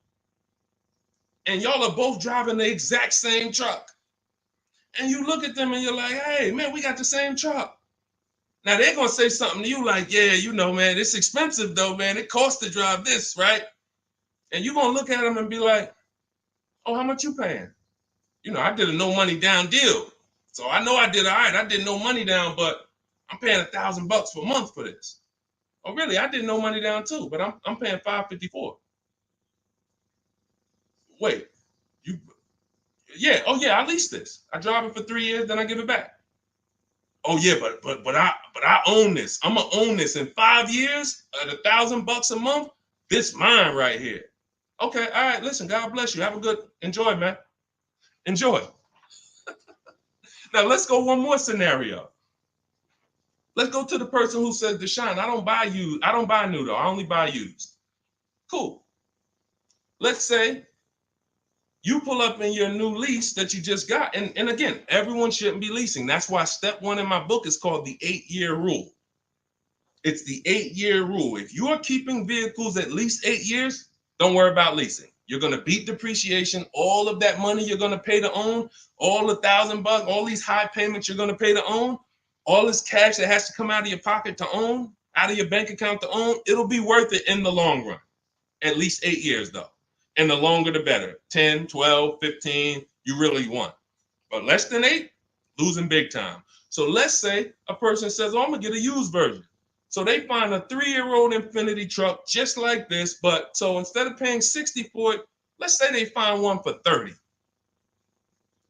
And y'all are both driving the exact same truck. And you look at them and you're like, hey, man, we got the same truck. Now they're going to say something to you like, yeah, you know, man, it's expensive though, man. It costs to drive this, right? And you're going to look at them and be like, oh, how much you paying? You know, I did a no money down deal. So I know I did all right. I did no money down, but I'm paying $1,000 per month for this. Oh, really? I did no money down too, but I'm paying $554. Wait, you? Yeah. Oh, yeah. I leased this. I drive it for 3 years, then I give it back. Oh, yeah, but I own this. I'm gonna own this in 5 years at $1,000 a month. This mine right here. Okay. All right. Listen. God bless you. Have a good enjoy, man. Enjoy. Now let's go one more scenario. Let's go to the person who says, Deshone, I don't buy used. I don't buy new though. I only buy used. Cool. Let's say you pull up in your new lease that you just got. And again, everyone shouldn't be leasing. That's why step 1 in my book is called the 8-year rule. It's the 8-year rule. If you are keeping vehicles at least 8 years, don't worry about leasing. You're going to beat depreciation. All of that money you're going to pay to own, all the $1,000, all these high payments you're going to pay to own, all this cash that has to come out of your pocket to own, out of your bank account to own, it'll be worth it in the long run. At least 8 years though. And the longer the better. 10, 12, 15, you really want. But less than 8, losing big time. So let's say a person says, oh, I'm going to get a used version. So they find a 3-year-old Infiniti truck just like this, but so instead of paying $60 for it, let's say they find one for $30.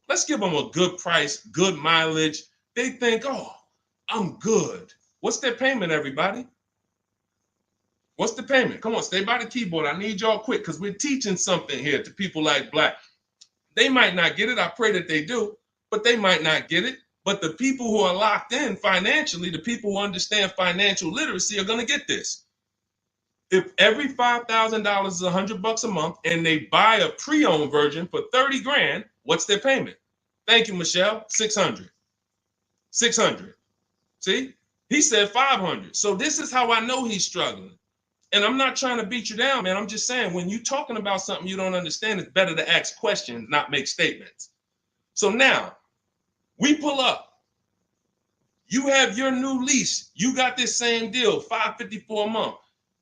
Let's give them a good price, good mileage. They think, oh, I'm good. What's their payment, everybody? What's the payment? Come on, stay by the keyboard. I need y'all quick because we're teaching something here to people like Black. They might not get it. I pray that they do, but they might not get it. But the people who are locked in financially, the people who understand financial literacy are going to get this. If every $5,000 is $100 a month and they buy a pre-owned version for 30 grand, what's their payment? Thank you, Michelle. 600. 600. See, he said 500. So this is how I know he's struggling. And I'm not trying to beat you down, man. I'm just saying when you're talking about something you don't understand, it's better to ask questions, not make statements. So now, we pull up. You have your new lease. You got this same deal, $554 a month.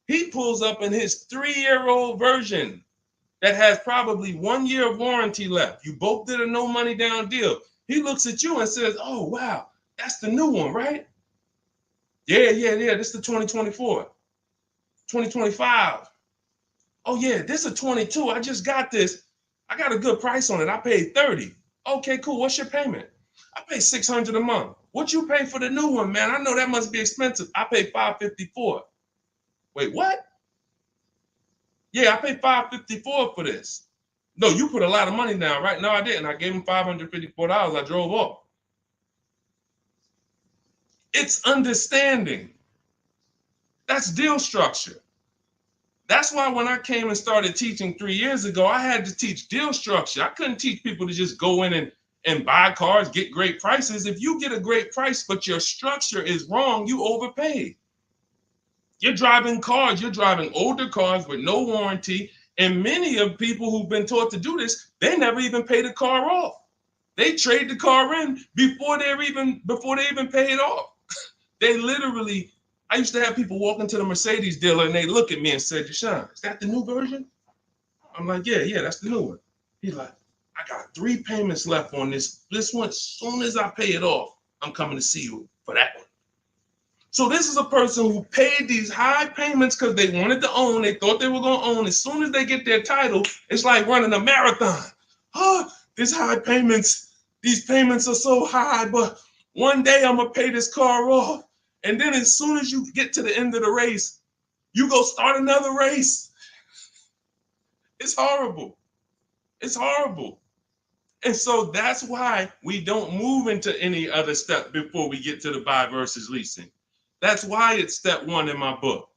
He pulls up in his 3-year-old version that has probably 1 year of warranty left. You both did a no money down deal. He looks at you and says, oh, wow, that's the new one, right? Yeah. This is the 2024, 2025. Oh, yeah, this is a 22. I just got this. I got a good price on it. I paid 30. Okay, cool. What's your payment? I pay 600 a month. What you pay for the new one, man? I know that must be expensive. I pay 554. Wait, what? Yeah, I paid 554 for this. No, you put a lot of money down, right? No, I didn't. I gave him $554. I drove off. It's understanding. That's deal structure. That's why when I came and started teaching 3 years ago, I had to teach deal structure. I couldn't teach people to just go in and buy cars, get great prices. If you get a great price, but your structure is wrong, you overpaid. You're driving cars, you're driving older cars with no warranty. And many of people who've been taught to do this, they never even pay the car off. They trade the car in before they even pay it off. They literally, I used to have people walk into the Mercedes dealer and they look at me and say, Deshone, is that the new version? I'm like, yeah, that's the new one. He's like, I got 3 payments left on this one. As soon as I pay it off, I'm coming to see you for that one. So this is a person who paid these high payments because they wanted to own. They thought they were going to own. As soon as they get their title, it's like running a marathon. Oh, these high payments, these payments are so high, but one day I'm going to pay this car off. And then as soon as you get to the end of the race, you go start another race. It's horrible. It's horrible. And so that's why we don't move into any other step before we get to the buy versus leasing. That's why it's step 1 in my book.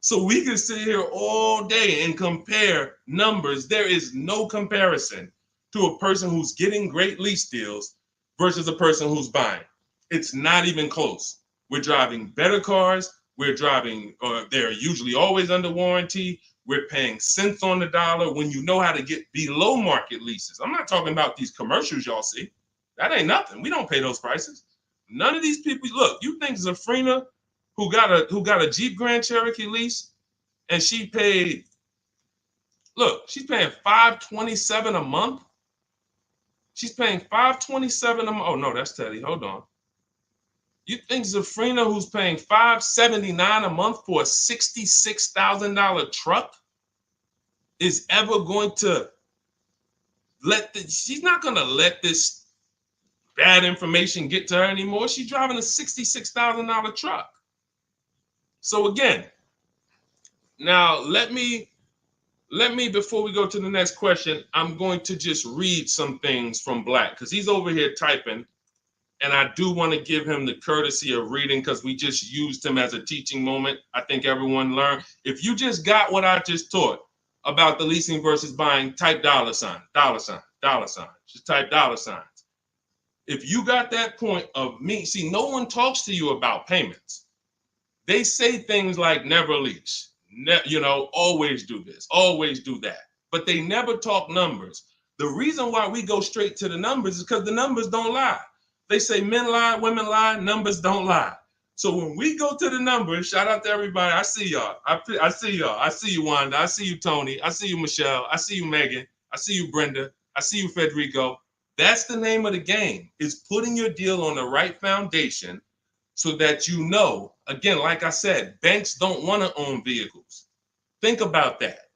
So we can sit here all day and compare numbers. There is no comparison to a person who's getting great lease deals versus a person who's buying. It's not even close. We're driving better cars. We're driving, they're usually always under warranty. We're paying cents on the dollar when you know how to get below market leases. I'm not talking about these commercials y'all see. That ain't nothing. We don't pay those prices. None of these people, look, you think Zafrina, who got a Jeep Grand Cherokee lease, and she paid Look, she's paying $527 a month. She's paying $527 a month. Oh no, that's Teddy. Hold on. You think Zafrina, who's paying $579 a month for a $66,000 truck, is ever going to she's not going to let this bad information get to her anymore. She's driving a $66,000 truck. So again, now let me, before we go to the next question, I'm going to just read some things from Black because he's over here typing. And I do want to give him the courtesy of reading because we just used him as a teaching moment. I think everyone learned. If you just got what I just taught about the leasing versus buying, type $, $, $. Just type $. If you got that point of me, see, no one talks to you about payments. They say things like never lease, always do this, always do that. But they never talk numbers. The reason why we go straight to the numbers is because the numbers don't lie. They say men lie, women lie, numbers don't lie. So when we go to the numbers, shout out to everybody. I see y'all. I see y'all. I see you, Wanda. I see you, Tony. I see you, Michelle. I see you, Megan. I see you, Brenda. I see you, Federico. That's the name of the game, is putting your deal on the right foundation so that you know, again, like I said, banks don't want to own vehicles. Think about that.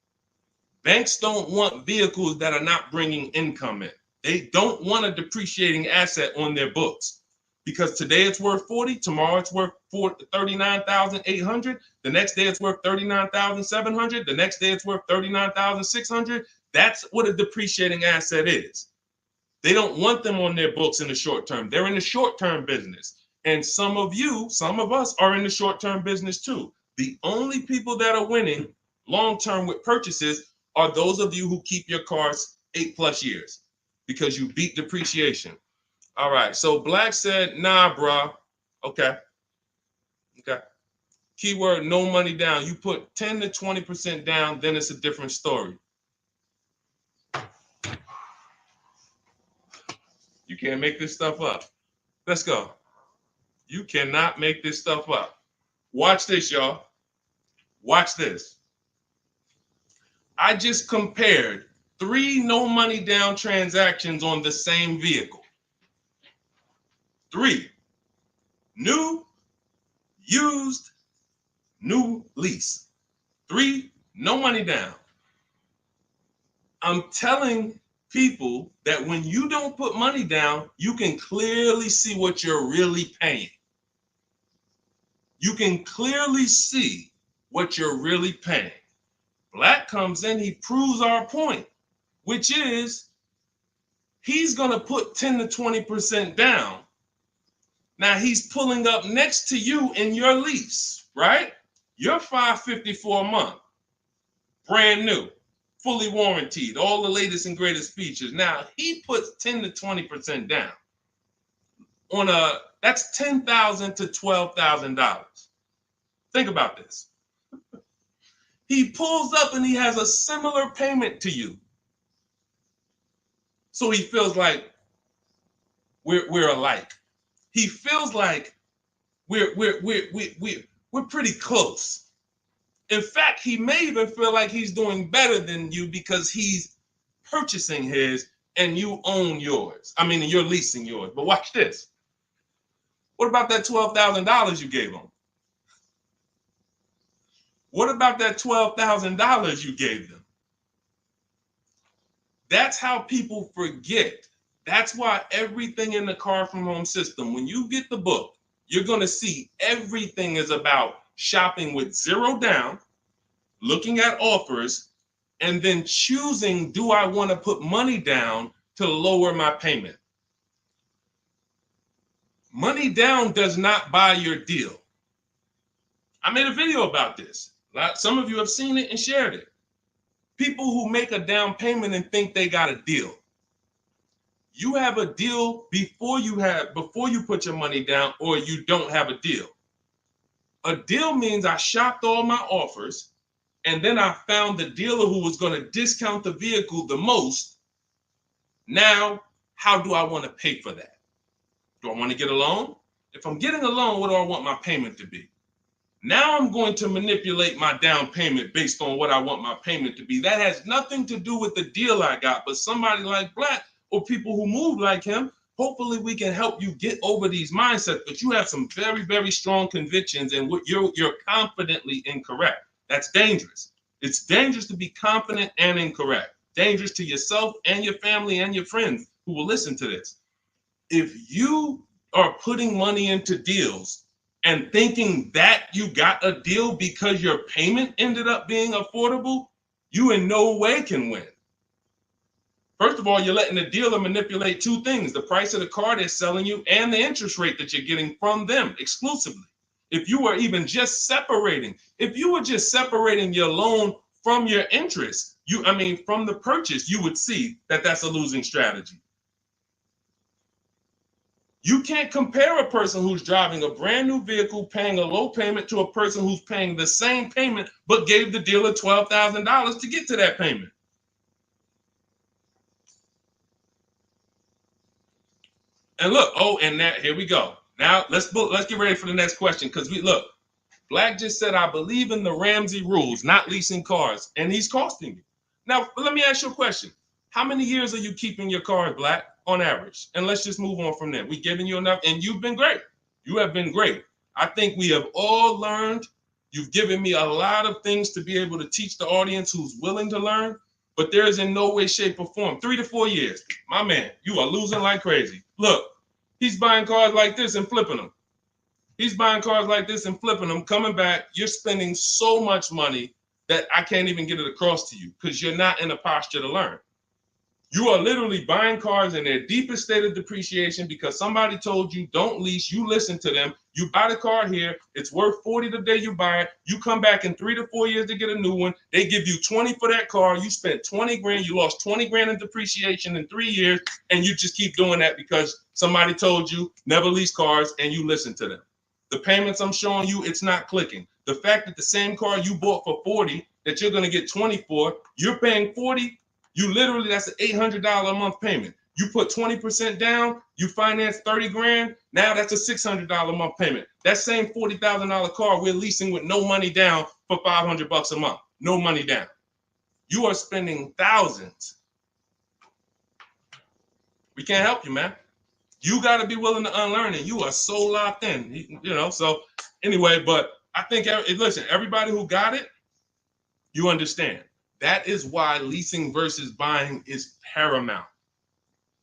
Banks don't want vehicles that are not bringing income in. They don't want a depreciating asset on their books because today it's worth 40, tomorrow it's worth 39,800, the next day it's worth 39,700, the next day it's worth 39,600. That's what a depreciating asset is. They don't want them on their books in the short term. They're in the short-term business. And some of us are in the short-term business too. The only people that are winning long-term with purchases are those of you who keep your cars 8+ years. Because you beat depreciation. All right, so Black said, nah, bruh. Okay. Keyword, no money down. You put 10 to 20% down, then it's a different story. You can't make this stuff up. Let's go. You cannot make this stuff up. Watch this, y'all. Watch this. I just compared 3 no money down transactions on the same vehicle. 3. New, used, new lease. 3, no money down. I'm telling people that when you don't put money down, you can clearly see what you're really paying. You can clearly see what you're really paying. Black comes in, he proves our point, which is he's going to put 10 to 20% down. Now he's pulling up next to you in your lease, right? You're $554 a month, brand new, fully warranted, all the latest and greatest features. Now he puts 10 to 20% down on that's $10,000 to $12,000. Think about this. He pulls up and he has a similar payment to you. So he feels like we're alike. He feels like we're pretty close. In fact, he may even feel like he's doing better than you because he's purchasing his and you own yours. I mean, you're leasing yours. But watch this. What about that $12,000 you gave him? What about that $12,000 you gave them? That's how people forget. That's why everything in the Car From Home system, when you get the book, you're going to see everything is about shopping with 0 down, looking at offers, and then choosing, do I want to put money down to lower my payment? Money down does not buy your deal. I made a video about this. Some of you have seen it and shared it. People who make a down payment and think they got a deal. You have a deal before you put your money down, or you don't have a deal. A deal means I shopped all my offers, and then I found the dealer who was going to discount the vehicle the most. Now, how do I want to pay for that? Do I want to get a loan? If I'm getting a loan, what do I want my payment to be? Now I'm going to manipulate my down payment based on what I want my payment to be. That has nothing to do with the deal I got, but somebody like Black or people who move like him, hopefully we can help you get over these mindsets. But you have some very, very strong convictions, and you're confidently incorrect. That's dangerous. It's dangerous to be confident and incorrect. Dangerous to yourself and your family and your friends who will listen to this. If you are putting money into deals and thinking that you got a deal because your payment ended up being affordable, you in no way can win. First of all, you're letting the dealer manipulate two things: the price of the car they're selling you and the interest rate that you're getting from them exclusively. If you were just separating your loan from your interest, from the purchase, you would see that that's a losing strategy. You can't compare a person who's driving a brand new vehicle, paying a low payment, to a person who's paying the same payment, but gave the dealer $12,000 to get to that payment. And look, here we go. Now let's get ready for the next question, because Black just said, I believe in the Ramsey rules, not leasing cars, and he's costing you. Now, let me ask you a question. How many years are you keeping your cars, Black, on average? And let's just move on from there. We've given you enough, and you've been great. You have been great. I think we have all learned. You've given me a lot of things to be able to teach the audience who's willing to learn, but there is in no way, shape, or form. 3 to 4 years. My man, you are losing like crazy. Look, he's buying cars like this and flipping them. He's buying cars like this and flipping them, coming back. You're spending so much money that I can't even get it across to you because you're not in a posture to learn. You are literally buying cars in their deepest state of depreciation because somebody told you don't lease. You listen to them. You buy the car here. It's worth $40 the day you buy it. You come back in 3 to 4 years to get a new one. They give you $20 for that car. You spent $20 grand. You lost $20 grand in depreciation in 3 years. And you just keep doing that because somebody told you never lease cars and you listen to them. The payments I'm showing you, it's not clicking. The fact that the same car you bought for $40 that you're going to get $20 for, you're paying $40. That's an $800 a month payment. You put 20% down, you finance 30 grand. Now that's a $600 a month payment. That same $40,000 car we're leasing with no money down for $500 a month. No money down. You are spending thousands. We can't help you, man. You got to be willing to unlearn it. You are so locked in, So anyway, but I think, listen, everybody who got it, you understand. That is why leasing versus buying is paramount.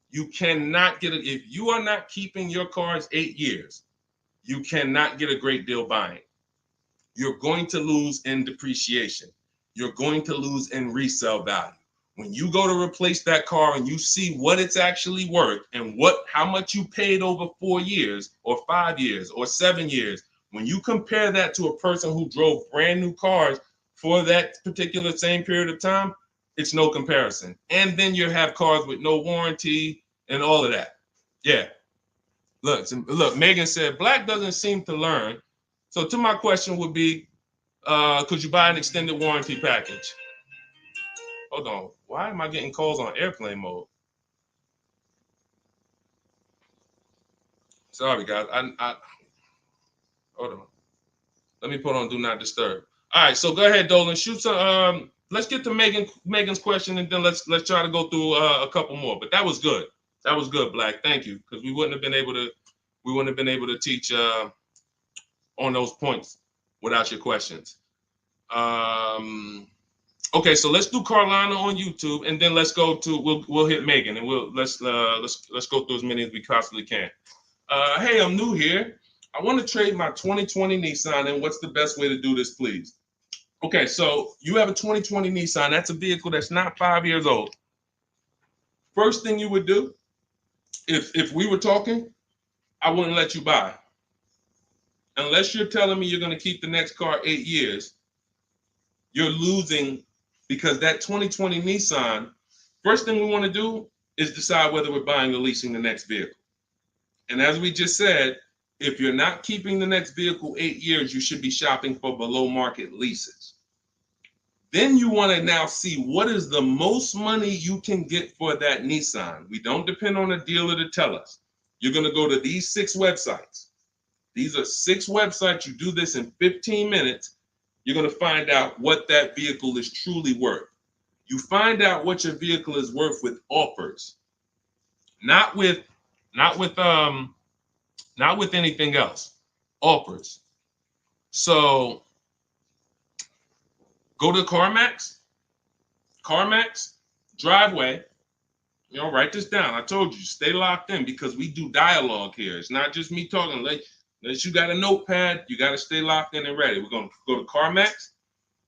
You cannot get it. If you are not keeping your cars 8 years, you cannot get a great deal buying. You're going to lose in depreciation. You're going to lose in resale value. When you go to replace that car and you see what it's actually worth and how much you paid over 4 years or 5 years or 7 years, when you compare that to a person who drove brand new cars for that particular same period of time, it's no comparison. And then you have cars with no warranty and all of that. Yeah. Look, Megan said, Black doesn't seem to learn. So to my question would be, could you buy an extended warranty package? Hold on. Why am I getting calls on airplane mode? Sorry, guys. I hold on. Let me put on Do Not Disturb. All right, so go ahead, Dolan. Shoot some. Let's get to Megan's question, and then let's try to go through a couple more. But that was good. That was good, Black. Thank you, because we wouldn't have been able to teach on those points without your questions. Okay, so let's do Carolina on YouTube, and then let's go to we'll hit Megan, and let's go through as many as we possibly can. Hey, I'm new here. I want to trade my 2020 Nissan, and what's the best way to do this, please? Okay, so you have a 2020 Nissan. That's a vehicle that's not 5 years old. First thing you would do, if we were talking, I wouldn't let you buy. Unless you're telling me you're going to keep the next car 8 years, you're losing, because that 2020 Nissan, first thing we want to do is decide whether we're buying or leasing the next vehicle. And as we just said, if you're not keeping the next vehicle 8 years, you should be shopping for below market leases. Then you want to now see what is the most money you can get for that Nissan. We don't depend on a dealer to tell us. You're going to go to these 6 websites. These are 6 websites. You do this in 15 minutes. You're going to find out what that vehicle is truly worth. You find out what your vehicle is worth with offers, not with anything else. Offers. So go to CarMax, Driveway. Write this down. I told you, stay locked in because we do dialogue here. It's not just me talking. Unless you got a notepad, you got to stay locked in and ready. We're going to go to CarMax.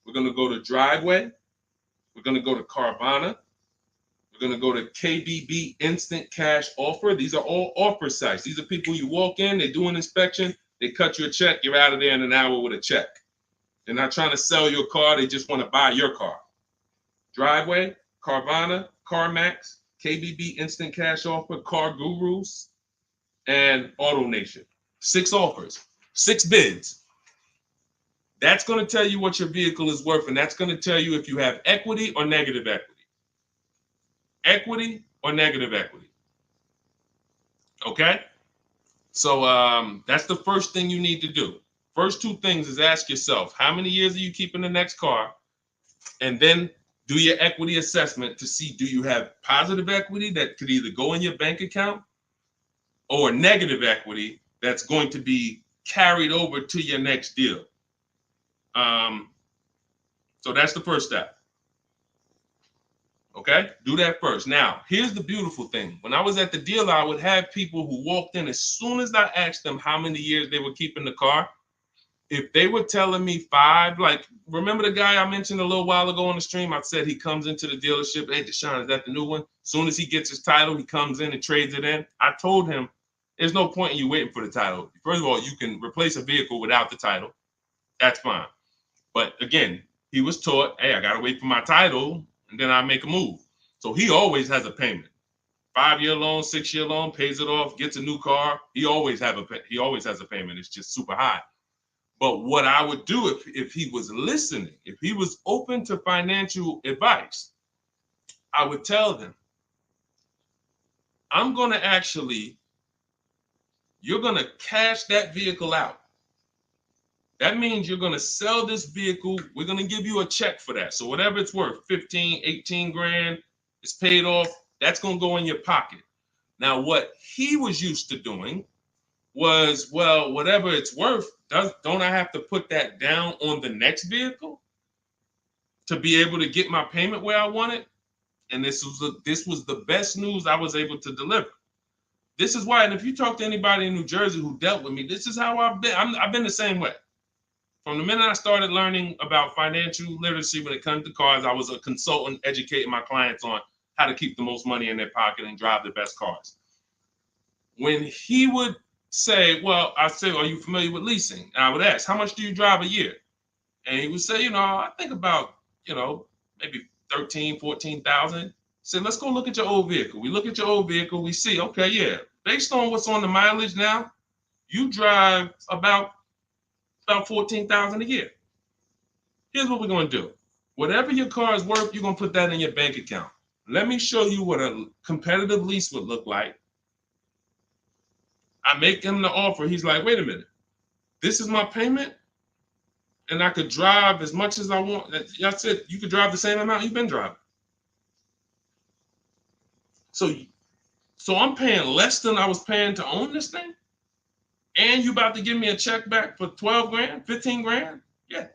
We're going to go to Driveway. We're going to go to Carvana. We're going to go to KBB Instant Cash Offer. These are all offer sites. These are people you walk in, they do an inspection, they cut you a check, you're out of there in an hour with a check. They're not trying to sell your car, they just want to buy your car. Driveway, Carvana, CarMax, KBB Instant Cash Offer, Car Gurus, and Auto Nation. 6 offers, 6 bids. That's going to tell you what your vehicle is worth, and that's going to tell you if you have equity or negative equity. Equity or negative equity. Okay? So that's the first thing you need to do. First 2 things is ask yourself, how many years are you keeping the next car? And then do your equity assessment to see, do you have positive equity that could either go in your bank account or negative equity that's going to be carried over to your next deal. So that's the first step. Okay, do that first. Now, here's the beautiful thing. When I was at the dealer, I would have people who walked in as soon as I asked them how many years they were keeping the car. If they were telling me 5, like, remember the guy I mentioned a little while ago on the stream? I said he comes into the dealership. Hey, Deshone, is that the new one? As soon as he gets his title, he comes in and trades it in. I told him, there's no point in you waiting for the title. First of all, you can replace a vehicle without the title. That's fine. But again, he was taught, hey, I got to wait for my title, and then I make a move. So he always has a payment. 5-year loan, 6-year loan, pays it off, gets a new car. He always has a payment. It's just super high. But what I would do if he was listening, if he was open to financial advice, I would tell them, you're going to cash that vehicle out. That means you're going to sell this vehicle. We're going to give you a check for that. So whatever it's worth, 15, 18 grand, it's paid off. That's going to go in your pocket. Now, what he was used to doing was, well, whatever it's worth, don't I have to put that down on the next vehicle to be able to get my payment where I want it? And this was the best news I was able to deliver. This is why, and if you talk to anybody in New Jersey who dealt with me, this is how I've been. I've been the same way. From the minute I started learning about financial literacy when it comes to cars, I was a consultant educating my clients on how to keep the most money in their pocket and drive the best cars. When he would say, well, I say, are you familiar with leasing? And I would ask, how much do you drive a year? And he would say, I think about, maybe 13, 14,000. I said, let's go look at your old vehicle. We look at your old vehicle. We see, okay, yeah, based on what's on the mileage now, you drive about 14,000 a year. Here's what we're going to do. Whatever your car is worth, you're going to put that in your bank account. Let me show you what a competitive lease would look like. I make him the offer. He's like, wait a minute. This is my payment, and I could drive as much as I want. That's it. You could drive the same amount you've been driving. So I'm paying less than I was paying to own this thing? And you about to give me a check back for 12 grand, 15 grand? Yeah.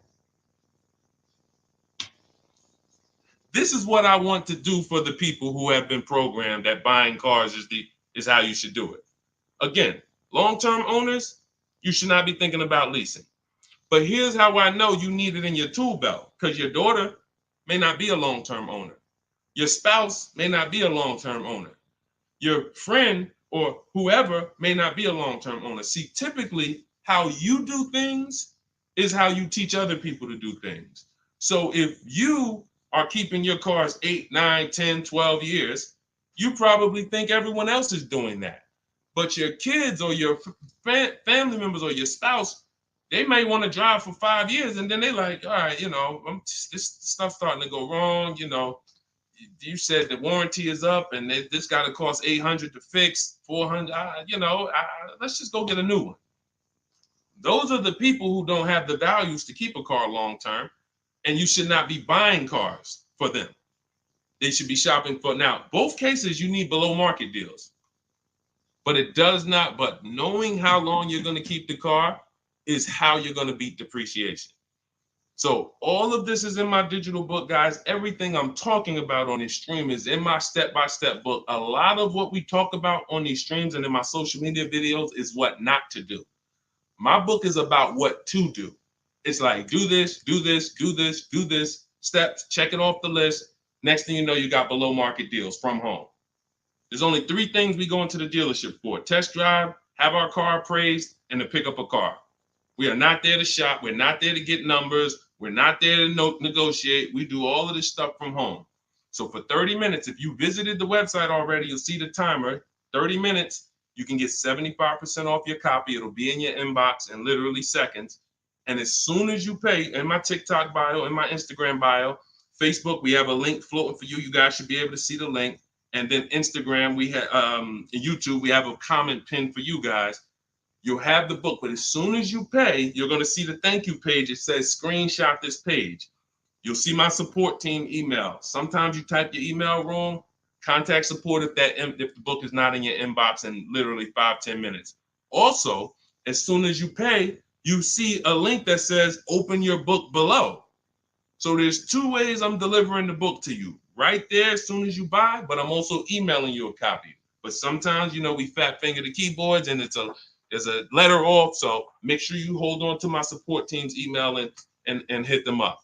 This is what I want to do for the people who have been programmed that buying cars is how you should do it. Again, long-term owners, you should not be thinking about leasing. But here's how I know you need it in your tool belt, because your daughter may not be a long-term owner. Your spouse may not be a long-term owner. Your friend or whoever may not be a long-term owner. See, typically how you do things is how you teach other people to do things. So if you are keeping your cars 8, 9, 10, 12 years, you probably think everyone else is doing that. But your kids or your family members or your spouse, they may want to drive for 5 years, and then they're like, all right, this stuff's starting to go wrong. You said the warranty is up, and this got to cost $800 to fix, $400. Let's just go get a new one. Those are the people who don't have the values to keep a car long term, and you should not be buying cars for them. They should be shopping for. Now, both cases, you need below market deals, but it does not. But knowing how long you're going to keep the car is how you're going to beat depreciation. So all of this is in my digital book, guys. Everything I'm talking about on this stream is in my step-by-step book. A lot of what we talk about on these streams and in my social media videos is what not to do. My book is about what to do. It's like, do this, do this, do this, do this, steps, check it off the list. Next thing you know, you got below market deals from home. There's only 3 things we go into the dealership for: test drive, have our car appraised, and to pick up a car. We are not there to shop. We're not there to get numbers. We're not there to negotiate. We do all of this stuff from home. So for 30 minutes, if you visited the website already, you'll see the timer, 30 minutes, you can get 75% off your copy. It'll be in your inbox in literally seconds. And as soon as you pay, in my TikTok bio, in my Instagram bio, Facebook, we have a link floating for you. You guys should be able to see the link. And then Instagram, we have YouTube, we have a comment pinned for you guys. You'll have the book, but as soon as you pay, you're going to see the thank you page. It says screenshot this page. You'll see my support team email. Sometimes you type your email wrong. Contact support if the book is not in your inbox in literally 5-10 minutes. Also, as soon as you pay, you see a link that says open your book below. So there's 2 ways I'm delivering the book to you. Right there as soon as you buy, but I'm also emailing you a copy. But sometimes, we fat finger the keyboards and there's a letter off. So make sure you hold on to my support team's email and hit them up.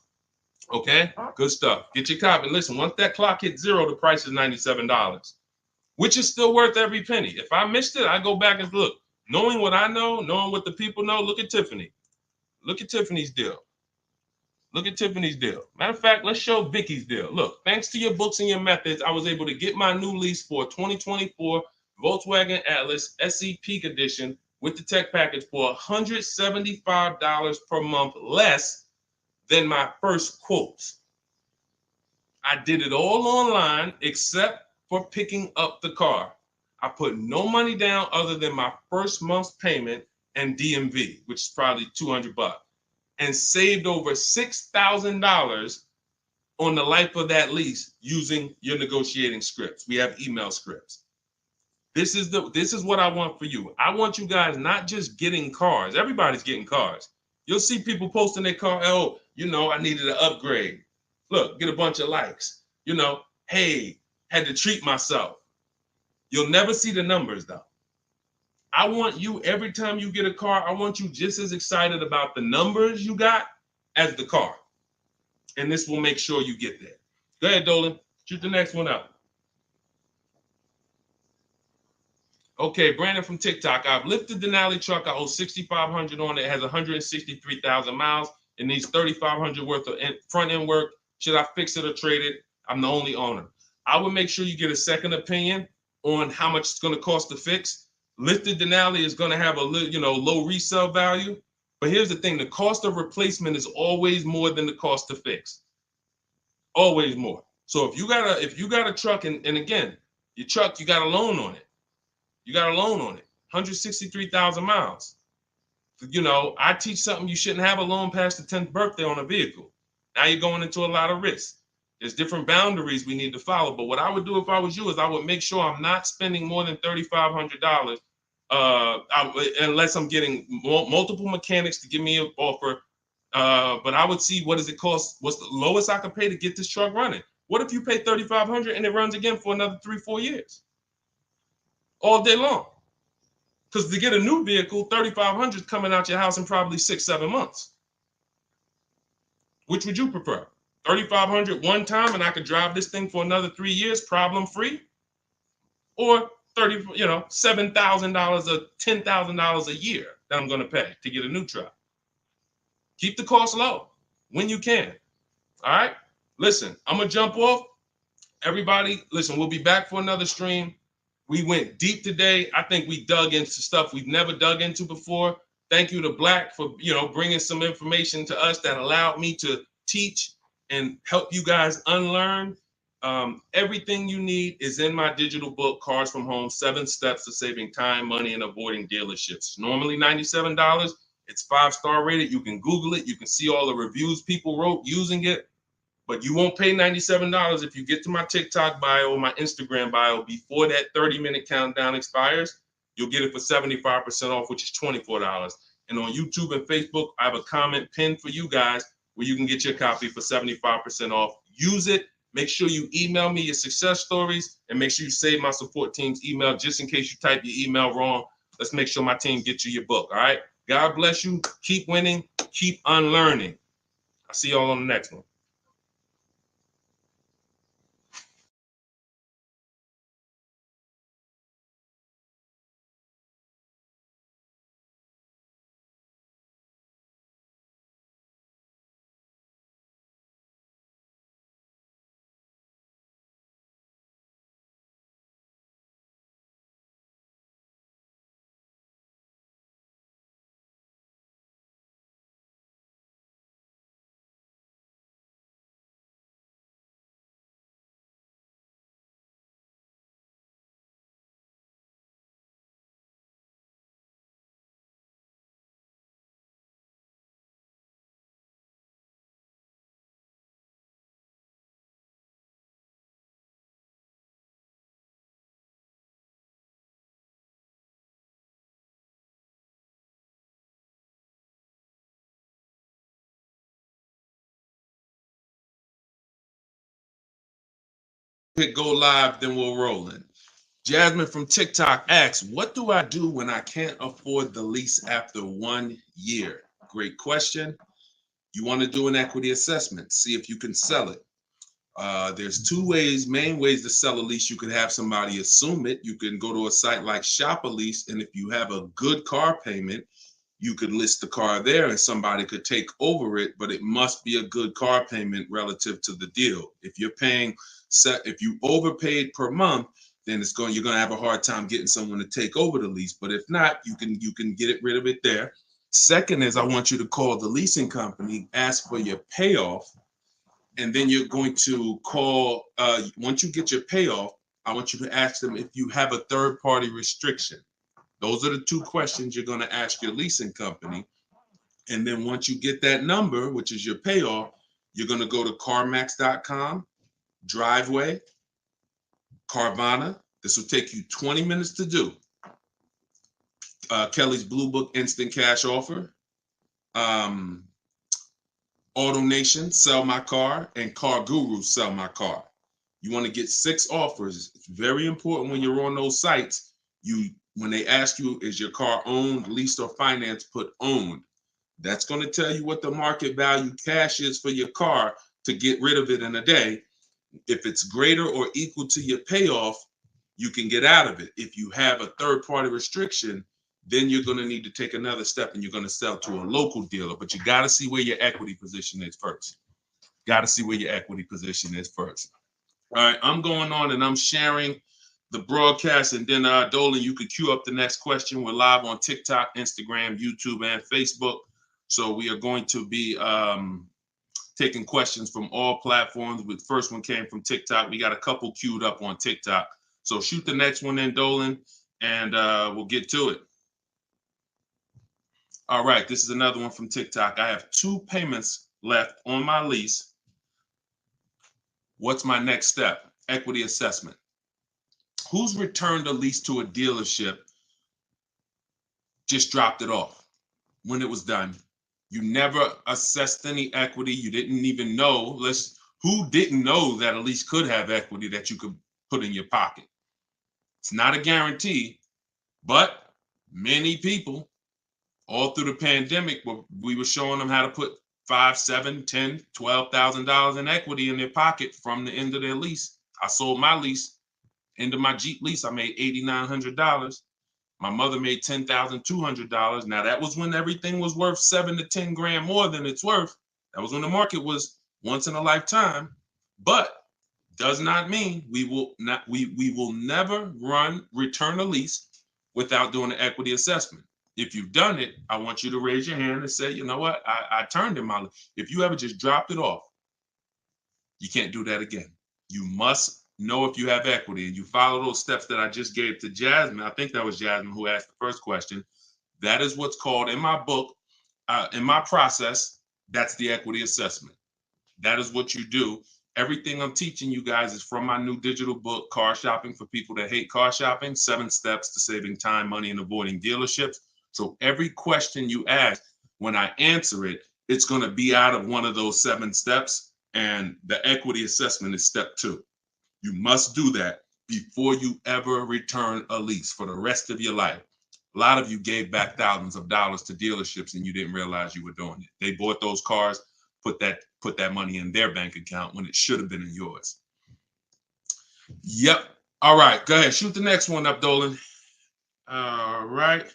Okay, good stuff. Get your copy. Listen, once that clock hits 0, the price is $97, which is still worth every penny. If I missed it, I go back and look. Knowing what I know, knowing what the people know, look at Tiffany. Look at Tiffany's deal. Look at Tiffany's deal. Matter of fact, let's show Vicky's deal. Look, thanks to your books and your methods, I was able to get my new lease for a 2024 Volkswagen Atlas SE Peak Edition with the tech package for $175 per month less than my first quotes. I did it all online except for picking up the car. I put no money down other than my first month's payment and DMV, which is probably $200, and saved over $6,000 on the life of that lease using your negotiating scripts. We have email scripts. This is what I want for you. I want you guys not just getting cars. Everybody's getting cars. You'll see people posting their car. Oh, I needed an upgrade. Look, get a bunch of likes. Hey, had to treat myself. You'll never see the numbers though. I want you, every time you get a car, I want you just as excited about the numbers you got as the car. And this will make sure you get there. Go ahead, Dolan. Shoot the next one up. Okay, Brandon from TikTok. I've lifted the Denali truck. I owe $6,500 on it. It has 163,000 miles. It needs $3,500 worth of front end work. Should I fix it or trade it? I'm the only owner. I would make sure you get a second opinion on how much it's going to cost to fix. Lifted Denali is going to have a low resale value. But here's the thing. The cost of replacement is always more than the cost to fix. Always more. So if you got a truck, and again, your truck, you got a loan on it. You got a loan on it, 163,000 miles. I teach something you shouldn't have a loan past the 10th birthday on a vehicle. Now you're going into a lot of risk. There's different boundaries we need to follow. But what I would do if I was you is I would make sure I'm not spending more than $3,500 unless I'm getting multiple mechanics to give me an offer. But I would see, what does it cost? What's the lowest I can pay to get this truck running? What if you pay $3,500 and it runs again for another 3-4 years? All day long. Because to get a new vehicle, $3,500 is coming out your house in probably 6-7 months. Which would you prefer? $3,500 one time and I could drive this thing for another 3 years, problem free? Or $7,000 or $10,000 a year that I'm going to pay to get a new truck. Keep the cost low when you can. All right. Listen, I'm going to jump off. Everybody, listen, we'll be back for another stream. We went deep today. I think we dug into stuff we've never dug into before. Thank you to Black for, bringing some information to us that allowed me to teach and help you guys unlearn. Everything you need is in my digital book, Cars from Home, 7 Steps to Saving Time, Money, and Avoiding Dealerships. Normally $97. It's 5-star rated. You can Google it. You can see all the reviews people wrote using it. But you won't pay $97 if you get to my TikTok bio or my Instagram bio before that 30-minute countdown expires. You'll get it for 75% off, which is $24. And on YouTube and Facebook, I have a comment pinned for you guys where you can get your copy for 75% off. Use it. Make sure you email me your success stories, and make sure you save my support team's email just in case you type your email wrong. Let's make sure my team gets you your book. All right. God bless you. Keep winning. Keep unlearning. I'll see y'all on the next one. Hit go live, then we'll roll in. Jasmine from TikTok asks, what do I do when I can't afford the lease after 1 year? Great question. You want to do an equity assessment, see if you can sell it. There's two main ways to sell a lease. You could have somebody assume it. You can go to a site like Shop a Lease, and if you have a good car payment, you could list the car there and somebody could take over it, but it must be a good car payment relative to the deal. If you're paying if you overpaid per month, then you're going to have a hard time getting someone to take over the lease. But if not, you can get rid of it there. Second is, I want you to call the leasing company, ask for your payoff, and then you're going to call, once you get your payoff, I want you to ask them if you have a third party restriction. Those are the two questions you're going to ask your leasing company. And then once you get that number, which is your payoff, you're going to go to CarMax.com, Driveway, Carvana. This will take you 20 minutes to do. Kelly's Blue Book Instant Cash Offer, Auto Nation, Sell My Car, and Car Guru, Sell My Car. You want to get 6 offers. It's very important when you're on those sites. When they ask you, is your car owned, leased, or financed, put owned. That's going to tell you what the market value cash is for your car to get rid of it in a day. If it's greater or equal to your payoff, you can get out of it. If you have a third-party restriction, then you're going to need to take another step and you're going to sell to a local dealer. But you got to see where your equity position is first. Got to see where your equity position is first. All right, I'm going on and I'm sharing the broadcast, and then Dolan, you can queue up the next question. We're live on TikTok, Instagram, YouTube, and Facebook. So we are going to be taking questions from all platforms. The first one came from TikTok. We got a couple queued up on TikTok. So shoot the next one in, Dolan, and we'll get to it. All right, this is another one from TikTok. I have 2 payments left on my lease. What's my next step? Equity assessment. Who's returned a lease to a dealership, just dropped it off when it was done? You never assessed any equity. You didn't even know. Who didn't know that a lease could have equity that you could put in your pocket? It's not a guarantee, but many people all through the pandemic, we were showing them how to put $5,000, $10,000, $12,000 in equity in their pocket from the end of their lease. I sold my lease. End of my Jeep lease, I made $8,900. My mother made $10,200. Now that was when everything was worth 7 to 10 grand more than it's worth. That was when the market was once in a lifetime. But does not mean we will never return a lease without doing an equity assessment. If you've done it, I want you to raise your hand and say, you know what, I turned in my lease. If you ever just dropped it off, you can't do that again. You must know if you have equity, and you follow those steps that I just gave to Jasmine. I think that was Jasmine who asked the first question. That is what's called in my book, In my process, that's the equity assessment. That is what you do. Everything I'm teaching you guys is from my new digital book, Car Shopping for People That Hate Car Shopping, 7 Steps to Saving Time, Money, and Avoiding Dealerships. So every question you ask, when I answer it, it's going to be out of one of those 7 steps. And the equity assessment is step 2. You must do that before you ever return a lease for the rest of your life. A lot of you gave back thousands of dollars to dealerships and you didn't realize you were doing it. They bought those cars, put that money in their bank account when it should have been in yours. Yep. All right. Go ahead. Shoot the next one up, Dolan. All right.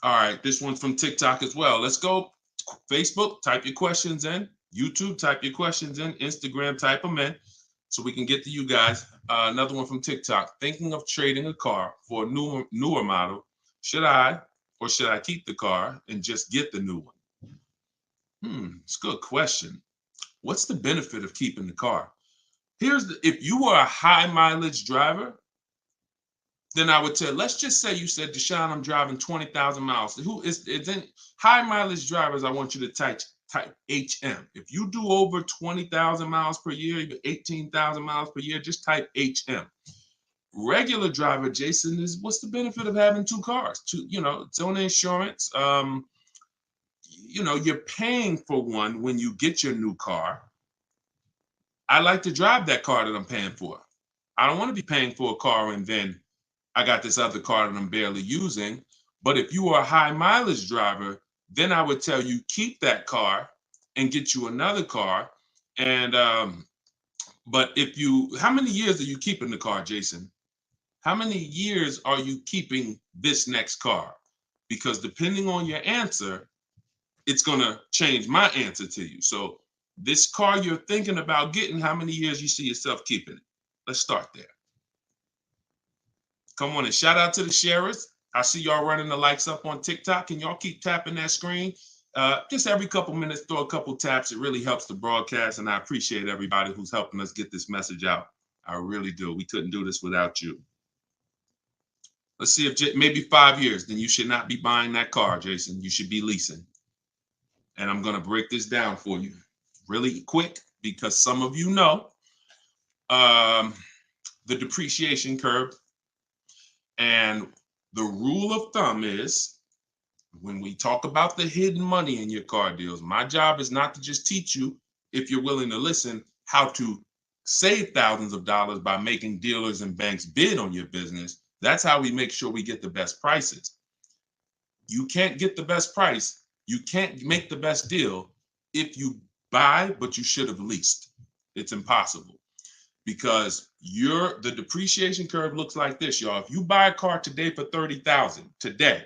All right. This one's from TikTok as well. Let's go. Facebook, type your questions in. YouTube, type your questions in. Instagram, type them in so we can get to you guys. Another one from TikTok. Thinking of trading a car for a newer model. Should I keep the car and just get the new one? It's a good question. What's the benefit of keeping the car? If you were a high mileage driver, then I would tell, let's just say you said, Deshone, I'm driving 20,000 miles. It's in high mileage drivers, I want you to type HM. If you do over 20,000 miles per year, even 18,000 miles per year, just type HM. Regular driver, Jason, what's the benefit of having 2 cars? It's on insurance. You're paying for one when you get your new car. I like to drive that car that I'm paying for. I don't want to be paying for a car and then I got this other car that I'm barely using. But if you are a high mileage driver, then I would tell you keep that car and get you another car. And but how many years are you keeping the car, Jason? How many years are you keeping this next car? Because depending on your answer, it's going to change my answer to you. So this car you're thinking about getting, how many years you see yourself keeping it? Let's start there. Come on and shout out to the sharers. I see y'all running the likes up on TikTok and y'all keep tapping that screen. Just every couple minutes, throw a couple taps. It really helps the broadcast. And I appreciate everybody who's helping us get this message out. I really do. We couldn't do this without you. Let's see if maybe 5 years, then you should not be buying that car, Jason. You should be leasing. And I'm going to break this down for you really quick because some of you know the depreciation curve. And the rule of thumb is when we talk about the hidden money in your car deals, my job is not to just teach you, if you're willing to listen, how to save thousands of dollars by making dealers and banks bid on your business. That's how we make sure we get the best prices. You can't get the best price. You can't make the best deal if you buy, but you should have leased. It's impossible. Because the depreciation curve looks like this, y'all. If you buy a car today for $30,000 today,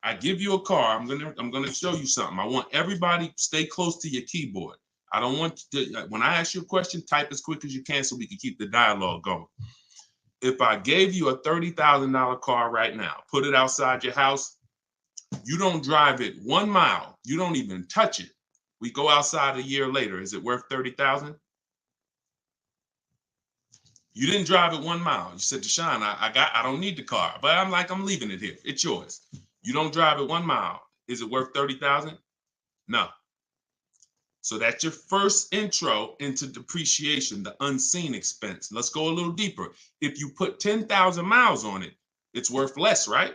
I give you a car. I'm gonna show you something. I want everybody stay close to your keyboard. I don't want to, when I ask you a question, type as quick as you can so we can keep the dialogue going. If I gave you a $30,000 car right now, put it outside your house, you don't drive it 1 mile, you don't even touch it. We go outside a year later. Is it worth $30,000? You didn't drive it 1 mile. You said, Deshone, I don't need the car, but I'm leaving it here. It's yours. You don't drive it 1 mile. Is it worth $30,000? No. So that's your first intro into depreciation, the unseen expense. Let's go a little deeper. If you put 10,000 miles on it, it's worth less, right?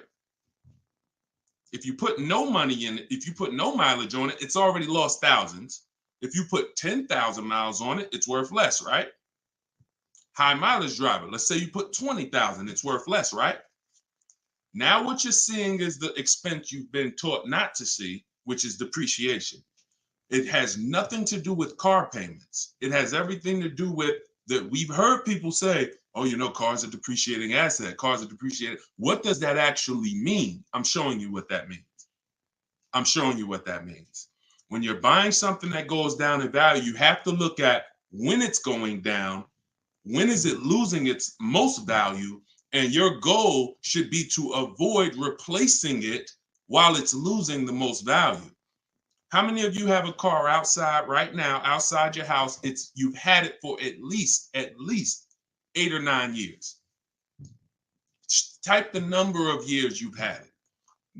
If you put no money in it, if you put no mileage on it, it's already lost thousands. If you put 10,000 miles on it, it's worth less, right? High mileage driver, let's say you put 20,000, it's worth less, right? Now what you're seeing is the expense you've been taught not to see, which is depreciation. It has nothing to do with car payments. It has everything to do with that. We've heard people say, oh, cars are depreciating asset, cars are depreciating. What does that actually mean? I'm showing you what that means. I'm showing you what that means. When you're buying something that goes down in value, you have to look at when it's going down, when is it losing its most value, and your goal should be to avoid replacing it while it's losing the most value. How many of you have a car outside right now, outside your house? You've had it for at least 8 or 9 years. Type the number of years you've had it.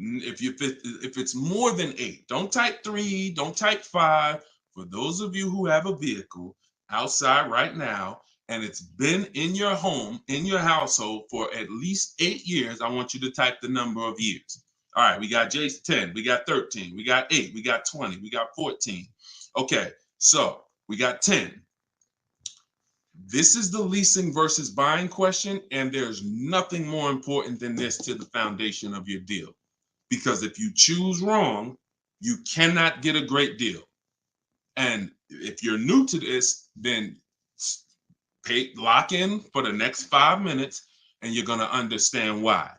If it's more than 8, don't type 3, don't type 5. For those of you who have a vehicle outside right now and it's been in your home, in your household for at least 8 years, I want you to type the number of years. All right, we got Jason 10, we got 13, we got 8, we got 20, we got 14. Okay, so we got 10. This is the leasing versus buying question, and there's nothing more important than this to the foundation of your deal. Because if you choose wrong, you cannot get a great deal. And if you're new to this, then lock in for the next 5 minutes, and you're going to understand why.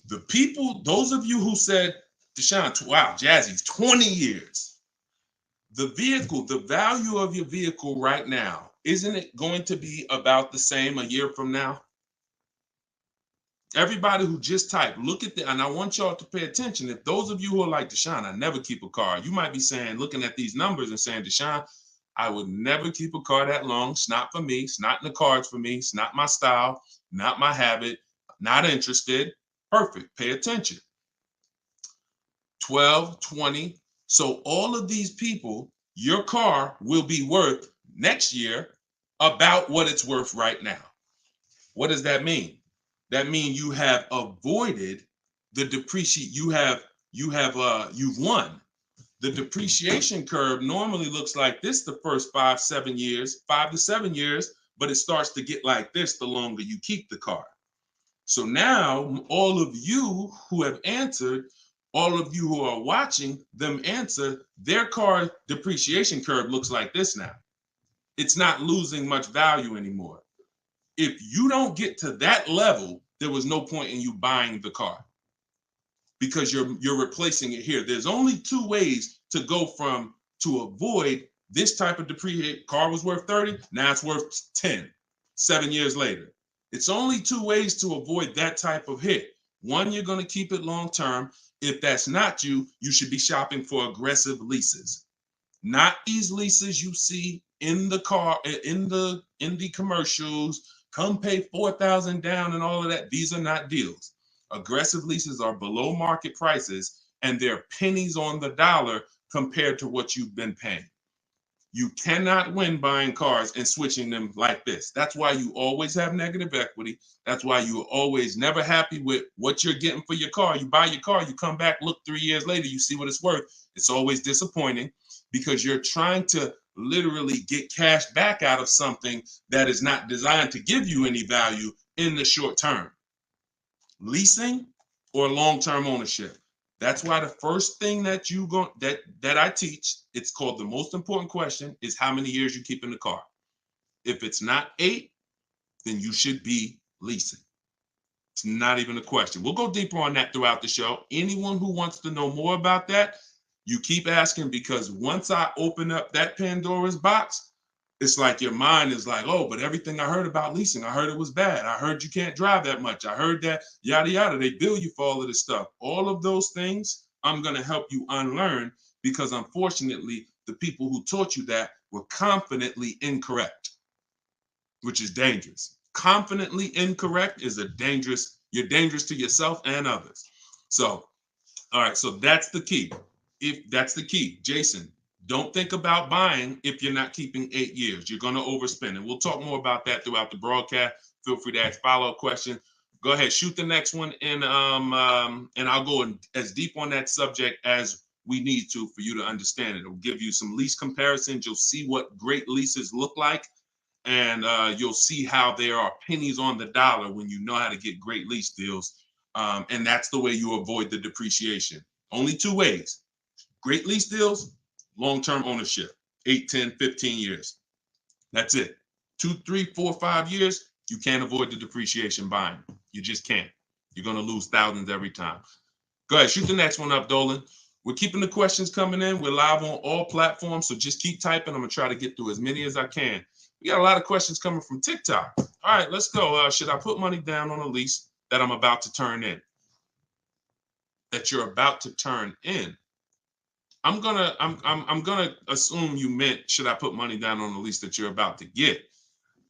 The people, those of you who said, Deshone, wow, Jazzy's 20 years. The vehicle, the value of your vehicle right now, isn't it going to be about the same a year from now? Everybody who just typed, look at and I want y'all to pay attention. If those of you who are like, Deshone, I never keep a car, you might be saying, looking at these numbers and saying, Deshone, I would never keep a car that long. It's not for me. It's not in the cards for me. It's not my style, not my habit, not interested. Perfect. Pay attention. 12, 20. So all of these people, your car will be worth next year about what it's worth right now. What does that mean? That means you have avoided the depreciation. You've won. The depreciation curve normally looks like this the first 5 to 7 years, but it starts to get like this the longer you keep the car. So now all of you who have answered, all of you who are watching them answer, their car depreciation curve looks like this now. It's not losing much value anymore. If you don't get to that level, there was no point in you buying the car because you're replacing it here. There's only 2 ways to go to avoid this type of depreciation. Car was worth 30, now it's worth 10, 7 years later. It's only 2 ways to avoid that type of hit. One, you're going to keep it long term. If that's not you, you should be shopping for aggressive leases. Not these leases you see in the car, in the commercials, come pay $4,000 down and all of that. These are not deals. Aggressive leases are below market prices and they're pennies on the dollar compared to what you've been paying. You cannot win buying cars and switching them like this. That's why you always have negative equity. That's why you're always never happy with what you're getting for your car. You buy your car, you come back, look 3 years later, you see what it's worth. It's always disappointing because you're trying to literally get cash back out of something that is not designed to give you any value in the short term. Leasing or long-term ownership. That's why the first thing that I teach, it's called the most important question, is how many years you keep in the car. If it's not 8, then you should be leasing. It's not even a question. We'll go deeper on that throughout the show. Anyone who wants to know more about that, you keep asking, because once I open up that Pandora's box, it's like your mind is like, oh, but everything I heard about leasing, I heard it was bad. I heard you can't drive that much. I heard that yada, yada. They bill you for all of this stuff. All of those things, I'm going to help you unlearn because unfortunately, the people who taught you that were confidently incorrect, which is dangerous. Confidently incorrect is you're dangerous to yourself and others. So, all right, so that's the key. That's the key, Jason. Don't think about buying if you're not keeping 8 years. You're going to overspend. And we'll talk more about that throughout the broadcast. Feel free to ask follow-up questions. Go ahead, shoot the next one, and I'll go as deep on that subject as we need to for you to understand it. It'll give you some lease comparisons. You'll see what great leases look like, and you'll see how there are pennies on the dollar when you know how to get great lease deals. And that's the way you avoid the depreciation. Only 2 ways. Great lease deals, long-term ownership, 8, 10, 15 years. That's it. 2, 3, 4, 5 years, you can't avoid the depreciation buying. You just can't. You're going to lose thousands every time. Go ahead, shoot the next one up, Dolan. We're keeping the questions coming in. We're live on all platforms, so just keep typing. I'm going to try to get through as many as I can. We got a lot of questions coming from TikTok. All right, let's go. Should I put money down on a lease that I'm about to turn in? That you're about to turn in. I'm gonna assume you meant, should I put money down on the lease that you're about to get?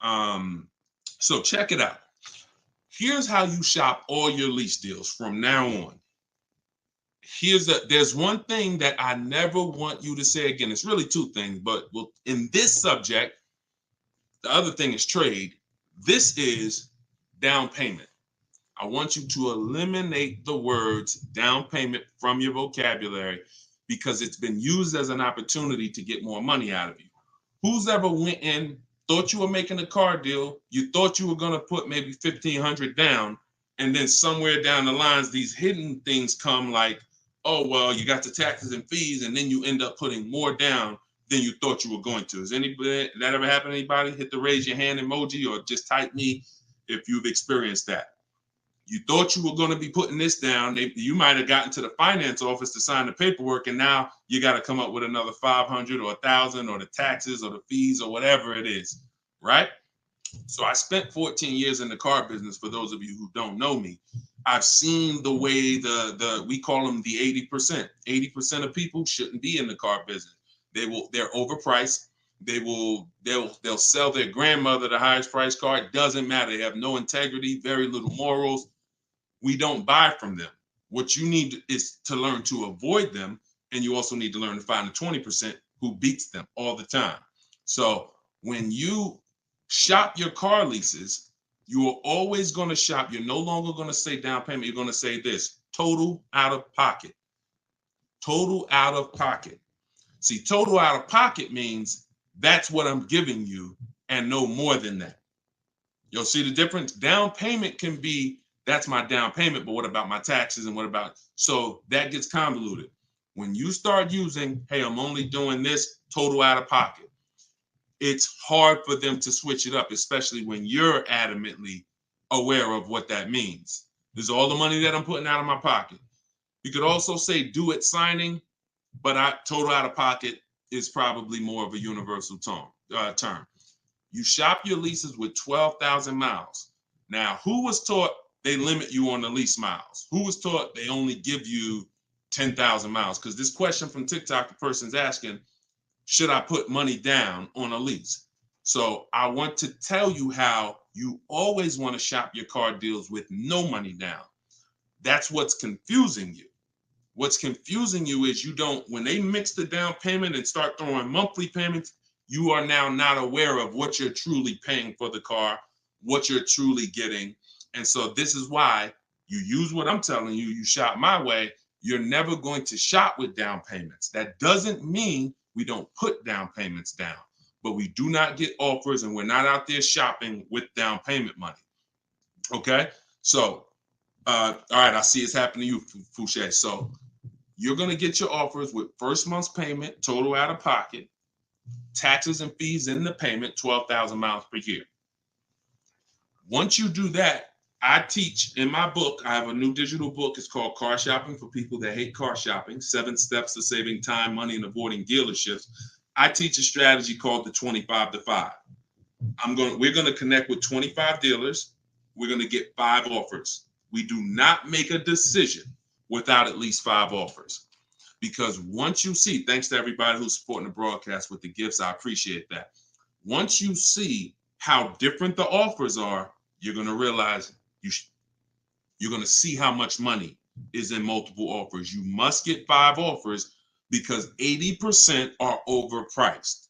So check it out. Here's how you shop all your lease deals from now on. there's one thing that I never want you to say again. It's really two things, but in this subject, the other thing is trade. This is down payment. I want you to eliminate the words down payment from your vocabulary because it's been used as an opportunity to get more money out of you. Who's ever went in, thought you were making a car deal, you thought you were going to put maybe $1,500 down, and then somewhere down the lines, these hidden things come like, oh, well, you got the taxes and fees, and then you end up putting more down than you thought you were going to. Has anybody that ever happened to anybody? Hit the raise your hand emoji or just type me if you've experienced that. You thought you were going to be putting this down. You might have gotten to the finance office to sign the paperwork, and now you got to come up with another 500 or 1,000 or the taxes or the fees or whatever it is, right? So I spent 14 years in the car business. For those of you who don't know me, I've seen the way we call them the 80%. 80% of people shouldn't be in the car business. They're overpriced. They'll sell their grandmother the highest price car. It doesn't matter. They have no integrity, very little morals. We don't buy from them. What you need is to learn to avoid them, and you also need to learn to find the 20% who beats them all the time. So when you shop your car leases, you are always going to shop. You're no longer going to say down payment. You're going to say this: total out of pocket. Total out of pocket. See, total out of pocket means that's what I'm giving you and no more than that. You'll see the difference. Down payment can be, that's my down payment, but what about my taxes and what about, so that gets convoluted. When you start using, hey, I'm only doing this total out of pocket, it's hard for them to switch it up, especially when you're adamantly aware of what that means. This is all the money that I'm putting out of my pocket. You could also say do it signing, but total out of pocket is probably more of a universal term. You shop your leases with 12,000 miles. Now, who was taught they limit you on the lease miles? Who was taught they only give you 10,000 miles? Because this question from TikTok, the person's asking, should I put money down on a lease? So I want to tell you how you always want to shop your car deals with no money down. That's what's confusing you. What's confusing you is when they mix the down payment and start throwing monthly payments, you are now not aware of what you're truly paying for the car, what you're truly getting. And so this is why you use what I'm telling you, you shop my way. You're never going to shop with down payments. That doesn't mean we don't put down payments down, but we do not get offers and we're not out there shopping with down payment money. Okay? So, all right, I see it's happening to you, Fouché. So you're going to get your offers with first month's payment, total out of pocket, taxes and fees in the payment, 12,000 miles per year. Once you do that, I teach in my book, I have a new digital book. It's called Car Shopping for People That Hate Car Shopping, 7 Steps to Saving Time, Money, and Avoiding Dealerships. I teach a strategy called the 25 to 5. We're going to connect with 25 dealers. We're going to get 5 offers. We do not make a decision without at least 5 offers. Because once you see, thanks to everybody who's supporting the broadcast with the gifts, I appreciate that. Once you see how different the offers are, you're going to realize you're going to see how much money is in multiple offers. You must get 5 offers because 80% are overpriced.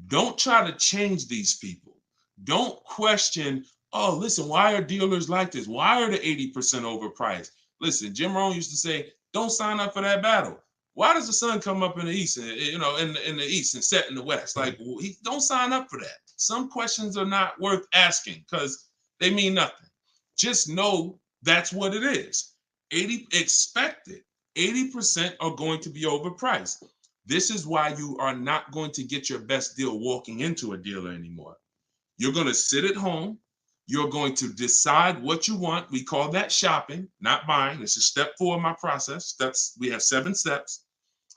Don't try to change these people. Don't question, oh, listen, why are dealers like this? Why are the 80% overpriced? Listen, Jim Rohn used to say, don't sign up for that battle. Why does the sun come up in the east and, in the east and set in the west? Like, don't sign up for that. Some questions are not worth asking because they mean nothing. Just know that's what it is. Expected. 80% are going to be overpriced. This is why you are not going to get your best deal walking into a dealer anymore. You're going to sit at home. You're going to decide what you want. We call that shopping, not buying. This is step 4 of my process. We have 7 steps.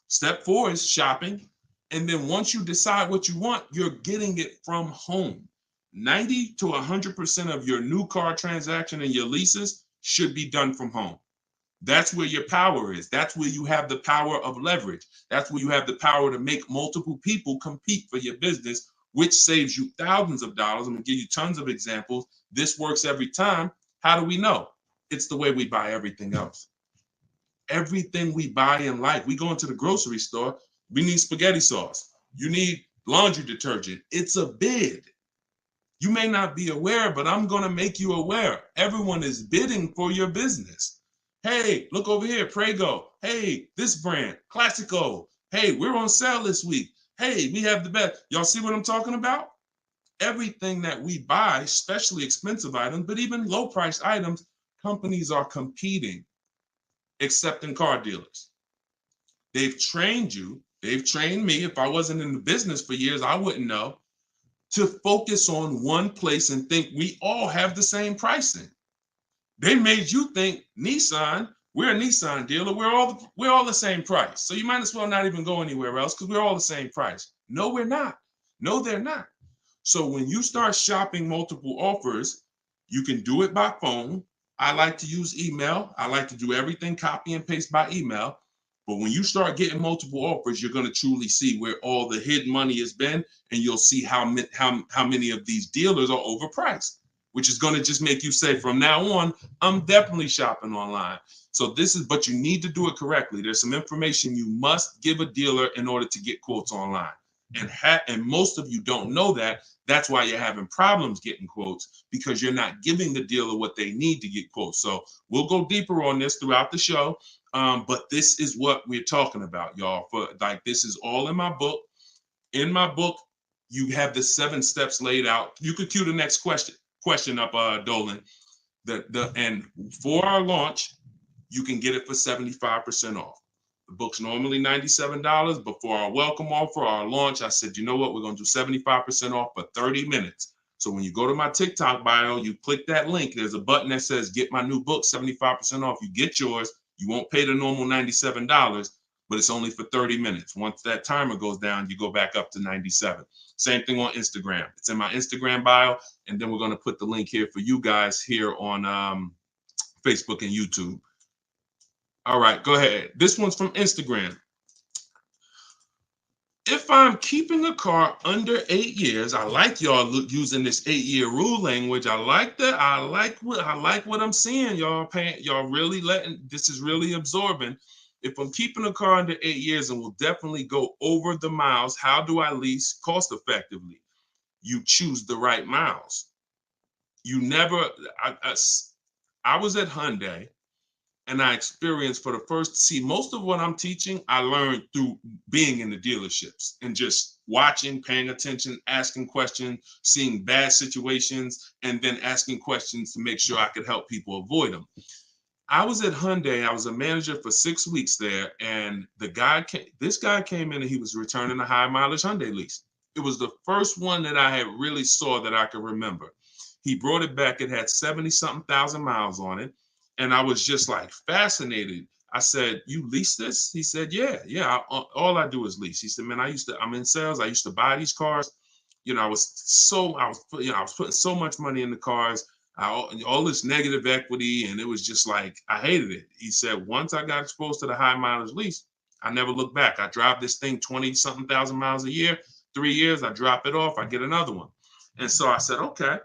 Step 4 is shopping. And then once you decide what you want, you're getting it from home. 90 to 100% of your new car transaction and your leases should be done from home. That's where your power is. That's where you have the power of leverage. That's where you have the power to make multiple people compete for your business, which saves you thousands of dollars. I'm going to give you tons of examples. This works every time. How do we know? It's the way we buy everything else. Everything we buy in life, we go into the grocery store, we need spaghetti sauce. You need laundry detergent. It's a bid. You may not be aware, but I'm going to make you aware. Everyone is bidding for your business. Hey, look over here, Prego. Hey, this brand, Classico. Hey, we're on sale this week. Hey, we have the best. Y'all see what I'm talking about? Everything that we buy, especially expensive items, but even low price items, companies are competing, except in car dealers. They've trained you. They've trained me. If I wasn't in the business for years, I wouldn't know, to focus on one place and think we all have the same pricing. They made you think Nissan, we're a Nissan dealer, we're all the same price. So you might as well not even go anywhere else because we're all the same price. No, we're not. No, they're not. So when you start shopping multiple offers, you can do it by phone. I like to use email. I like to do everything copy and paste by email. But when you start getting multiple offers, you're going to truly see where all the hidden money has been, and you'll see how many of these dealers are overpriced, which is going to just make you say, from now on, I'm definitely shopping online. So but you need to do it correctly. There's some information you must give a dealer in order to get quotes online. And most of you don't know that. That's why you're having problems getting quotes, because you're not giving the dealer what they need to get quotes. So we'll go deeper on this throughout the show. But this is what we're talking about, y'all. This is all in my book. In my book, you have the 7 steps laid out. You could cue the next question up, Dolan. And for our launch, you can get it for 75% off. The book's normally $97, but for our welcome offer, our launch, I said, you know what? We're going to do 75% off for 30 minutes. So when you go to my TikTok bio, you click that link. There's a button that says, get my new book, 75% off. You get yours. You won't pay the normal $97, but it's only for 30 minutes. Once that timer goes down, you go back up to 97. Same thing on Instagram. It's in my Instagram bio. And then we're going to put the link here for you guys here on Facebook and YouTube. All right, go ahead. This one's from Instagram. If I'm keeping a car under 8 years, I like y'all using this 8-year rule language. I like that. I like what I'm seeing, y'all. Y'all really this is really absorbing. If I'm keeping a car under 8 years and will definitely go over the miles, how do I lease cost effectively? You choose the right miles. You never. I was at Hyundai. And I experienced most of what I'm teaching, I learned through being in the dealerships and just watching, paying attention, asking questions, seeing bad situations, and then asking questions to make sure I could help people avoid them. I was at Hyundai. I was a manager for 6 weeks there. And this guy came in and he was returning a high mileage Hyundai lease. It was the first one that I had really saw that I could remember. He brought it back. It had 70-something thousand miles on it. And I was just like fascinated. I said, you lease this? He said, yeah. All I do is lease. He said, man, I'm in sales. I used to buy these cars. You know, I was putting so much money in the cars, all this negative equity. And it was just like, I hated it. He said, once I got exposed to the high mileage lease, I never looked back. I drive this thing 20-something thousand miles a year, 3 years, I drop it off, I get another one. And so I said, okay.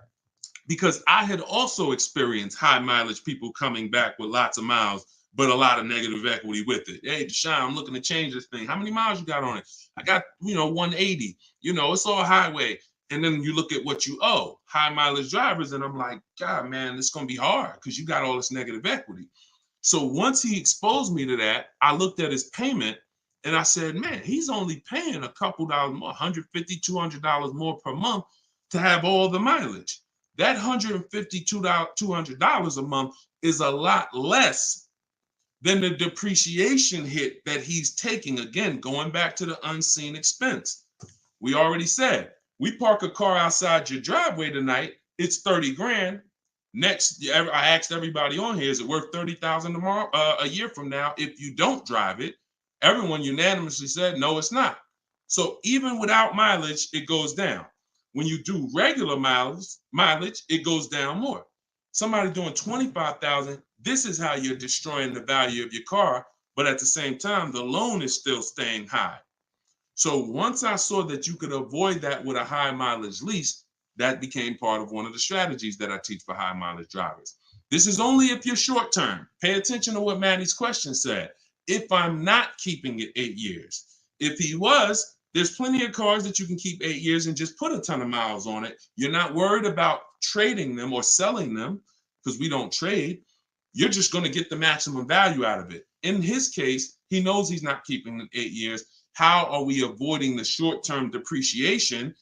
Because I had also experienced high mileage people coming back with lots of miles, but a lot of negative equity with it. Hey, Deshone, I'm looking to change this thing. How many miles you got on it? I got, 180. It's all highway. And then you look at what you owe, high mileage drivers. And I'm like, God, man, it's going to be hard because you got all this negative equity. So once he exposed me to that, I looked at his payment and I said, man, he's only paying a couple dollars more, $150, $200 more per month to have all the mileage. That $150, $200 a month is a lot less than the depreciation hit that he's taking. Again, going back to the unseen expense. We already said, we park a car outside your driveway tonight, it's 30 grand. Next, I asked everybody on here, is it worth 30,000 tomorrow, a year from now? If you don't drive it, everyone unanimously said, no, it's not. So even without mileage, it goes down. When you do regular mileage, it goes down more. Somebody doing 25,000, this is how you're destroying the value of your car. But at the same time, the loan is still staying high. So once I saw that you could avoid that with a high mileage lease, that became part of one of the strategies that I teach for high mileage drivers. This is only if you're short term. Pay attention to what Maddie's question said. If I'm not keeping it 8 years. If he was, there's plenty of cars that you can keep 8 years and just put a ton of miles on it. You're not worried about trading them or selling them because we don't trade. You're just going to get the maximum value out of it. In his case, he knows he's not keeping it 8 years. How are we avoiding the short-term depreciation?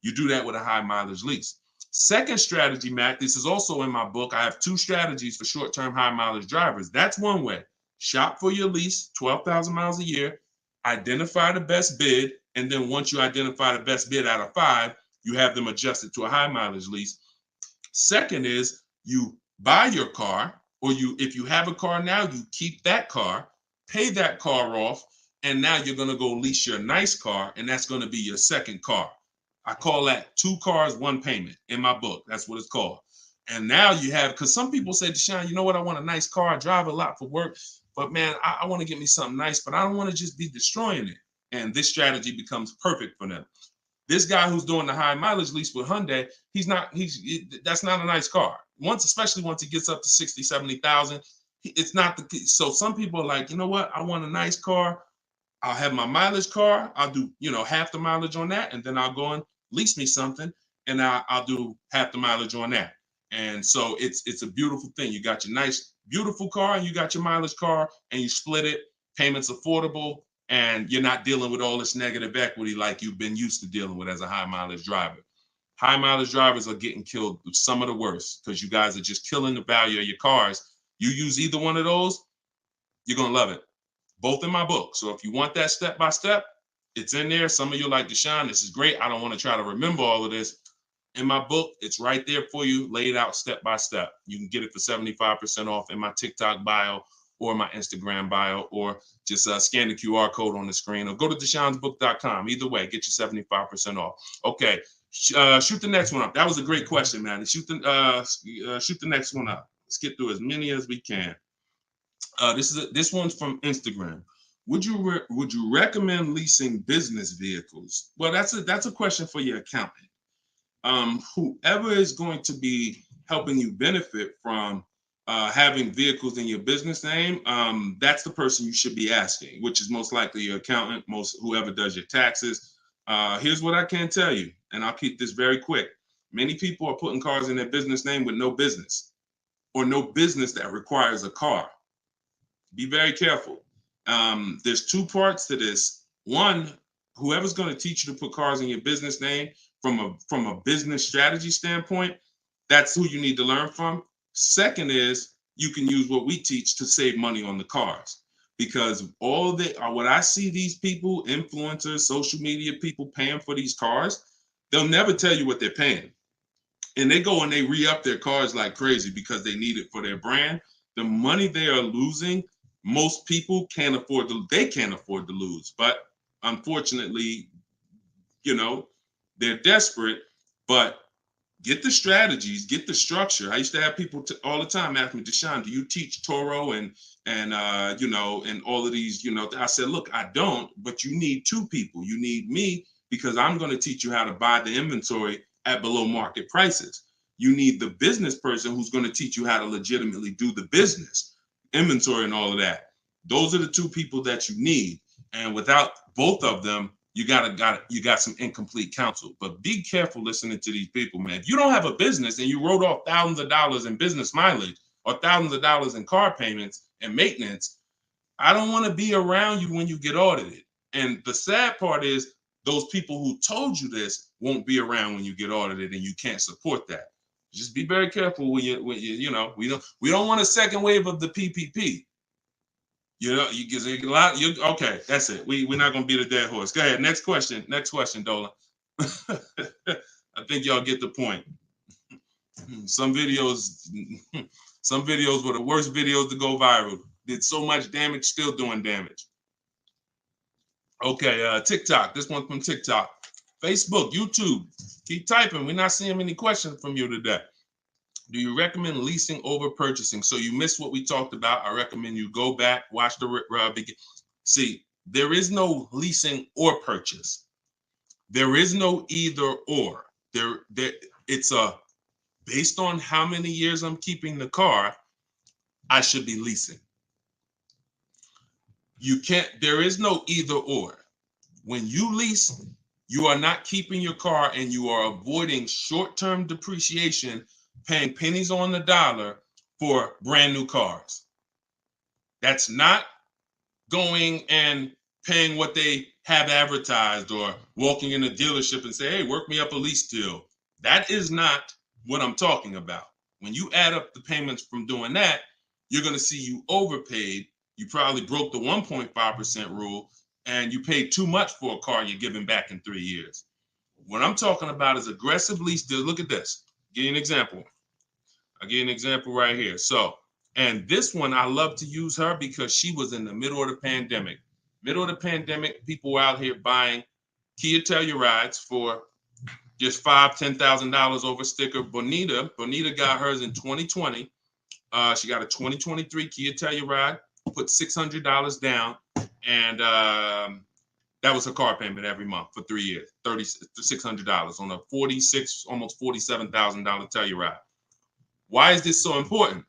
You do that with a high mileage lease. Second strategy, Matt, this is also in my book. I have 2 strategies for short-term high mileage drivers. That's one way. Shop for your lease, 12,000 miles a year, identify the best bid, and then once you identify the best bid out of 5, you have them adjusted to a high mileage lease. Second is you buy your car, or if you have a car now, you keep that car, pay that car off, and now you're going to go lease your nice car, and that's going to be your second car. I call that 2 cars, 1 payment in my book. That's what it's called. And now you have, because some people say, Deshone, you know what? I want a nice car. I drive a lot for work, but man, I want to get me something nice, but I don't want to just be destroying it. And this strategy becomes perfect for them. This guy who's doing the high mileage lease with Hyundai, that's not a nice car. Especially once it gets up to 60, 70,000, it's not so some people are like, you know what? I want a nice car. I'll have my mileage car. I'll do, half the mileage on that. And then I'll go and lease me something and I'll do half the mileage on that. And so it's a beautiful thing. You got your nice, beautiful car and you got your mileage car and you split it, payments affordable, and you're not dealing with all this negative equity like you've been used to dealing with as a high mileage driver. High mileage drivers are getting killed with some of the worst because you guys are just killing the value of your cars. You use either one of those, you're going to love it. Both in my book. So if you want that step by step, it's in there. Some of you are like, Deshone, this is great. I don't want to try to remember all of this. In my book, it's right there for you, laid out step by step. You can get it for 75% off in my TikTok bio or my Instagram bio, or just scan the QR code on the screen, or go to DeshonesBook.com. Either way, get you 75% off. Okay, shoot the next one up. That was a great question, man. Shoot the next one up. Let's get through as many as we can. This one's from Instagram. Would you recommend leasing business vehicles? Well, that's a question for your accountant. Whoever is going to be helping you benefit from having vehicles in your business name, that's the person you should be asking, which is most likely your accountant, whoever does your taxes. Here's what I can tell you, and I'll keep this very quick. Many people are putting cars in their business name with no business, or no business that requires a car. Be very careful. There's 2 parts to this. One, whoever's going to teach you to put cars in your business name from a business strategy standpoint, that's who you need to learn from. Second is you can use what we teach to save money on the cars, because what I see these people, influencers, social media people paying for these cars, they'll never tell you what they're paying. And they go and they re-up their cars like crazy because they need it for their brand. The money they are losing, most people can't afford to lose. But unfortunately, they're desperate. But get the strategies, get the structure. I used to have people all the time ask me, Deshone, do you teach Toro and all of these, I said, look, I don't, but you need 2 people. You need me, because I'm going to teach you how to buy the inventory at below market prices. You need the business person who's going to teach you how to legitimately do the business, inventory and all of that. Those are the 2 people that you need. And without both of them, you got some incomplete counsel. But be careful listening to these people, man. If you don't have a business and you wrote off thousands of dollars in business mileage or thousands of dollars in car payments and maintenance, I don't want to be around you when you get audited. And the sad part is those people who told you this won't be around when you get audited, and you can't support that. Just be very careful we don't want a second wave of the PPP. You get a lot. Okay, that's it. We're not gonna beat a dead horse. Go ahead. Next question, Dolan. I think y'all get the point. Some videos were the worst videos to go viral. Did so much damage, still doing damage. Okay, TikTok. This one's from TikTok. Facebook, YouTube. Keep typing. We're not seeing many questions from you today. Do you recommend leasing over purchasing? So you missed what we talked about. I recommend you go back, watch the begin. See, there is no leasing or purchase. There is no either or. It's a based on how many years I'm keeping the car, I should be leasing. You can't, there is no either or. When you lease, you are not keeping your car and you are avoiding short-term depreciation, paying pennies on the dollar for brand new cars. That's not going and paying what they have advertised or walking in a dealership and say, hey, work me up a lease deal. That is not what I'm talking about. When you add up the payments from doing that, you're going to see you overpaid. You probably broke the 1.5% rule and you paid too much for a car you're giving back in 3 years. What I'm talking about is aggressive lease deal. Look at this. Give you an example. I'll give you an example right here. So, and this one, I love to use her because she was in the middle of the pandemic. Middle of the pandemic, people were out here buying Kia Tellurides for just $5,000, $10,000 over sticker. Bonita got hers in 2020. She got a 2023 Kia Telluride, put $600 down, and that was her car payment every month for 3 years, $600 on a almost $47,000 Telluride. Why is this so important?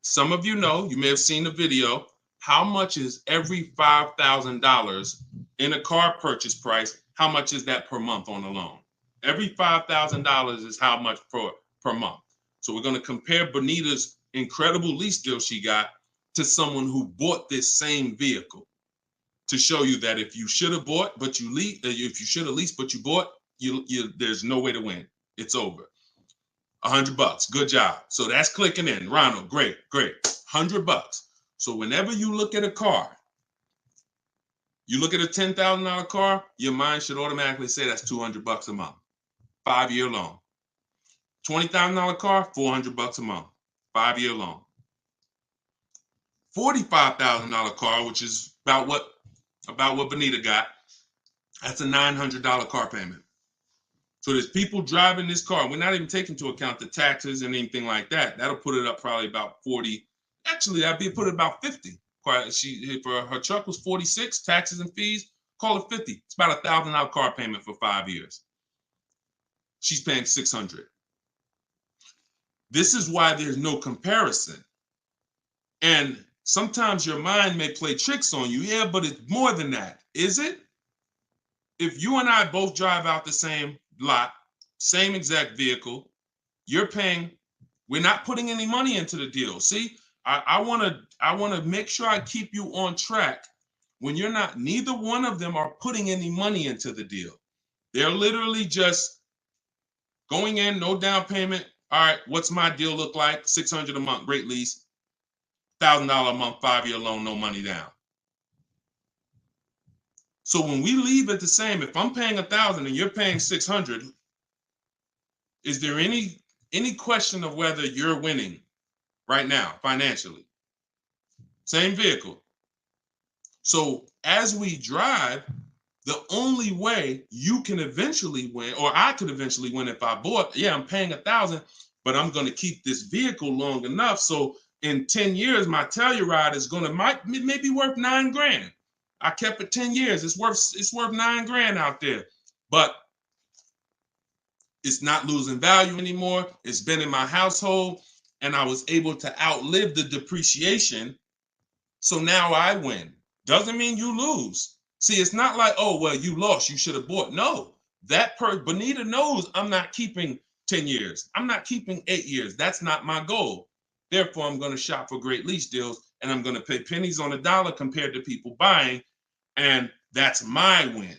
Some of you know, you may have seen the video, how much is every $5,000 in a car purchase price? How much is that per month on a loan? Every $5,000 is how much per month. So we're going to compare Bonita's incredible lease deal she got to someone who bought this same vehicle to show you that if you should have bought, but you lease, if you should have leased, but you bought, there's no way to win. It's over. $100. Good job. So that's clicking in. Ronald, great. $100. So whenever you look at a car, you look at a $10,000 car, your mind should automatically say that's $200 a month. 5-year loan. $20,000 car, $400 a month. 5-year loan. $45,000 car, which is about what Bonita got, that's a $900 car payment. So there's people driving this car. We're not even taking into account the taxes and anything like that. That'll put it up probably about 40. Actually, that'd be put it about 50. For her truck was 46, taxes and fees, call it 50. It's about $1,000 car payment for 5 years. She's paying $600. This is why there's no comparison. And sometimes your mind may play tricks on you. Yeah, but it's more than that. Is it? If you and I both drive out the same lot, same exact vehicle, you're paying, we're not putting any money into the deal. See, I want to make sure I keep you on track when you're not, neither one of them are putting any money into the deal. They're literally just going in, no down payment. All right, what's my deal look like? $600 a month, great lease. $1,000 a month, 5-year loan, no money down. So when we leave it the same, if I'm paying $1,000 and you're paying $600, is there any question of whether you're winning right now financially? Same vehicle. So as we drive, the only way you can eventually win, or I could eventually win if I bought, yeah, I'm paying $1,000, but I'm going to keep this vehicle long enough. So in 10 years, my Telluride is going to maybe worth $9,000. I kept it 10 years. It's worth $9,000 out there, but it's not losing value anymore. It's been in my household and I was able to outlive the depreciation. So now I win. Doesn't mean you lose. See, it's not like, oh, well, you lost, you should have bought. No, Bonita knows I'm not keeping 10 years. I'm not keeping 8 years. That's not my goal. Therefore, I'm going to shop for great lease deals and I'm going to pay pennies on the dollar compared to people buying. And that's my win.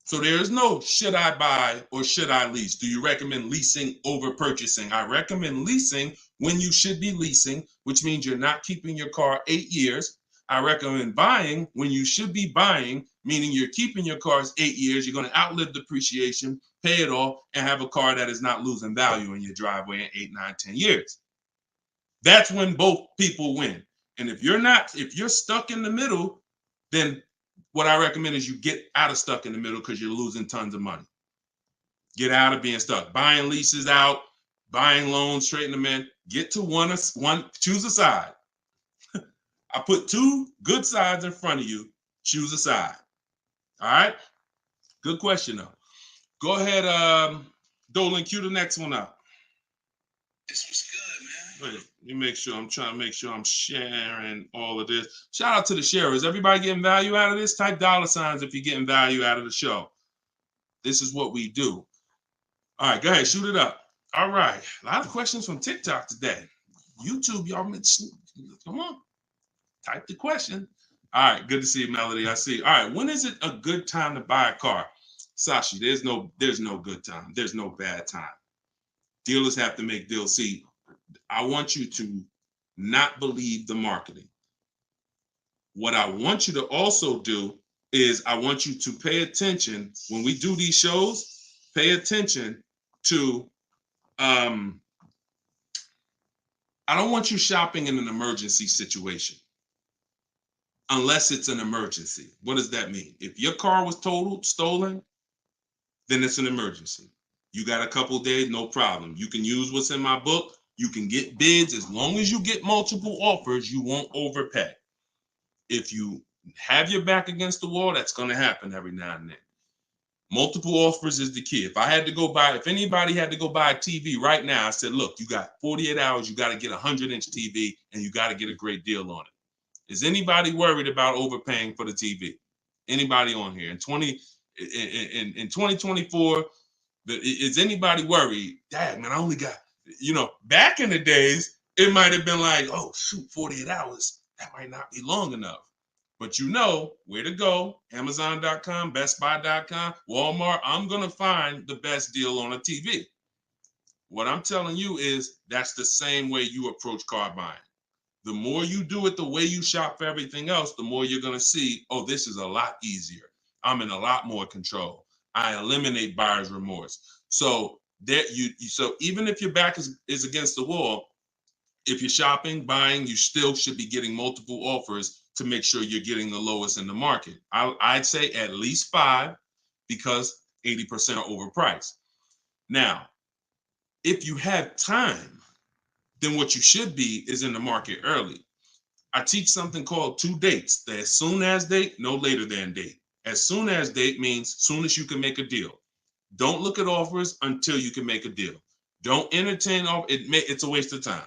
So there is no should I buy or should I lease? Do you recommend leasing over purchasing? I recommend leasing when you should be leasing, which means you're not keeping your car 8 years. I recommend buying when you should be buying, meaning you're keeping your cars 8 years. You're going to outlive depreciation, pay it off, and have a car that is not losing value in your driveway in 8, 9, 10 years. That's when both people win. And if you're stuck in the middle, then what I recommend is you get out of stuck in the middle because you're losing tons of money. Get out of being stuck. Buying leases out, buying loans, straighten them in. Get to one, choose a side. I put 2 good sides in front of you. Choose a side. All right? Good question, though. Go ahead, Dolan, cue the next one up. This was good, man. Wait, let me make sure. I'm trying to make sure I'm sharing all of this. Shout out to the sharers. Everybody getting value out of this? Type $signs if you're getting value out of the show. This is what we do. All right, go ahead, shoot it up. All right, a lot of questions from TikTok today. YouTube, y'all, come on, type the question. All right, good to see you, Melody. I see. All right, when is it a good time to buy a car? Sashi, there's no good time. There's no bad time. Dealers have to make deals. See, I want you to not believe the marketing. What I want you to also do is I want you to pay attention when we do these shows. Pay attention to I don't want you shopping in an emergency situation unless it's an emergency. What does that mean? If your car was totaled, stolen, then it's an emergency. You got a couple days, no problem. You can use what's in my book. You can get bids. As long as you get multiple offers, you won't overpay. If you have your back against the wall, that's going to happen every now and then. Multiple offers is the key. If anybody had to go buy a TV right now, I said, look, you got 48 hours, you got to get a 100-inch TV, and you got to get a great deal on it. Is anybody worried about overpaying for the TV? Anybody on here? In 2024, is anybody worried? Dad, man, I only got, back in the days, it might have been like, oh, shoot, 48 hours. That might not be long enough. But you know where to go. Amazon.com, BestBuy.com, Walmart. I'm going to find the best deal on a TV. What I'm telling you is that's the same way you approach car buying. The more you do it the way you shop for everything else, the more you're going to see, oh, this is a lot easier. I'm in a lot more control. I eliminate buyer's remorse. So so even if your back is against the wall, if you're shopping, buying, you still should be getting multiple offers to make sure you're getting the lowest in the market. I'd say at least 5 because 80% are overpriced. Now, if you have time, then what you should be is in the market early. I teach something called 2 dates. The as soon as date, no later than date. As soon as date means soon as you can make a deal. Don't look at offers until you can make a deal. Don't entertain it's a waste of time.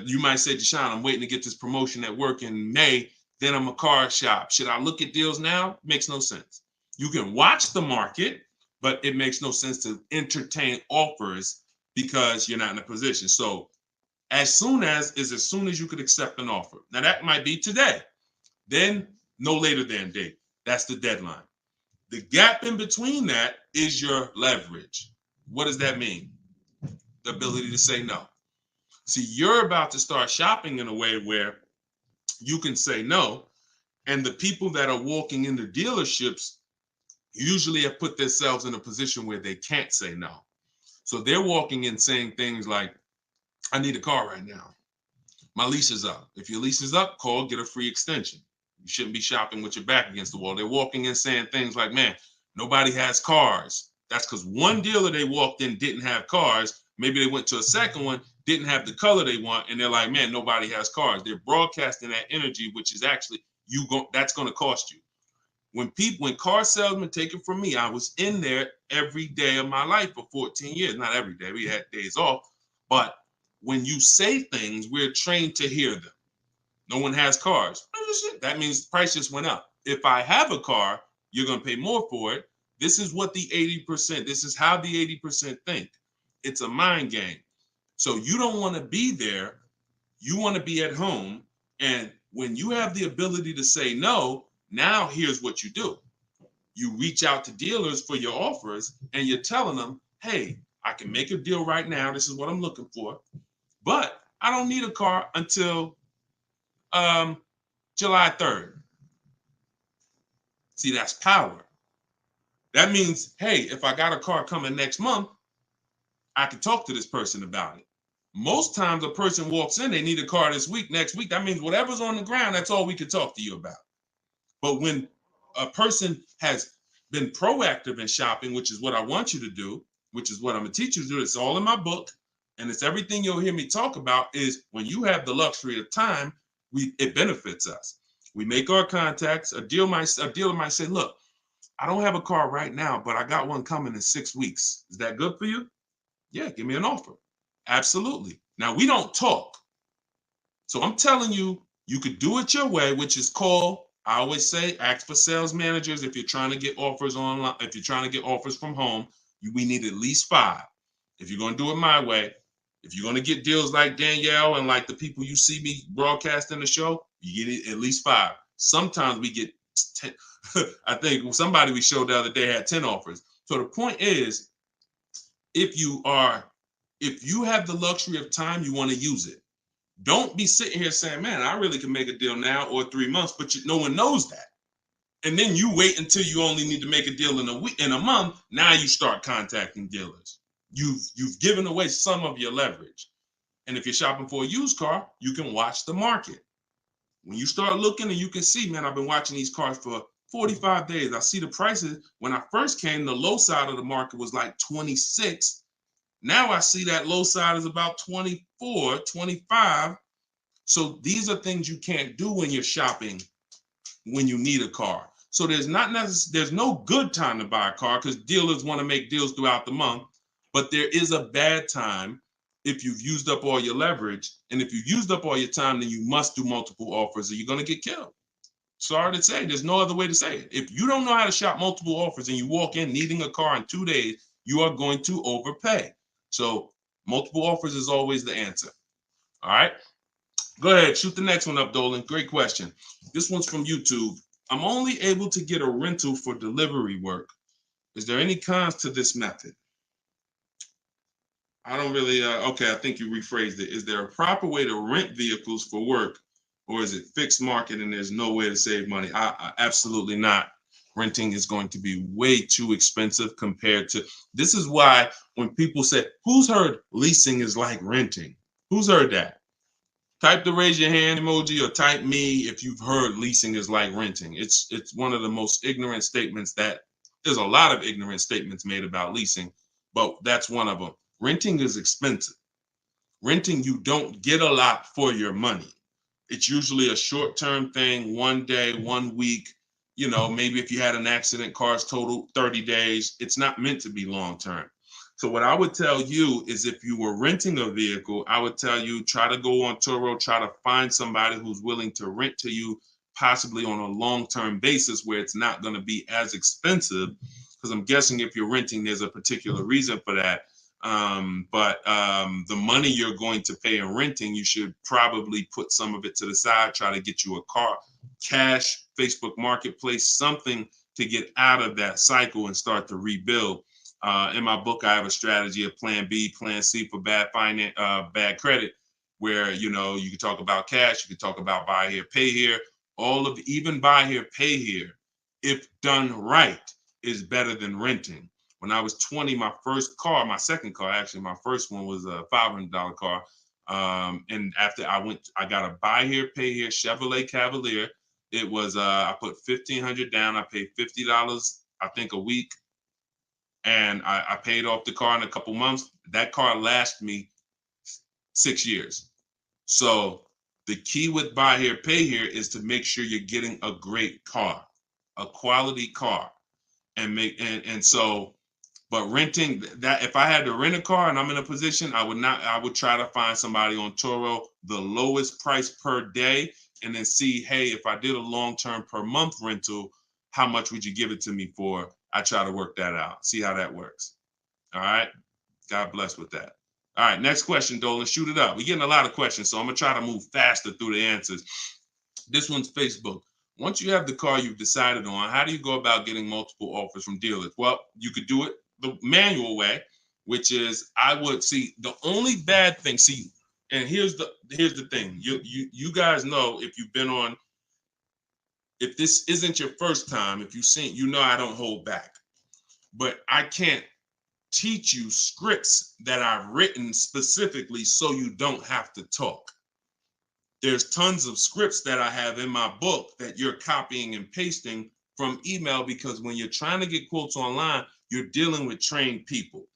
You might say, Deshone, I'm waiting to get this promotion at work in May. Then I'm a car shop. Should I look at deals now? Makes no sense. You can watch the market, but it makes no sense to entertain offers because you're not in a position. So as soon as you could accept an offer. Now that might be today. Then no later than date. That's the deadline. The gap in between that is your leverage. What does that mean? The ability to say no. See, you're about to start shopping in a way where you can say no, and the people that are walking into dealerships usually have put themselves in a position where they can't say no. So they're walking in saying things like, I need a car right now. My lease is up. If your lease is up, call, get a free extension. You shouldn't be shopping with your back against the wall. They're walking in saying things like, man, nobody has cars. That's because one dealer they walked in didn't have cars. Maybe they went to a second one, didn't have the color they want, and they're like, man, nobody has cars. They're broadcasting that energy, which is actually that's going to cost you. When car salesmen take it from me, I was in there every day of my life for 14 years. Not every day, we had days off, but when you say things, we're trained to hear them. No one has cars. That means the price just went up. If I have a car, you're going to pay more for it. This is what the 80%, this is how the 80% think. It's a mind game. So you don't want to be there. You want to be at home. And when you have the ability to say no, now here's what you do. You reach out to dealers for your offers and you're telling them, hey, I can make a deal right now. This is what I'm looking for. But I don't need a car until July 3rd. See, that's power. That means, hey, if I got a car coming next month, I can talk to this person about it. Most times a person walks in, they need a car this week, next week. That means whatever's on the ground, that's all we can talk to you about. But when a person has been proactive in shopping, which is what I want you to do, which is what I'm going to teach you to do, it's all in my book, and it's everything you'll hear me talk about, is when you have the luxury of time, it benefits us. We make our contacts. A dealer might say, look, I don't have a car right now, but I got one coming in 6 weeks. Is that good for you? Yeah, give me an offer. Absolutely. Now, we don't talk. So I'm telling you, you could do it your way, which is call. I always say, ask for sales managers if you're trying to get offers online. If you're trying to get offers from home, we need at least 5. If you're going to do it my way, if you're going to get deals like Danielle and like the people you see me broadcasting the show, you get it at least 5. Sometimes we get 10. I think somebody we showed the other day had 10 offers. So the point is, if you have the luxury of time, you want to use it. Don't be sitting here saying, man, I really can make a deal now or 3 months, but no one knows that. And then you wait until you only need to make a deal in a month. Now you start contacting dealers. You've given away some of your leverage. And if you're shopping for a used car, you can watch the market. When you start looking and you can see, man, I've been watching these cars for 45 days. I see the prices. When I first came, the low side of the market was like 26. Now I see that low side is about 24, 25. So these are things you can't do when you're shopping when you need a car. So there's no good time to buy a car because dealers want to make deals throughout the month. But there is a bad time if you've used up all your leverage. And if you've used up all your time, then you must do multiple offers or you're going to get killed. Sorry to say, there's no other way to say it. If you don't know how to shop multiple offers and you walk in needing a car in 2 days, you are going to overpay. So multiple offers is always the answer. All right. Go ahead, shoot the next one up, Dolan. Great question. This one's from YouTube. I'm only able to get a rental for delivery work. Is there any cons to this method? I don't really, okay, I think you rephrased it. Is there a proper way to rent vehicles for work, or is it fixed market and there's no way to save money? Absolutely not. Renting is going to be way too expensive compared to, this is why when people say, who's heard leasing is like renting? Who's heard that? Type the raise your hand emoji or type me if you've heard leasing is like renting. It's one of the most ignorant statements that there's a lot of ignorant statements made about leasing, but that's one of them. Renting is expensive. Renting, you don't get a lot for your money. It's usually a short-term thing, 1 day, 1 week. You know, maybe if you had an accident, cars total 30 days. It's not meant to be long-term. So what I would tell you is if you were renting a vehicle, I would tell you try to go on Turo, try to find somebody who's willing to rent to you, possibly on a long-term basis where it's not going to be as expensive. Because I'm guessing if you're renting, there's a particular reason for that. But the money you're going to pay in renting, you should probably put some of it to the side, try to get you a car, cash, Facebook Marketplace, something to get out of that cycle and start to rebuild. In my book, I have a strategy of plan B, plan C for bad credit, where, you know, you can talk about cash, you can talk about buy here, pay here, even buy here, pay here, if done right, is better than renting. When I was 20, my second car, actually, my first one was a $500 car. And after I got a buy here, pay here Chevrolet Cavalier. It was, I put $1,500 down. I paid $50, I think, a week. And I paid off the car in a couple months. That car lasted me 6 years. So the key with buy here, pay here is to make sure you're getting a great car, a quality car, but renting, that if I had to rent a car and I'm in a position, I would try to find somebody on Turo, the lowest price per day, and then see, hey, if I did a long-term per month rental, how much would you give it to me for? I try to work that out, see how that works. All right. God bless with that. All right. Next question, Dolan. Shoot it up. We're getting a lot of questions, so I'm going to try to move faster through the answers. This one's Facebook. Once you have the car you've decided on, how do you go about getting multiple offers from dealers? Well, you could do it the manual way, which is I would see the only bad thing. See, and here's the thing. You guys know if you've been on, if this isn't your first time, if you've seen, you know I don't hold back. But I can't teach you scripts that I've written specifically so you don't have to talk. There's tons of scripts that I have in my book that you're copying and pasting from email, because when you're trying to get quotes online, you're dealing with trained people.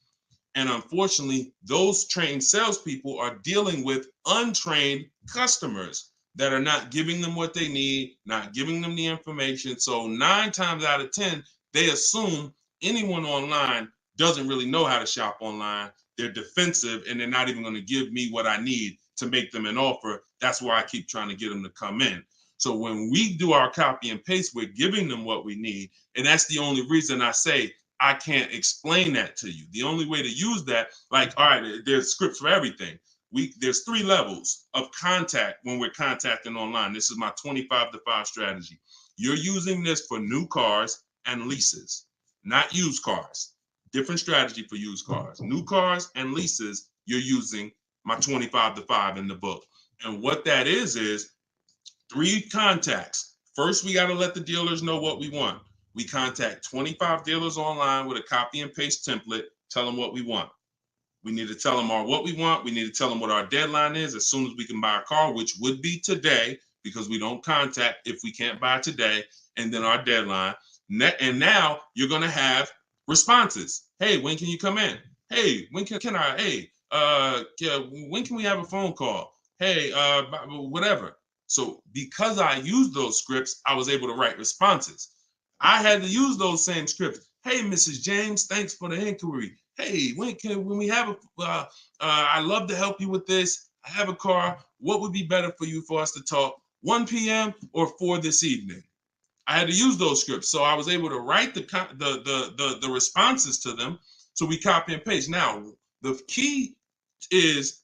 And unfortunately, those trained salespeople are dealing with untrained customers that are not giving them what they need, not giving them the information. So 9 times out of 10, they assume anyone online doesn't really know how to shop online. they're defensive and they're not even going to give me what I need to make them an offer. That's why I keep trying to get them to come in. So when we do our copy and paste, we're giving them what we need. And that's the only reason I say I can't explain that to you. The only way to use that, like, all right, there's scripts for everything. There's 3 levels of contact when we're contacting online. This is my 25 to 5 strategy. You're using this for new cars and leases, not used cars. Different strategy for used cars. New cars and leases, you're using my 25 to 5 in the book. And what that is 3 contacts. First, we got to let the dealers know what we want. We contact 25 dealers online with a copy and paste template, tell them what we want. We need to tell them what we want. We need to tell them what our deadline is as soon as we can buy a car, which would be today, because we don't contact if we can't buy today, and then our deadline. And now you're going to have responses. Hey, when can you come in? Hey, when can I? Hey, when can we have a phone call? Hey, whatever. So because I used those scripts, I was able to write responses. I had to use those same scripts. Hey, Mrs. James, thanks for the inquiry. Hey, when we have I'd love to help you with this. I have a car. What would be better for you for us to talk? 1 p.m. or 4 this evening? I had to use those scripts. So I was able to write the responses to them. So we copy and paste. Now, the key is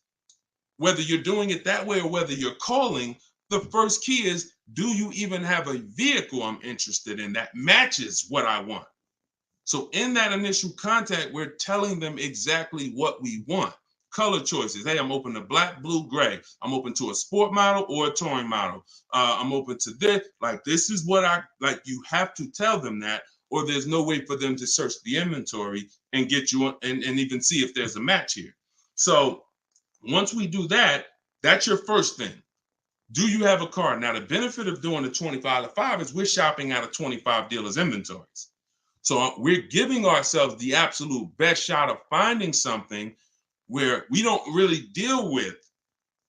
whether you're doing it that way or whether you're calling, the first key is, do you even have a vehicle I'm interested in that matches what I want? So in that initial contact, we're telling them exactly what we want. Color choices. Hey, I'm open to black, blue, gray. I'm open to a sport model or a touring model. I'm open to this. Like, this is what I like. You have to tell them that, or there's no way for them to search the inventory and get you and even see if there's a match here. So once we do that, that's your first thing. Do you have a car? Now, the benefit of doing the 25 to 5 is we're shopping out of 25 dealers' inventories. So we're giving ourselves the absolute best shot of finding something where we don't really deal with,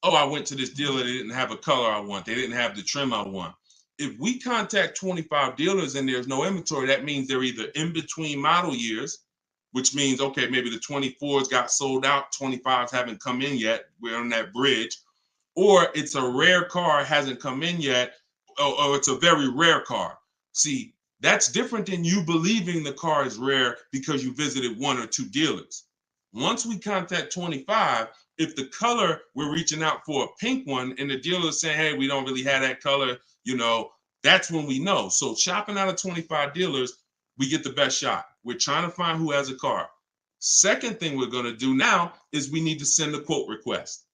oh, I went to this dealer, they didn't have a color I want, they didn't have the trim I want. If we contact 25 dealers and there's no inventory, that means they're either in between model years, which means, okay, maybe the 24s got sold out, 25s haven't come in yet, we're on that bridge, or it's a rare car, hasn't come in yet, or it's a very rare car. See, that's different than you believing the car is rare because you visited 1 or 2 dealers. Once we contact 25, if the color, we're reaching out for a pink one and the dealer is saying, hey, we don't really have that color, that's when we know. So shopping out of 25 dealers, we get the best shot. We're trying to find who has a car. Second thing we're going to do now is we need to send a quote request.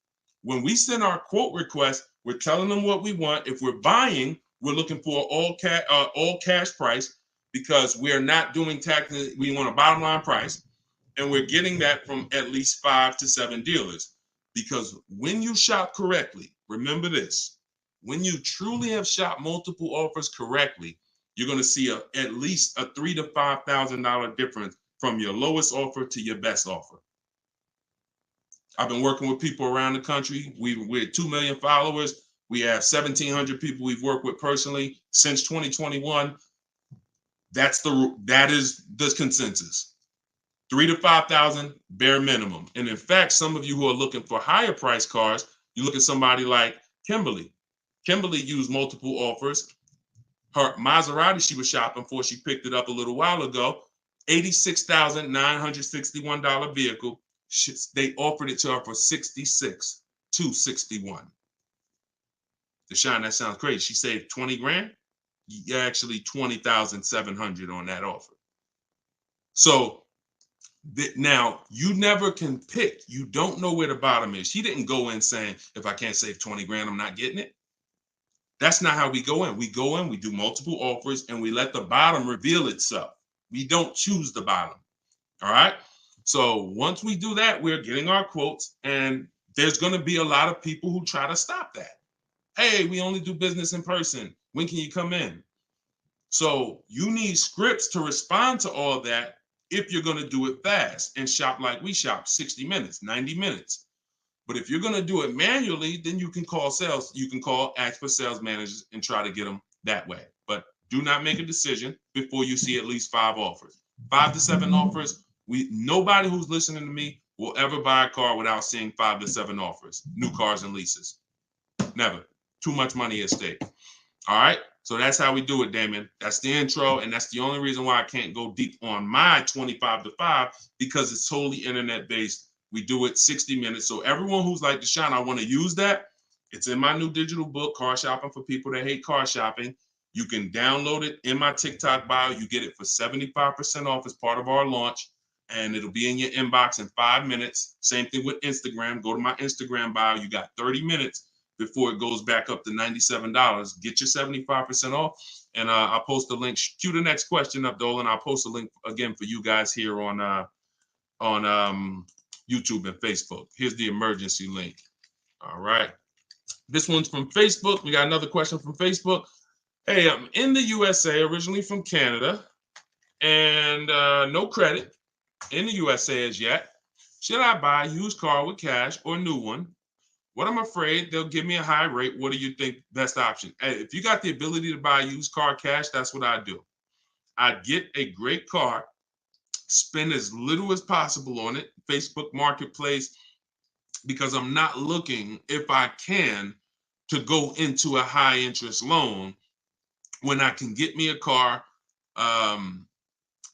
When we send our quote request, we're telling them what we want. If we're buying, we're looking for all cash price because we're not doing taxes. We want a bottom line price. And we're getting that from at least 5 to 7 dealers. Because when you shop correctly, remember this, when you truly have shopped multiple offers correctly, you're going to see at least a $3,000 to $5,000 difference from your lowest offer to your best offer. I've been working with people around the country. We're 2 million followers. We have 1,700 people we've worked with personally since 2021. That is the consensus. 3,000 to 5,000 bare minimum. And in fact, some of you who are looking for higher price cars, you look at somebody like Kimberly. Kimberly used multiple offers. Her Maserati she was shopping for, she picked it up a little while ago, $86,961 vehicle. They offered it to her for $66,261. Deshone, that sounds crazy. She saved 20 grand. Actually, 20,700 on that offer. So now you never can pick. You don't know where the bottom is. She didn't go in saying, if I can't save 20 grand, I'm not getting it. That's not how we go in. We go in, we do multiple offers, and we let the bottom reveal itself. We don't choose the bottom. All right. So once we do that, we're getting our quotes, and there's going to be a lot of people who try to stop that. Hey, we only do business in person. When can you come in? So you need scripts to respond to all that if you're going to do it fast and shop like we shop, 60 minutes, 90 minutes. But if you're going to do it manually, then you can call sales. You can ask for sales managers and try to get them that way. But do not make a decision before you see at least 5 offers. 5 to 7 offers. Nobody who's listening to me will ever buy a car without seeing 5 to 7 offers, new cars and leases. Never. Too much money at stake. All right. So that's how we do it, Damon. That's the intro. And that's the only reason why I can't go deep on my 25 to 5, because it's totally internet based. We do it 60 minutes. So everyone who's like, Deshone, I want to use that. It's in my new digital book, Car Shopping for People That Hate Car Shopping. You can download it in my TikTok bio. You get it for 75% off as part of our launch. And it'll be in your inbox in 5 minutes. Same thing with Instagram. Go to my Instagram bio. You got 30 minutes before it goes back up to $97. Get your 75% off. And I'll post a link. Cue the next question up, Dolan. I'll post a link again for you guys here on YouTube and Facebook. Here's the emergency link. All right. This one's from Facebook. We got another question from Facebook. Hey, I'm in the USA, originally from Canada, and no credit in the USA as yet. Should I buy a used car with cash or a new one? What I'm afraid they'll give me a high rate. What do you think best option? Hey, if you got the ability to buy a used car cash, that's what I do. I'd get a great car, spend as little as possible on it, Facebook Marketplace, because I'm not looking, if I can, to go into a high interest loan when I can get me a car and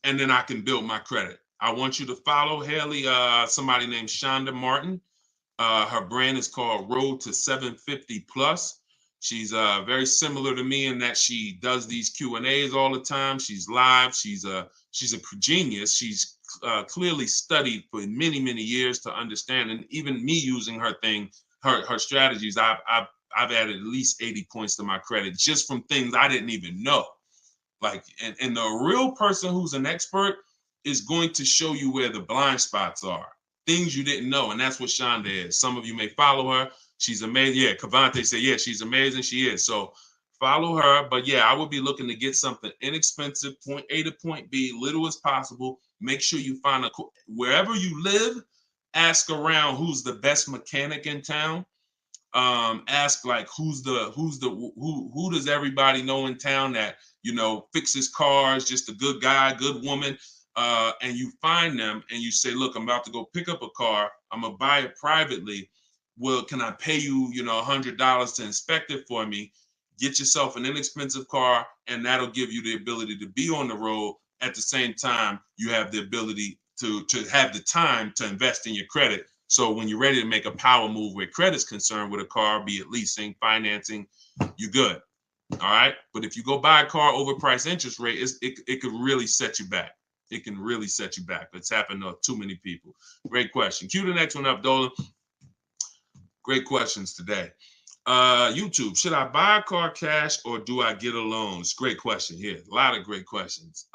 then I can build my credit. I want you to follow Haley, somebody named Shonda Martin. Her brand is called Road to 750 Plus. She's very similar to me in that she does these Q&As all the time. She's live. She's a genius. She's clearly studied for many, many years to understand. And even me using her thing, her strategies, I've added at least 80 points to my credit just from things I didn't even know. Like, and the real person who's an expert is going to show you where the blind spots are, things you didn't know. And that's what Shonda is. Some of you may follow her. She's amazing. Yeah, Cavante said, yeah, she's amazing. She is. So follow her. But yeah, I would be looking to get something inexpensive, point A to point B, little as possible. Make sure you find wherever you live, ask around who's the best mechanic in town. Ask like who does everybody know in town that, you know, fixes cars, just a good guy, good woman. And you find them and you say, look, I'm about to go pick up a car. I'm gonna buy it privately. Well, can I pay you, you know, $100 to inspect it for me? Get yourself an inexpensive car, and that'll give you the ability to be on the road. At the same time, you have the ability to have the time to invest in your credit. So when you're ready to make a power move where credit's concerned with a car, be it leasing, financing, you're good. All right. But if you go buy a car overpriced interest rate, it could really set you back. It can really set you back. It's happened to too many people. Great question. Cue the next one up, Dolan. Great questions today. YouTube, should I buy a car cash or do I get a loan? It's a great question here. A lot of great questions.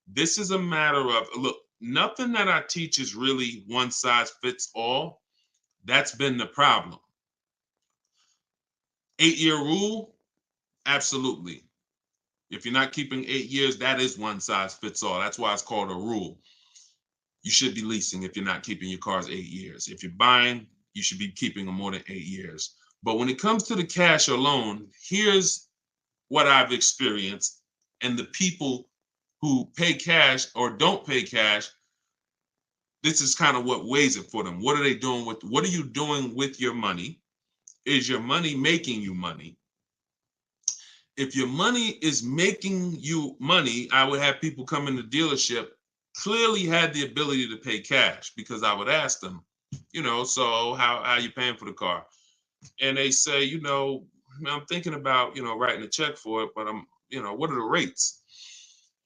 This is a matter of, look, nothing that I teach is really one size fits all. That's been the problem. 8-year rule, absolutely. If you're not keeping 8 years, that is one size fits all. That's why it's called a rule. You should be leasing if you're not keeping your cars 8 years. If you're buying, you should be keeping them more than 8 years. But when it comes to the cash or loan, here's what I've experienced. And the people who pay cash or don't pay cash, this is kind of what weighs it for them. What are they doing with, what are you doing with your money? Is your money making you money? If your money is making you money, I would have people come in the dealership, clearly had the ability to pay cash, because I would ask them, you know, so how are you paying for the car? And they say, you know, I'm thinking about, you know, writing a check for it, but I'm, you know, what are the rates?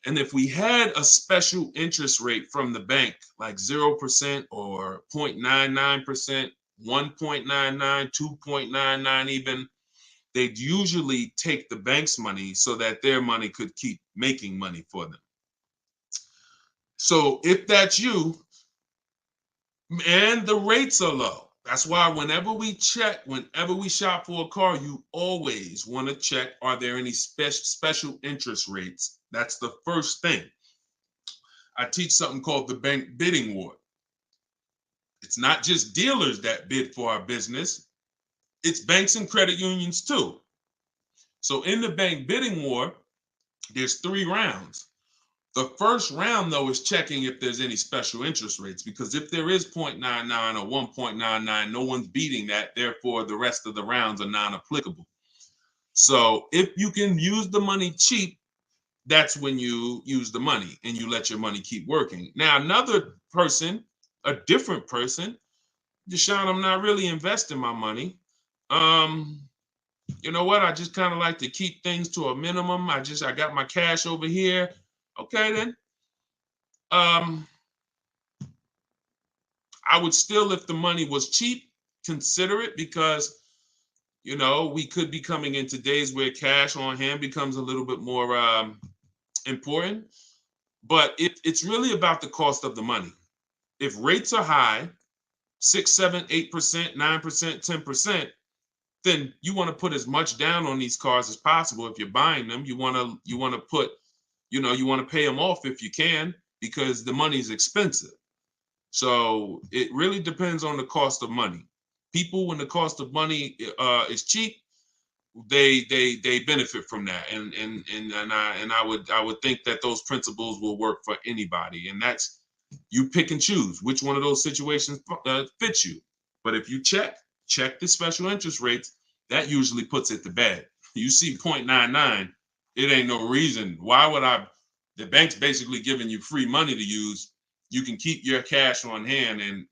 And if we had a special interest rate from the bank, like 0% or 0.99%, 1.99, 2.99 even, they'd usually take the bank's money so that their money could keep making money for them. So if that's you, and the rates are low, that's why whenever we shop for a car, you always want to check, are there any special interest rates? That's the first thing. I teach something called the bank bidding war. It's not just dealers that bid for our business. It's banks and credit unions too. So in the bank bidding war, there's 3 rounds. The first round, though, is checking if there's any special interest rates, because if there is 0.99 or 1.99, no one's beating that. Therefore, the rest of the rounds are non-applicable. So if you can use the money cheap, that's when you use the money and you let your money keep working. Now, another person, a different person, Deshone, I'm not really investing my money. You know what? I just kind of like to keep things to a minimum. I got my cash over here. Okay, then. I would still, if the money was cheap, consider it, because we could be coming into days where cash on hand becomes a little bit more important. But it's really about the cost of the money. If rates are high, 6, 7, 8%, 9%, 10%, then you want to put as much down on these cars as possible. If you're buying them, you want to put, you want to pay them off if you can, because the money is expensive. So it really depends on the cost of money. People, when the cost of money is cheap, they benefit from that, and I would think that those principles will work for anybody, and that's, you pick and choose which one of those situations fits you. But if you check the special interest rates, that usually puts it to bed. You see 0.99, it ain't no reason. Why would I? The bank's basically giving you free money to use. You can keep your cash on hand and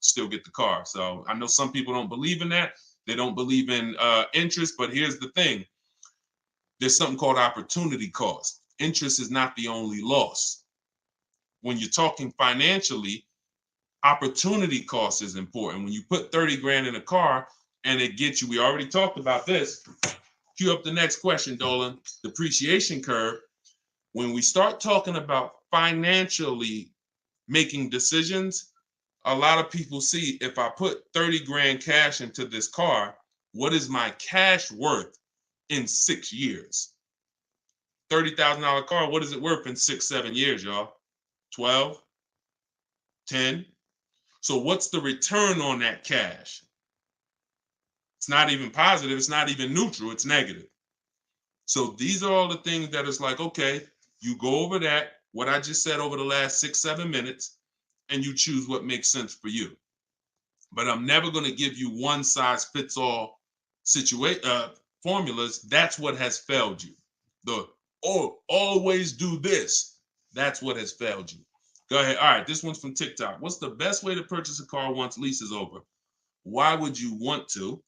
still get the car. So I know some people don't believe in that. They don't believe in interest, but here's the thing. There's something called opportunity cost. Interest is not the only loss. When you're talking financially, opportunity cost is important. When you put 30 grand in a car and it gets you, we already talked about this. Cue up the next question, Dolan. Depreciation curve. When we start talking about financially making decisions, a lot of people see, if I put 30 grand cash into this car, what is my cash worth in 6 years? $30,000 car, what is it worth in 6, 7 years, y'all? 12, 10. So what's the return on that cash? It's not even positive. It's not even neutral. It's negative. So these are all the things that is like, okay, you go over that, what I just said over the last 6, 7 minutes, and you choose what makes sense for you. But I'm never going to give you one size fits all formulas. That's what has failed you. Always do this. That's what has failed you. Go ahead. All right, this one's from TikTok. What's the best way to purchase a car once lease is over? Why would you want to?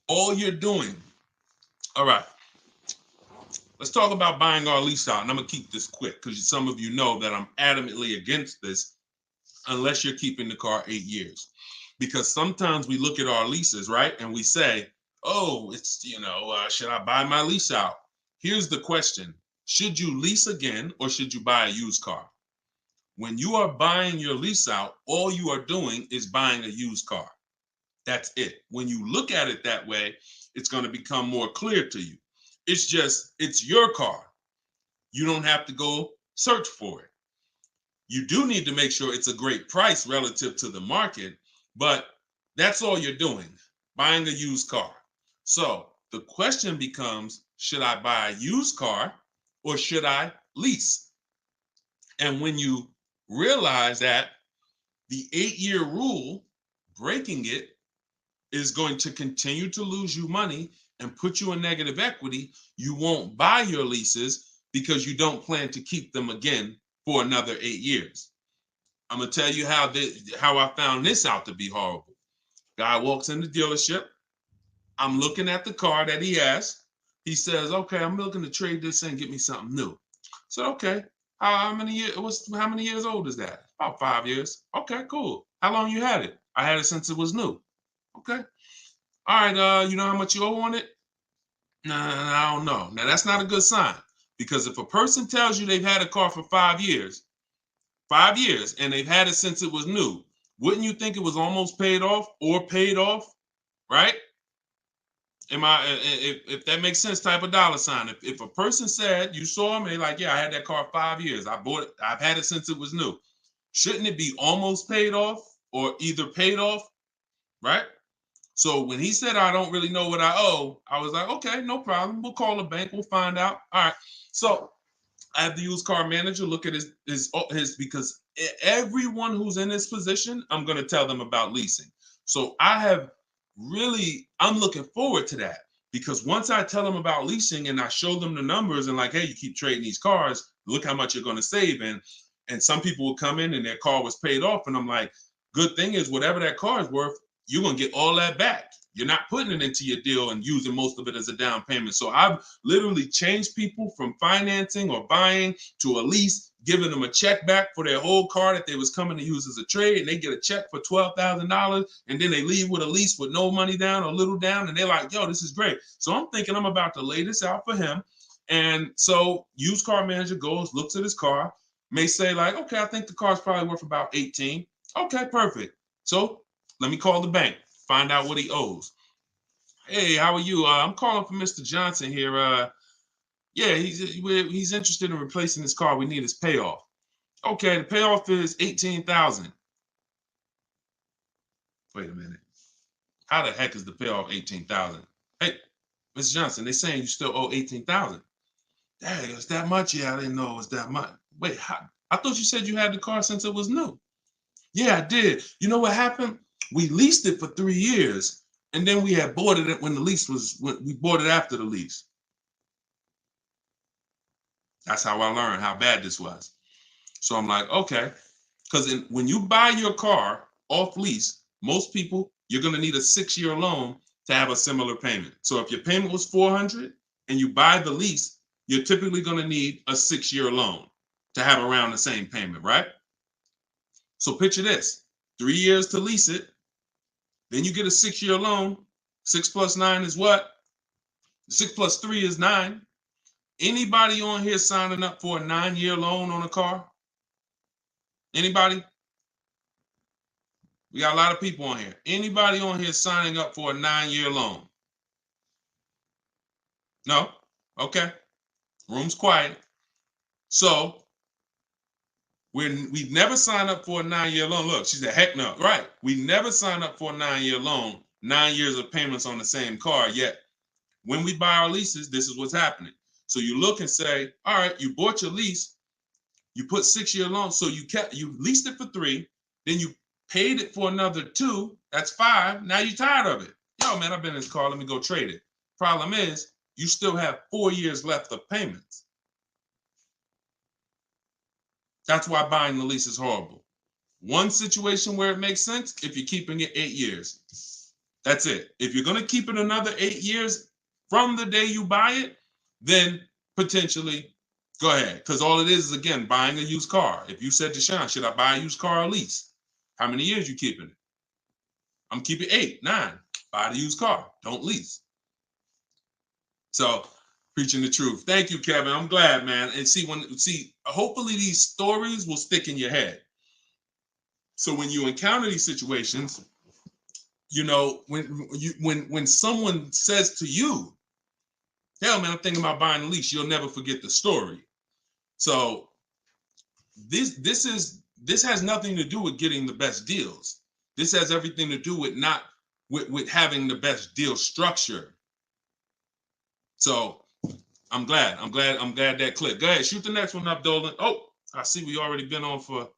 All you're doing. All right. Let's talk about buying our lease out. And I'm going to keep this quick because some of you know that I'm adamantly against this unless you're keeping the car 8 years. Because sometimes we look at our leases, right? And we say, oh, it's, should I buy my lease out? Here's the question. Should you lease again or should you buy a used car? When you are buying your lease out, all you are doing is buying a used car. That's it. When you look at it that way, it's going to become more clear to you. It's your car. You don't have to go search for it. You do need to make sure it's a great price relative to the market, but that's all you're doing, buying a used car. So the question becomes, should I buy a used car or should I lease? And when you realize that the 8-year rule, breaking it, is going to continue to lose you money and put you in negative equity, you won't buy your leases because you don't plan to keep them again for another 8 years. I'm going to tell you how I found this out to be horrible. Guy walks in the dealership. I'm looking at the car that he has. He says, okay, I'm looking to trade this in and get me something new. So, okay, how many years old is that? About 5 years. Okay, cool. How long you had it? I had it since it was new. Okay. All right, you know how much you owe on it? Nah, I don't know. Now, that's not a good sign, because if a person tells you they've had a car for 5 years, and they've had it since it was new, wouldn't you think it was almost paid off or paid off, right? If that makes sense, type of dollar sign. If a person said, you saw me, like, yeah, I had that car 5 years. I bought it. I've had it since it was new. Shouldn't it be almost paid off or either paid off, right? So when he said, I don't really know what I owe, I was like, okay, no problem. We'll call the bank. We'll find out. All right. So I have the used car manager look at his because everyone who's in this position, I'm going to tell them about leasing. So I'm looking forward to that, because once I tell them about leasing and I show them the numbers and like, hey, you keep trading these cars, look how much you're going to save. And some people will come in and their car was paid off. And I'm like, good thing is whatever that car is worth, you're going to get all that back. You're not putting it into your deal and using most of it as a down payment. So I've literally changed people from financing or buying to a lease, giving them a check back for their whole car that they was coming to use as a trade, and they get a check for $12,000, and then they leave with a lease with no money down or little down, and they're like, yo, this is great. So I'm thinking I'm about to lay this out for him. And so used car manager goes, looks at his car, may say like, okay, I think the car's probably worth about 18. Okay, perfect. So let me call the bank, find out what he owes. Hey, how are you? I'm calling for Mr. Johnson here. Yeah, he's interested in replacing his car. We need his payoff. Okay, the payoff is 18,000. Wait a minute. How the heck is the payoff 18,000? Hey, Mr. Johnson, they're saying you still owe 18,000. Dang, it's that much? Yeah, I didn't know it was that much. Wait, I thought you said you had the car since it was new. Yeah, I did. You know what happened? We leased it for 3 years, and then we had bought it when we bought it after the lease. That's how I learned how bad this was. So I'm like, okay, because when you buy your car off lease, most people, you're going to need a 6-year loan to have a similar payment. So if your payment was 400 and you buy the lease, you're typically going to need a 6-year loan to have around the same payment, right? So picture this, 3 years to lease it, then you get a 6-year loan. 6 plus 9 is what? 6 plus 3 is 9. Anybody on here signing up for a 9-year loan on a car? Anybody? We got a lot of people on here. Anybody on here signing up for a 9-year loan? No? Okay. Room's quiet. So we've never signed up for a 9-year loan. Look, she said, heck no. Right. We never signed up for a 9-year loan, 9 years of payments on the same car. Yet when we buy our leases, this is what's happening. So you look and say, all right, you bought your lease, you put 6-year loan, so you leased it for 3, then you paid it for another 2, that's 5. Now you're tired of it. Yo, man, I've been in this car, let me go trade it. Problem is, you still have 4 years left of payments. That's why buying the lease is horrible. One situation where it makes sense, if you're keeping it 8 years. That's it. If you're going to keep it another 8 years from the day you buy it, then potentially go ahead. Because all it is again, buying a used car. If you said to Sean, should I buy a used car or lease? How many years you keeping it? I'm keeping 8, 9. Buy the used car. Don't lease. So preaching the truth. Thank you, Kevin. I'm glad, man. And hopefully these stories will stick in your head. So when you encounter these situations, you know, when someone says to you, hell, man, I'm thinking about buying a lease, you'll never forget the story. So this has nothing to do with getting the best deals. This has everything to do with having the best deal structure. So I'm glad that clicked. Go ahead, shoot the next one up, Dolan. Oh, I see we already been on for.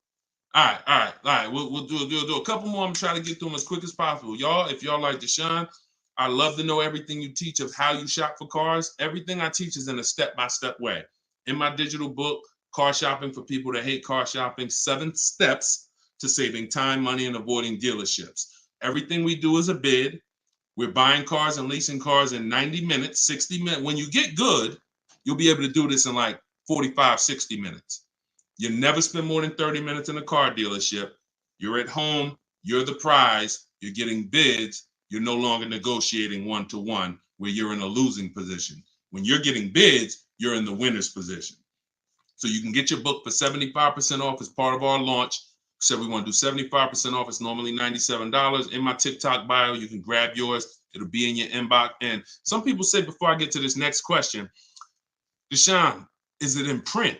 All right. We'll do a couple more. I'm trying to get through them as quick as possible. Y'all, if y'all like Deshone, I love to know everything you teach of how you shop for cars. Everything I teach is in a step-by-step way. In my digital book, Car Shopping for People That Hate Car Shopping, 7 Steps to Saving Time, Money, and Avoiding Dealerships. Everything we do is a bid. We're buying cars and leasing cars in 90 minutes, 60 minutes. When you get good, you'll be able to do this in like 45, 60 minutes. You never spend more than 30 minutes in a car dealership. You're at home. You're the prize. You're getting bids. You're no longer negotiating one-to-one where you're in a losing position. When you're getting bids, you're in the winner's position. So you can get your book for 75% off as part of our launch. So we want to do 75% off. It's normally $97. In my TikTok bio, you can grab yours. It'll be in your inbox. And some people say, before I get to this next question, Deshone, is it in print?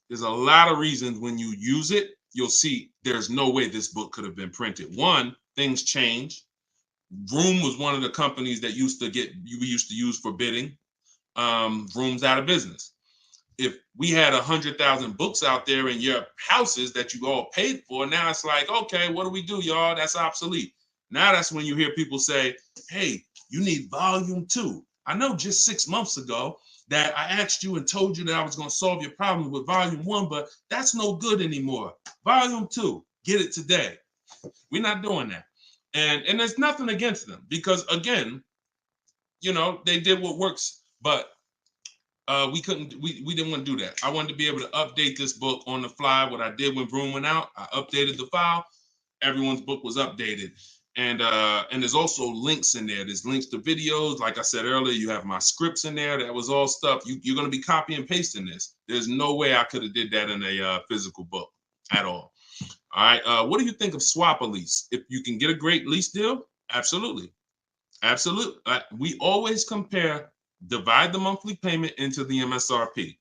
There's a lot of reasons when you use it, you'll see there's no way this book could have been printed. One, things change. Vroom was one of the companies that we used to use for bidding. Vroom's out of business. if we had 100,000 books out there in your houses that you all paid for, now it's like, okay, what do we do, y'all? That's obsolete. Now that's when you hear people say, hey, you need volume 2. I know just 6 months ago that I asked you and told you that I was going to solve your problem with volume 1, but that's no good anymore. Volume 2, get it today. We're not doing that. And there's nothing against them because, again, they did what works, but we didn't want to do that. I wanted to be able to update this book on the fly. What I did when Broom went out, I updated the file. Everyone's book was updated. And there's also links in there. There's links to videos. Like I said earlier, you have my scripts in there. That was all stuff. You're going to be copy and pasting this. There's no way I could have did that in a physical book at all. All right. What do you think of swap a lease? If you can get a great lease deal, absolutely. Absolutely. We always compare, divide the monthly payment into the MSRP.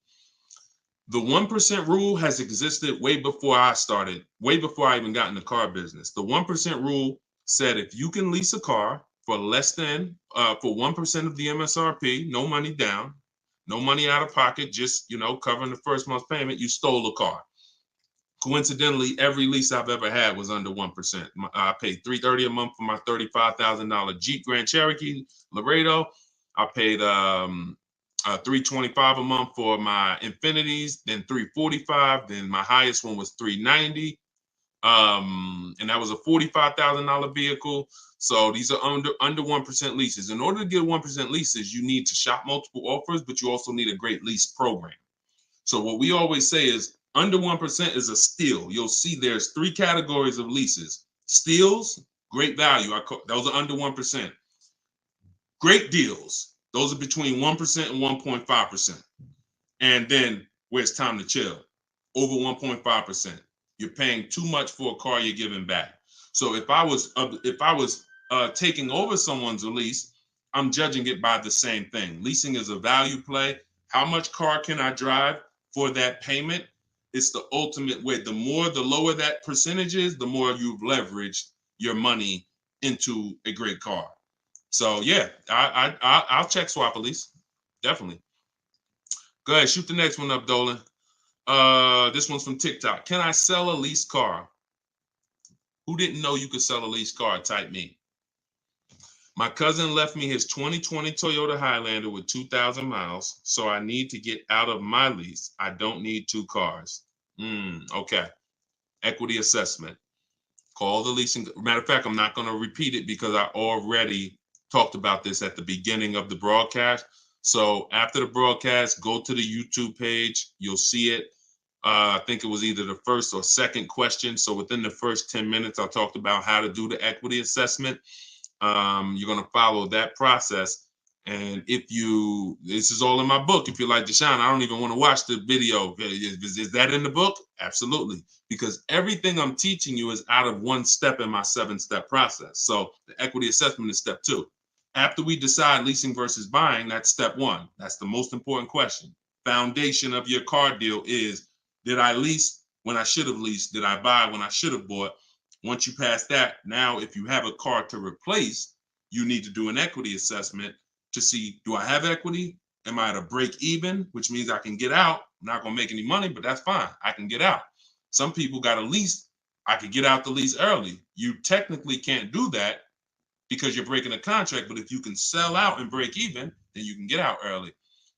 The 1% rule has existed way before I started, way before I even got in the car business. The 1% rule said if you can lease a car for less than, for 1% of the MSRP, no money down, no money out of pocket, just, covering the first month's payment, you stole a car. Coincidentally, every lease I've ever had was under 1%. I paid $330 a month for my $35,000 Jeep Grand Cherokee Laredo. I paid $325 a month for my Infinities, then $345. Then my highest one was $390. And that was a $45,000 vehicle. So these are under 1% leases. In order to get 1% leases, you need to shop multiple offers, but you also need a great lease program. So what we always say is under 1% is a steal. You'll see there's 3 categories of leases. Steals, great value. Those are under 1%. Great deals. Those are between 1% and 1.5%. And then where it's time to chill, over 1.5%. You're paying too much for a car you're giving back. So if I was taking over someone's lease, I'm judging it by the same thing. Leasing is a value play. How much car can I drive for that payment? It's the ultimate way. The lower that percentage is, the more you've leveraged your money into a great car. So yeah, I'll check swap a lease, definitely. Go ahead, shoot the next one up, Dolan. This one's from TikTok. Can I sell a leased car? Who didn't know you could sell a leased car? Type me. My cousin left me his 2020 Toyota Highlander with 2,000 miles, so I need to get out of my lease. I don't need 2 cars. Okay. Equity assessment. Call the leasing. Matter of fact, I'm not going to repeat it because I already talked about this at the beginning of the broadcast. So after the broadcast, go to the YouTube page. You'll see it. I think it was either the first or second question. So within the first 10 minutes, I talked about how to do the equity assessment. You're going to follow that process. And this is all in my book. If you're like, Deshone, I don't even want to watch the video. Is that in the book? Absolutely. Because everything I'm teaching you is out of 1 step in my 7-step process. So the equity assessment is step 2. After we decide leasing versus buying, that's step 1. That's the most important question. Foundation of your car deal is, did I lease when I should have leased? Did I buy when I should have bought? Once you pass that, now if you have a car to replace, you need to do an equity assessment to see, do I have equity? Am I at a break even, which means I can get out? I'm not going to make any money, but that's fine. I can get out. Some people got a lease. I could get out the lease early. You technically can't do that because you're breaking a contract, but if you can sell out and break even, then you can get out early.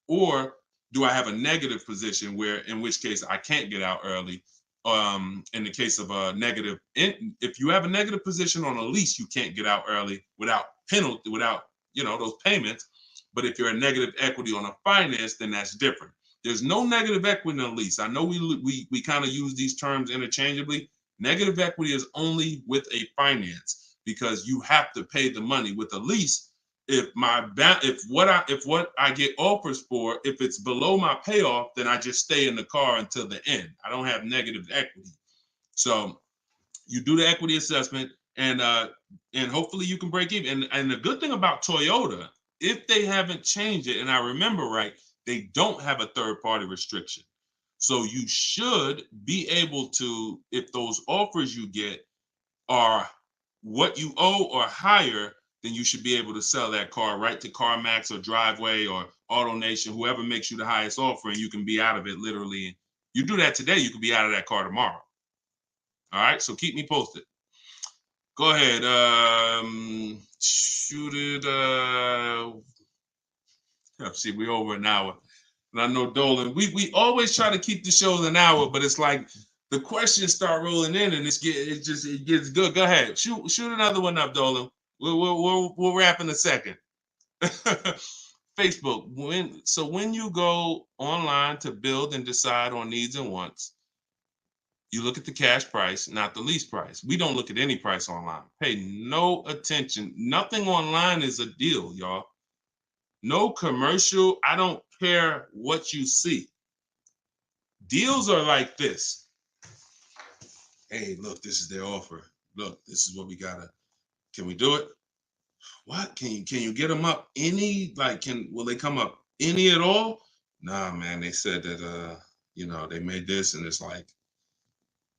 Or do I have a negative position in which case I can't get out early? In the case of a negative, if you have a negative position on a lease, you can't get out early without penalty, without those payments. But if you're a negative equity on a finance, then that's different. There's no negative equity in a lease. I know we kind of use these terms interchangeably. Negative equity is only with a finance because you have to pay the money. With a lease, if what I get offers for, if it's below my payoff, then I just stay in the car until the end. I don't have negative equity. So you do the equity assessment, and hopefully you can break even. And the good thing about Toyota, if they haven't changed it, and I remember right, they don't have a third-party restriction. So you should be able to, if those offers you get are what you owe or higher, then you should be able to sell that car right to CarMax or Driveway or AutoNation, whoever makes you the highest offer, and you can be out of it literally. You do that today, you could be out of that car tomorrow. All right, so keep me posted. Go ahead. Shoot it. See, we're over an hour. And I know Dolan, we always try to keep the shows an hour, but it's like the questions start rolling in and it gets good. Go ahead. Shoot another one up, Dolan. We'll wrap in a second. Facebook. When you go online to build and decide on needs and wants, you look at the cash price, not the lease price. We don't look at any price online. Pay no attention. Nothing online is a deal, y'all. No commercial. I don't care what you see. Deals are like this. Hey, look, this is their offer. Look, this is what we gotta. Can we do it? What? Can you get them up any? Like, will they come up any at all? Nah, man. They said that they made this, and it's like,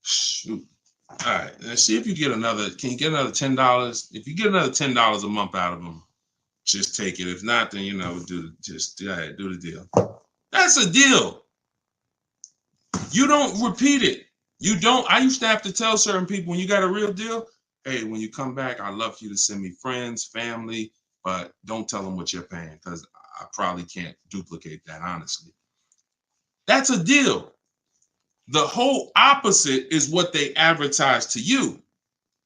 shoot. All right, let's see if you get another. Can you get another $10? If you get another $10 a month out of them, just take it. If not, then do the deal. That's a deal. You don't repeat it. You don't. I used to have to tell certain people, when you got a real deal, hey, when you come back, I'd love for you to send me friends, family, but don't tell them what you're paying, because I probably can't duplicate that, honestly. That's a deal. The whole opposite is what they advertise to you.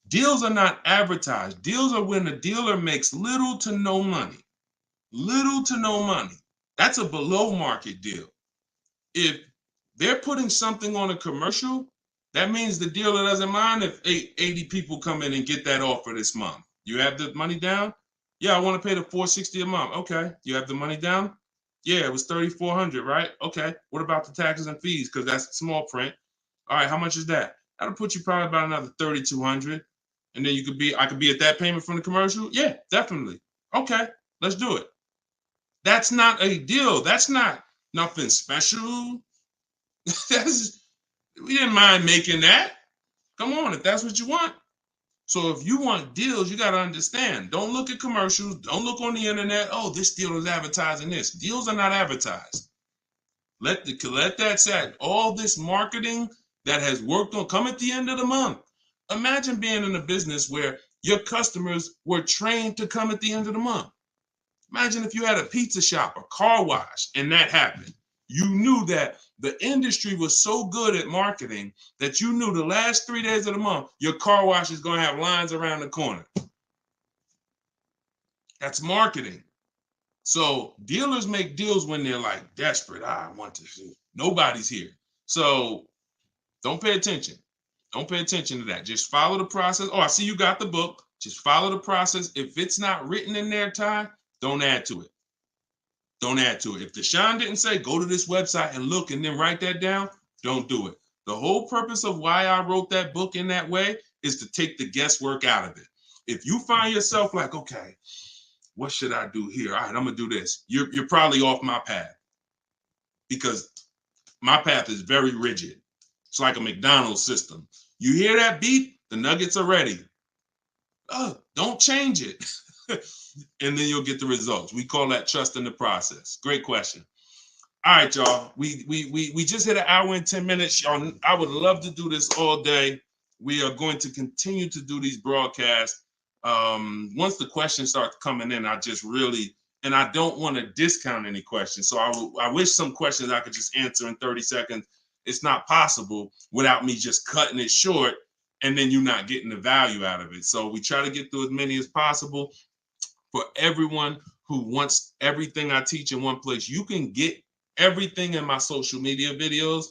Deals are not advertised. Deals are when the dealer makes little to no money. Little to no money. That's a below market deal. If they're putting something on a commercial, that means the dealer doesn't mind if 80 people come in and get that offer this month. You have the money down? Yeah, I want to pay the $460 a month. Okay. You have the money down? Yeah, it was $3,400, right? Okay. What about the taxes and fees? Because that's small print. All right, how much is that? That'll put you probably about another $3,200. And then I could be at that payment from the commercial? Yeah, definitely. Okay, let's do it. That's not a deal. That's not nothing special. We didn't mind making that. Come on, if that's what you want. So if you want deals, you got to understand. Don't look at commercials. Don't look on the internet. Oh, this deal is advertising this. Deals are not advertised. Let that set. All this marketing that has worked on come at the end of the month. Imagine being in a business where your customers were trained to come at the end of the month. Imagine if you had a pizza shop, a car wash, and that happened. You knew that the industry was so good at marketing that you knew the last 3 days of the month, your car wash is going to have lines around the corner. That's marketing. So dealers make deals when they're like desperate. I want to see. Nobody's here. So don't pay attention. Don't pay attention to that. Just follow the process. Oh, I see you got the book. Just follow the process. If it's not written in there, Ty, don't add to it. Don't add to it. If Deshone didn't say, go to this website and look and then write that down, don't do it. The whole purpose of why I wrote that book in that way is to take the guesswork out of it. If you find yourself like, okay, what should I do here? All right, I'm going to do this. You're probably off my path, because my path is very rigid. It's like a McDonald's system. You hear that beep, the nuggets are ready. Oh, don't change it. And then you'll get the results. We call that trusting the process. Great question. All right, y'all. We just hit an hour and 10 minutes. Y'all, I would love to do this all day. We are going to continue to do these broadcasts. Once the questions start coming in, I don't want to discount any questions. So I wish some questions I could just answer in 30 seconds. It's not possible without me just cutting it short and then you not getting the value out of it. So we try to get through as many as possible. For everyone who wants everything I teach in one place, you can get everything in my social media videos.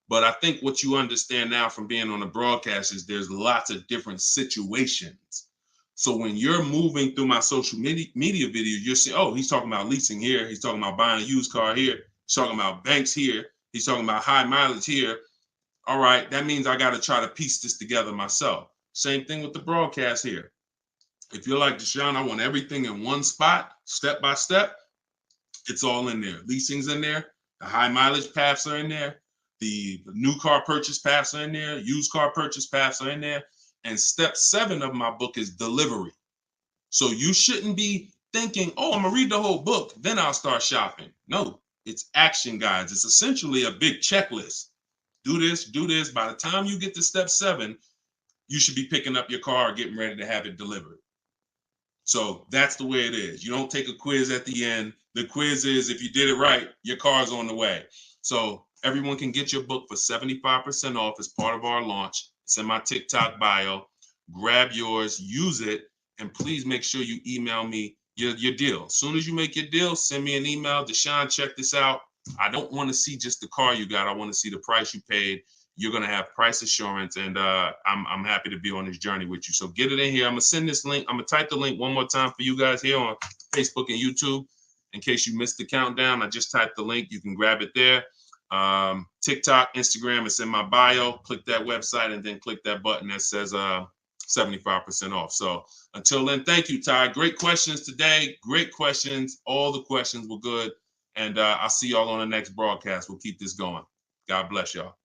But I think what you understand now from being on the broadcast is there's lots of different situations. So when you're moving through my social media video, you're saying, oh, he's talking about leasing here. He's talking about buying a used car here. He's talking about banks here. He's talking about high mileage here. All right, that means I got to try to piece this together myself. Same thing with the broadcast here. If you're like Deshone, I want everything in one spot, step by step. It's all in there. Leasing's in there. The high mileage paths are in there. The new car purchase paths are in there. Used car purchase paths are in there. And step 7 of my book is delivery. So you shouldn't be thinking, oh, I'm gonna read the whole book, then I'll start shopping. No, it's action guides. It's essentially a big checklist. Do this, do this. By the time you get to step 7, you should be picking up your car, getting ready to have it delivered. So that's the way it is. You don't take a quiz at the end. The quiz is if you did it right, your car's on the way. So everyone can get your book for 75% off as part of our launch. It's in my TikTok bio. Grab yours, use it, and please make sure you email me your deal. As soon as you make your deal, send me an email. Deshone, check this out. I don't want to see just the car you got. I want to see the price you paid. You're going to have price assurance, and I'm happy to be on this journey with you. So get it in here. I'm going to send this link. I'm going to type the link one more time for you guys here on Facebook and YouTube. In case you missed the countdown, I just typed the link. You can grab it there. TikTok, Instagram, it's in my bio. Click that website and then click that button that says 75% off. So until then, thank you, Ty. Great questions today. Great questions. All the questions were good. And I'll see y'all on the next broadcast. We'll keep this going. God bless y'all.